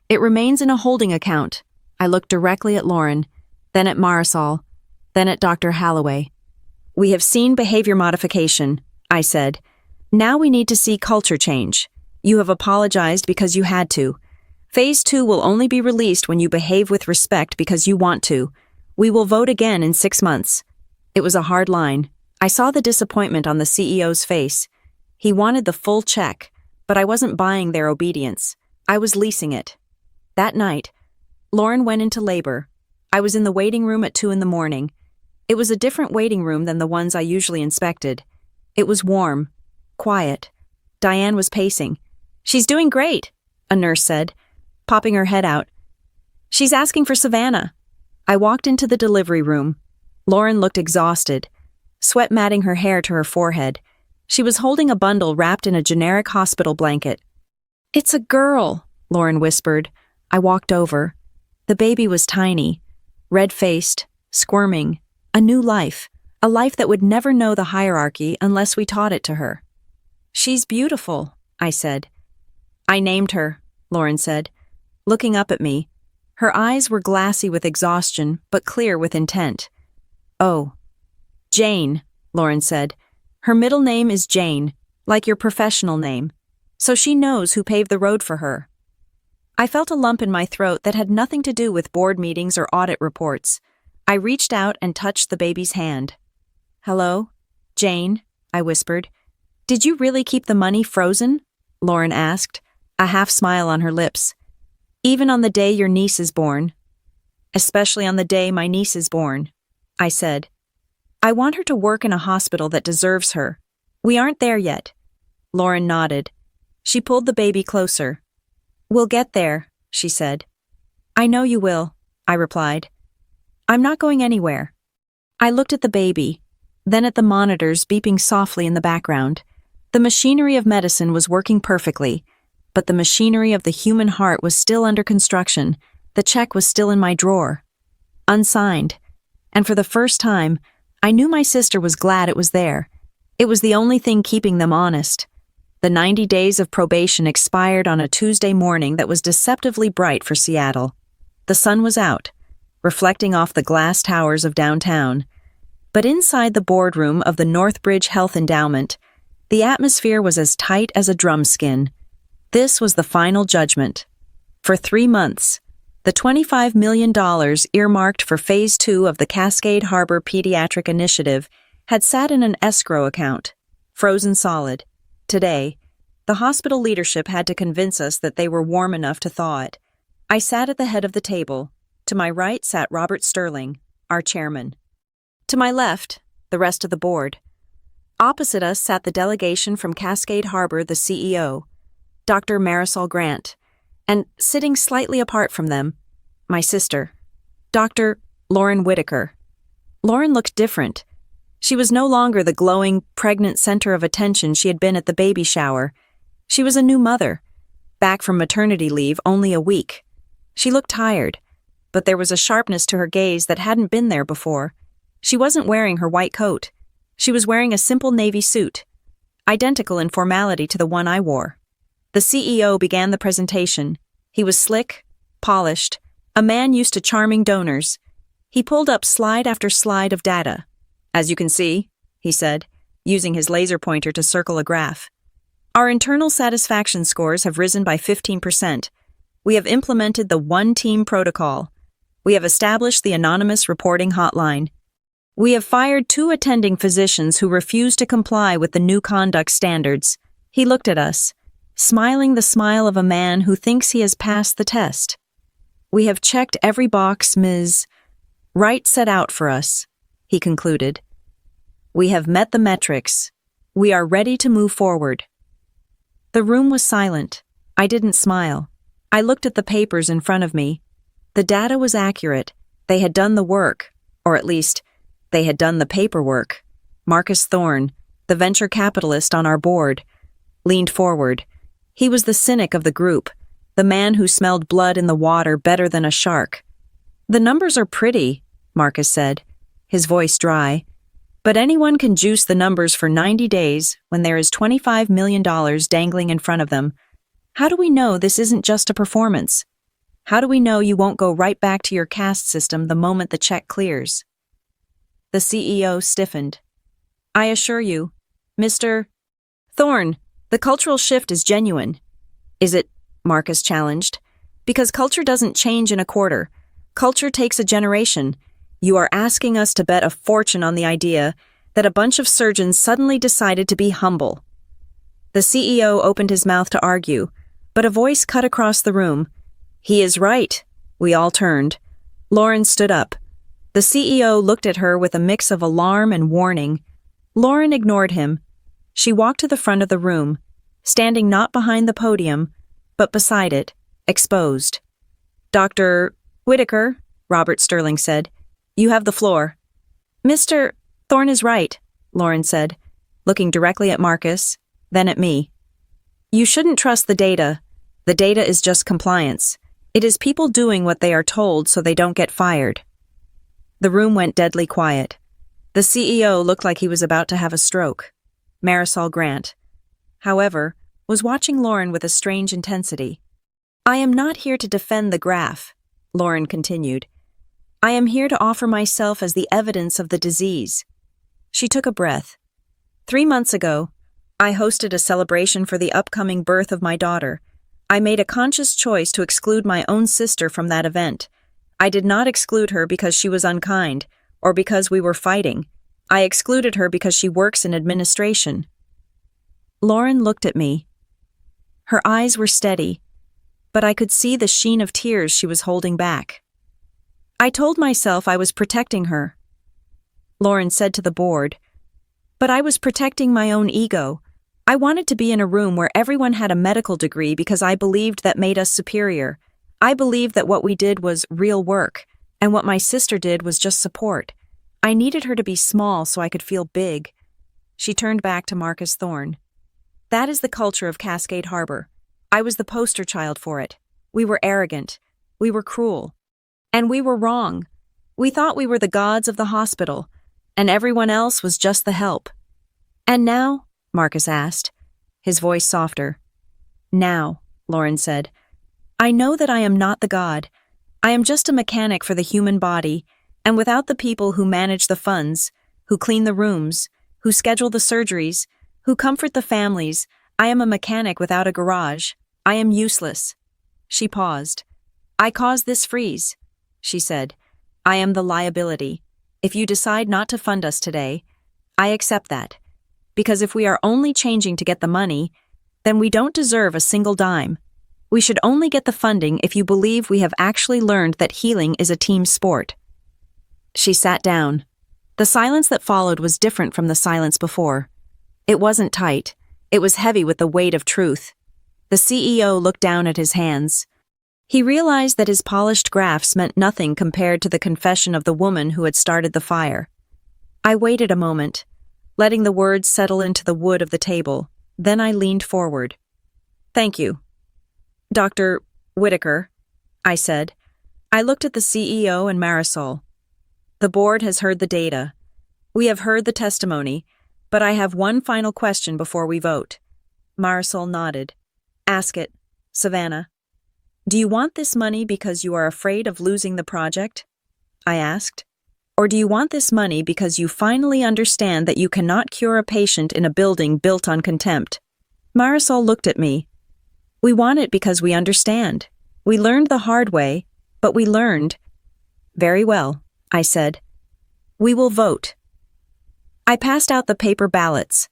It remains in a holding account. I looked directly at Lauren, then at Marisol, then at Dr. Holloway. We have seen behavior modification, I said. Now we need to see culture change. You have apologized because you had to. Phase 2 will only be released when you behave with respect because you want to. We will vote again in 6 months. It was a hard line. I saw the disappointment on the CEO's face. He wanted the full check, but I wasn't buying their obedience. I was leasing it. That night, Lauren went into labor. I was in the waiting room at 2 a.m. It was a different waiting room than the ones I usually inspected. It was warm, quiet. Diane was pacing. "She's doing great," a nurse said, popping her head out. "She's asking for Savannah." I walked into the delivery room. Lauren looked exhausted, sweat matting her hair to her forehead. She was holding a bundle wrapped in a generic hospital blanket. "It's a girl," Lauren whispered. I walked over. The baby was tiny, red-faced, squirming, a new life, a life that would never know the hierarchy unless we taught it to her. "She's beautiful," I said. "I named her," Lauren said, looking up at me. Her eyes were glassy with exhaustion, but clear with intent. "Oh. Jane," Lauren said. "Her middle name is Jane, like your professional name. So she knows who paved the road for her." I felt a lump in my throat that had nothing to do with board meetings or audit reports. I reached out and touched the baby's hand. "Hello, Jane," I whispered. "Did you really keep the money frozen?" Lauren asked, a half smile on her lips. "Even on the day your niece is born?" "Especially on the day my niece is born," I said. "I want her to work in a hospital that deserves her. We aren't there yet." Lauren nodded. She pulled the baby closer. "We'll get there," she said. "I know you will," I replied. "I'm not going anywhere." I looked at the baby, then at the monitors beeping softly in the background. The machinery of medicine was working perfectly, but the machinery of the human heart was still under construction. The check was still in my drawer, unsigned. And for the first time, I knew my sister was glad it was there. It was the only thing keeping them honest. The 90 days of probation expired on a Tuesday morning that was deceptively bright for Seattle. The sun was out, reflecting off the glass towers of downtown. But inside the boardroom of the Northbridge Health Endowment, the atmosphere was as tight as a drum skin. This was the final judgment. For 3 months, the $25 million earmarked for Phase 2 of the Cascade Harbor Pediatric Initiative had sat in an escrow account, frozen solid. Today, the hospital leadership had to convince us that they were warm enough to thaw it. I sat at the head of the table. To my right sat Robert Sterling, our chairman. To my left, the rest of the board. Opposite us sat the delegation from Cascade Harbor, the CEO, Dr. Marisol Grant, and sitting slightly apart from them, my sister, Dr. Lauren Whitaker. Lauren looked different. She was no longer the glowing, pregnant center of attention she had been at the baby shower. She was a new mother, back from maternity leave only a week. She looked tired, but there was a sharpness to her gaze that hadn't been there before. She wasn't wearing her white coat. She was wearing a simple navy suit, identical in formality to the one I wore. The CEO began the presentation. He was slick, polished, a man used to charming donors. He pulled up slide after slide of data. "As you can see," he said, using his laser pointer to circle a graph, "our internal satisfaction scores have risen by 15%. We have implemented the one-team protocol. We have established the anonymous reporting hotline. We have fired 2 attending physicians who refused to comply with the new conduct standards." He looked at us. smiling the smile of a man who thinks he has passed the test. "We have checked every box Ms. Wright set out for us," he concluded. "We have met the metrics. We are ready to move forward." The room was silent. I didn't smile. I looked at the papers in front of me. The data was accurate. They had done the work, or at least, they had done the paperwork. Marcus Thorne, the venture capitalist on our board, leaned forward. He was the cynic of the group, the man who smelled blood in the water better than a shark. "The numbers are pretty," Marcus said, his voice dry. "But anyone can juice the numbers for 90 days when there is $25 million dangling in front of them. How do we know this isn't just a performance? How do we know you won't go right back to your caste system the moment the check clears?" The CEO stiffened. "I assure you, Mr. Thorne, the cultural shift is genuine." "Is it?" Marcus challenged. "Because culture doesn't change in a quarter. Culture takes a generation. You are asking us to bet a fortune on the idea that a bunch of surgeons suddenly decided to be humble." The CEO opened his mouth to argue, but a voice cut across the room. "He is right." We all turned. Lauren stood up. The CEO looked at her with a mix of alarm and warning. Lauren ignored him. She walked to the front of the room, standing not behind the podium, but beside it, exposed. "Dr. Whitaker," Robert Sterling said, "you have the floor." "Mr. Thorne is right," Lauren said, looking directly at Marcus, then at me. "You shouldn't trust the data. The data is just compliance. It is people doing what they are told so they don't get fired." The room went deadly quiet. The CEO looked like he was about to have a stroke. Marisol Grant, however, was watching Lauren with a strange intensity. "I am not here to defend the graph," Lauren continued. "I am here to offer myself as the evidence of the disease." She took a breath. 3 months ago, I hosted a celebration for the upcoming birth of my daughter. I made a conscious choice to exclude my own sister from that event. I did not exclude her because she was unkind, or because we were fighting. I excluded her because she works in administration. Lauren looked at me. Her eyes were steady, but I could see the sheen of tears she was holding back. I told myself I was protecting her. Lauren said to the board, "But I was protecting my own ego. I wanted to be in a room where everyone had a medical degree because I believed that made us superior. I believed that what we did was real work, and what my sister did was just support. I needed her to be small so I could feel big." She turned back to Marcus Thorne. "That is the culture of Cascade Harbor. I was the poster child for it. We were arrogant. We were cruel. And we were wrong. We thought we were the gods of the hospital, and everyone else was just the help." "And now?" Marcus asked, his voice softer. "Now," Lauren said, "I know that I am not the god. I am just a mechanic for the human body, and without the people who manage the funds, who clean the rooms, who schedule the surgeries, who comfort the families, I am a mechanic without a garage. I am useless." She paused. "I caused this freeze," she said. "I am the liability. If you decide not to fund us today, I accept that. Because if we are only changing to get the money, then we don't deserve a single dime. We should only get the funding if you believe we have actually learned that healing is a team sport." She sat down. The silence that followed was different from the silence before. It wasn't tight. It was heavy with the weight of truth. The CEO looked down at his hands. He realized that his polished graphs meant nothing compared to the confession of the woman who had started the fire. I waited a moment, letting the words settle into the wood of the table. Then I leaned forward. "Thank you. Dr. Whitaker," I said. I looked at the CEO and Marisol. "The board has heard the data. We have heard the testimony, but I have one final question before we vote." Marisol nodded. "Ask it, Savannah." "Do you want this money because you are afraid of losing the project?" I asked. "Or do you want this money because you finally understand that you cannot cure a patient in a building built on contempt?" Marisol looked at me. "We want it because we understand. We learned the hard way, but we learned." "Very well," I said. "We will vote." I passed out the paper ballots.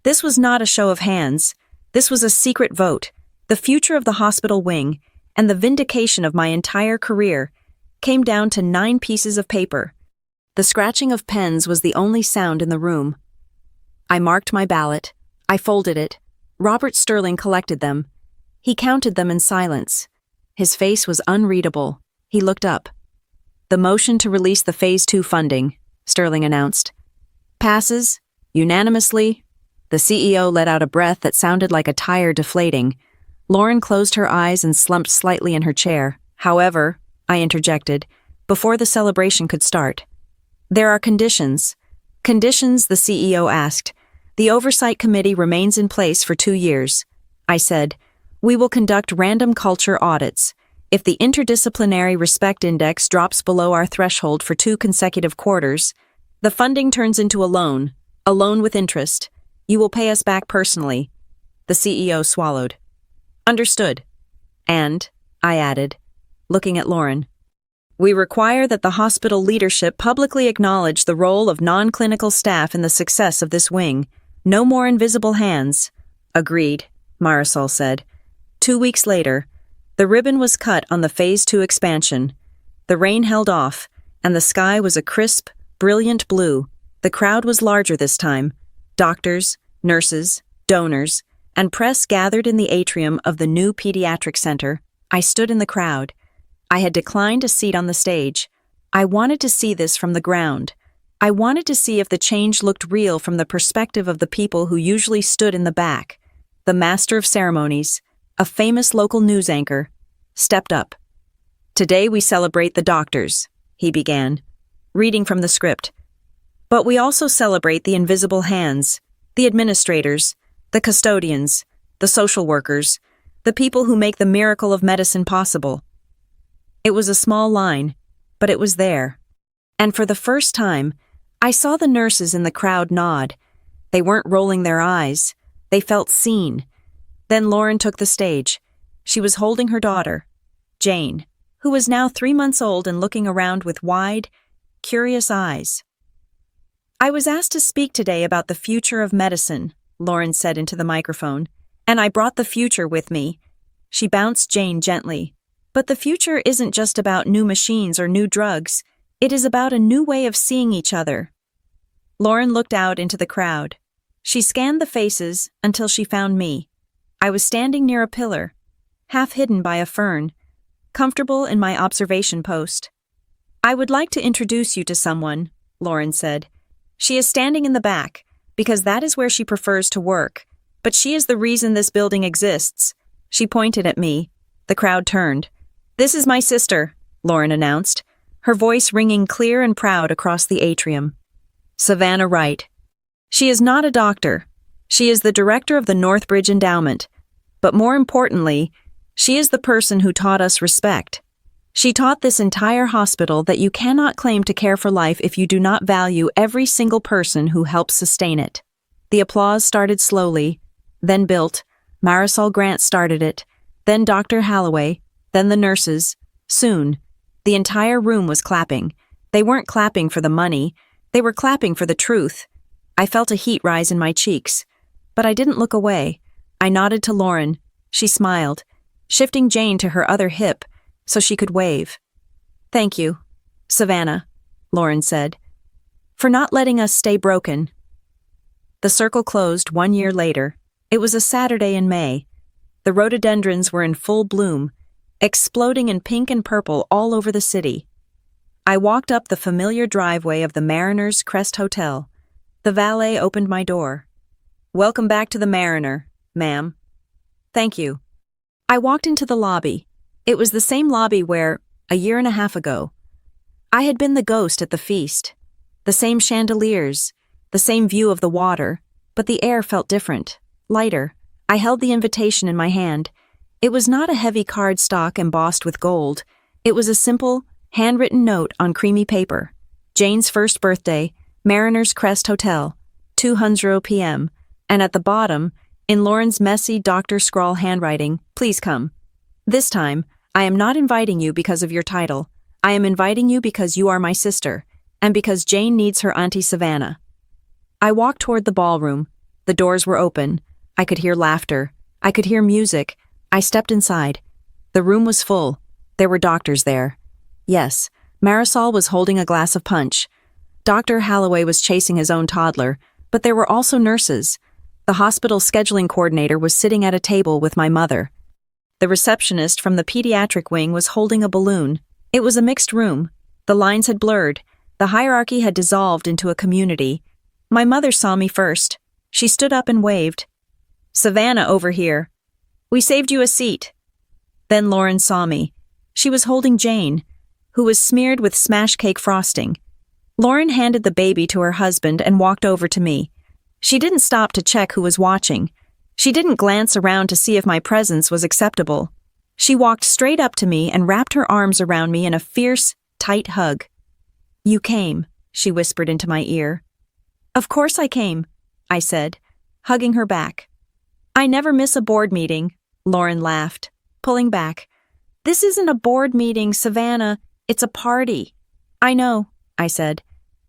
This was not a show of hands. This was a secret vote. The future of the hospital wing, and the vindication of my entire career, came down to 9 pieces of paper. The scratching of pens was the only sound in the room. I marked my ballot. I folded it. Robert Sterling collected them. He counted them in silence. His face was unreadable. He looked up. "The motion to release the Phase 2 funding," Sterling announced. "Passes, unanimously." The CEO let out a breath that sounded like a tire deflating. Lauren closed her eyes and slumped slightly in her chair. "However," I interjected, before the celebration could start. "There are conditions." "Conditions?" the CEO asked. "The Oversight Committee remains in place for 2 years." I said, "We will conduct random culture audits. If the interdisciplinary respect index drops below our threshold for 2 consecutive quarters, the funding turns into a loan with interest. You will pay us back personally." The CEO swallowed. "Understood." "And," I added, looking at Lauren, "we require that the hospital leadership publicly acknowledge the role of non-clinical staff in the success of this wing. No more invisible hands." "Agreed," Marisol said. 2 weeks later, the ribbon was cut on the Phase 2 expansion. The rain held off, and the sky was a crisp, brilliant blue. The crowd was larger this time. Doctors, nurses, donors, and press gathered in the atrium of the new pediatric center. I stood in the crowd. I had declined a seat on the stage. I wanted to see this from the ground. I wanted to see if the change looked real from the perspective of the people who usually stood in the back. The master of ceremonies, a famous local news anchor, stepped up. "Today we celebrate the doctors," he began, reading from the script. "But we also celebrate the invisible hands, the administrators, the custodians, the social workers, the people who make the miracle of medicine possible." It was a small line, but it was there. And for the first time, I saw the nurses in the crowd nod. They weren't rolling their eyes. They felt seen. Then Lauren took the stage. She was holding her daughter, Jane, who was now 3 months old and looking around with wide, curious eyes. "I was asked to speak today about the future of medicine," Lauren said into the microphone, "and I brought the future with me." She bounced Jane gently. "But the future isn't just about new machines or new drugs. It is about a new way of seeing each other." Lauren looked out into the crowd. She scanned the faces until she found me. I was standing near a pillar, half hidden by a fern, comfortable in my observation post. "I would like to introduce you to someone," Lauren said. "She is standing in the back, because that is where she prefers to work, but she is the reason this building exists." She pointed at me. The crowd turned. "This is my sister," Lauren announced, her voice ringing clear and proud across the atrium. "Savannah Wright. She is not a doctor. She is the director of the Northbridge Endowment. But more importantly, she is the person who taught us respect. She taught this entire hospital that you cannot claim to care for life if you do not value every single person who helps sustain it." The applause started slowly, then built. Marisol Grant started it, then Dr. Holloway, then the nurses. Soon, the entire room was clapping. They weren't clapping for the money. They were clapping for the truth. I felt a heat rise in my cheeks. But I didn't look away. I nodded to Lauren. She smiled, shifting Jane to her other hip so she could wave. "Thank you, Savannah," Lauren said, "for not letting us stay broken." The circle closed 1 year later. It was a Saturday in May. The rhododendrons were in full bloom, exploding in pink and purple all over the city. I walked up the familiar driveway of the Mariner's Crest Hotel. The valet opened my door. "Welcome back to the Mariner, ma'am." "Thank you." I walked into the lobby. It was the same lobby where, a year and a half ago, I had been the ghost at the feast. The same chandeliers, the same view of the water, but the air felt different, lighter. I held the invitation in my hand. It was not a heavy cardstock embossed with gold. It was a simple, handwritten note on creamy paper. "Jane's first birthday, Mariner's Crest Hotel, 2:00 p.m., and at the bottom, in Lauren's messy Dr. Scrawl handwriting, "Please come. This time, I am not inviting you because of your title. I am inviting you because you are my sister, and because Jane needs her Auntie Savannah." I walked toward the ballroom. The doors were open. I could hear laughter. I could hear music. I stepped inside. The room was full. There were doctors there. Yes, Marisol was holding a glass of punch. Dr. Holloway was chasing his own toddler, but there were also nurses. The hospital scheduling coordinator was sitting at a table with my mother. The receptionist from the pediatric wing was holding a balloon. It was a mixed room. The lines had blurred. The hierarchy had dissolved into a community. My mother saw me first. She stood up and waved. "Savannah, over here. We saved you a seat." Then Lauren saw me. She was holding Jane, who was smeared with smash cake frosting. Lauren handed the baby to her husband and walked over to me. She didn't stop to check who was watching. She didn't glance around to see if my presence was acceptable. She walked straight up to me and wrapped her arms around me in a fierce, tight hug. "You came," she whispered into my ear. "Of course I came," I said, hugging her back. "I never miss a board meeting," Lauren laughed, pulling back. "This isn't a board meeting, Savannah. It's a party." "I know," I said,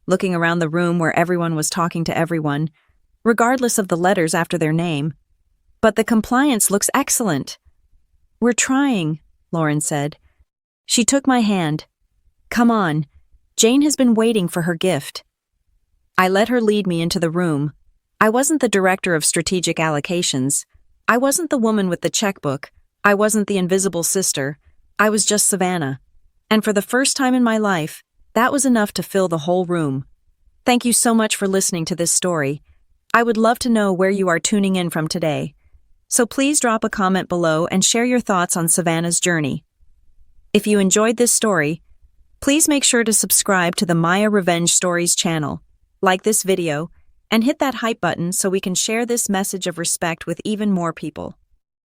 looking around the room where everyone was talking to everyone, regardless of the letters after their name. "But the compliance looks excellent." "We're trying," Lauren said. She took my hand. "Come on. Jane has been waiting for her gift." I let her lead me into the room. I wasn't the director of strategic allocations. I wasn't the woman with the checkbook. I wasn't the invisible sister. I was just Savannah. And for the first time in my life, that was enough to fill the whole room. Thank you so much for listening to this story. I would love to know where you are tuning in from today. So please drop a comment below and share your thoughts on Savannah's journey. If you enjoyed this story, please make sure to subscribe to the Maya Revenge Stories channel, like this video, and hit that hype button so we can share this message of respect with even more people.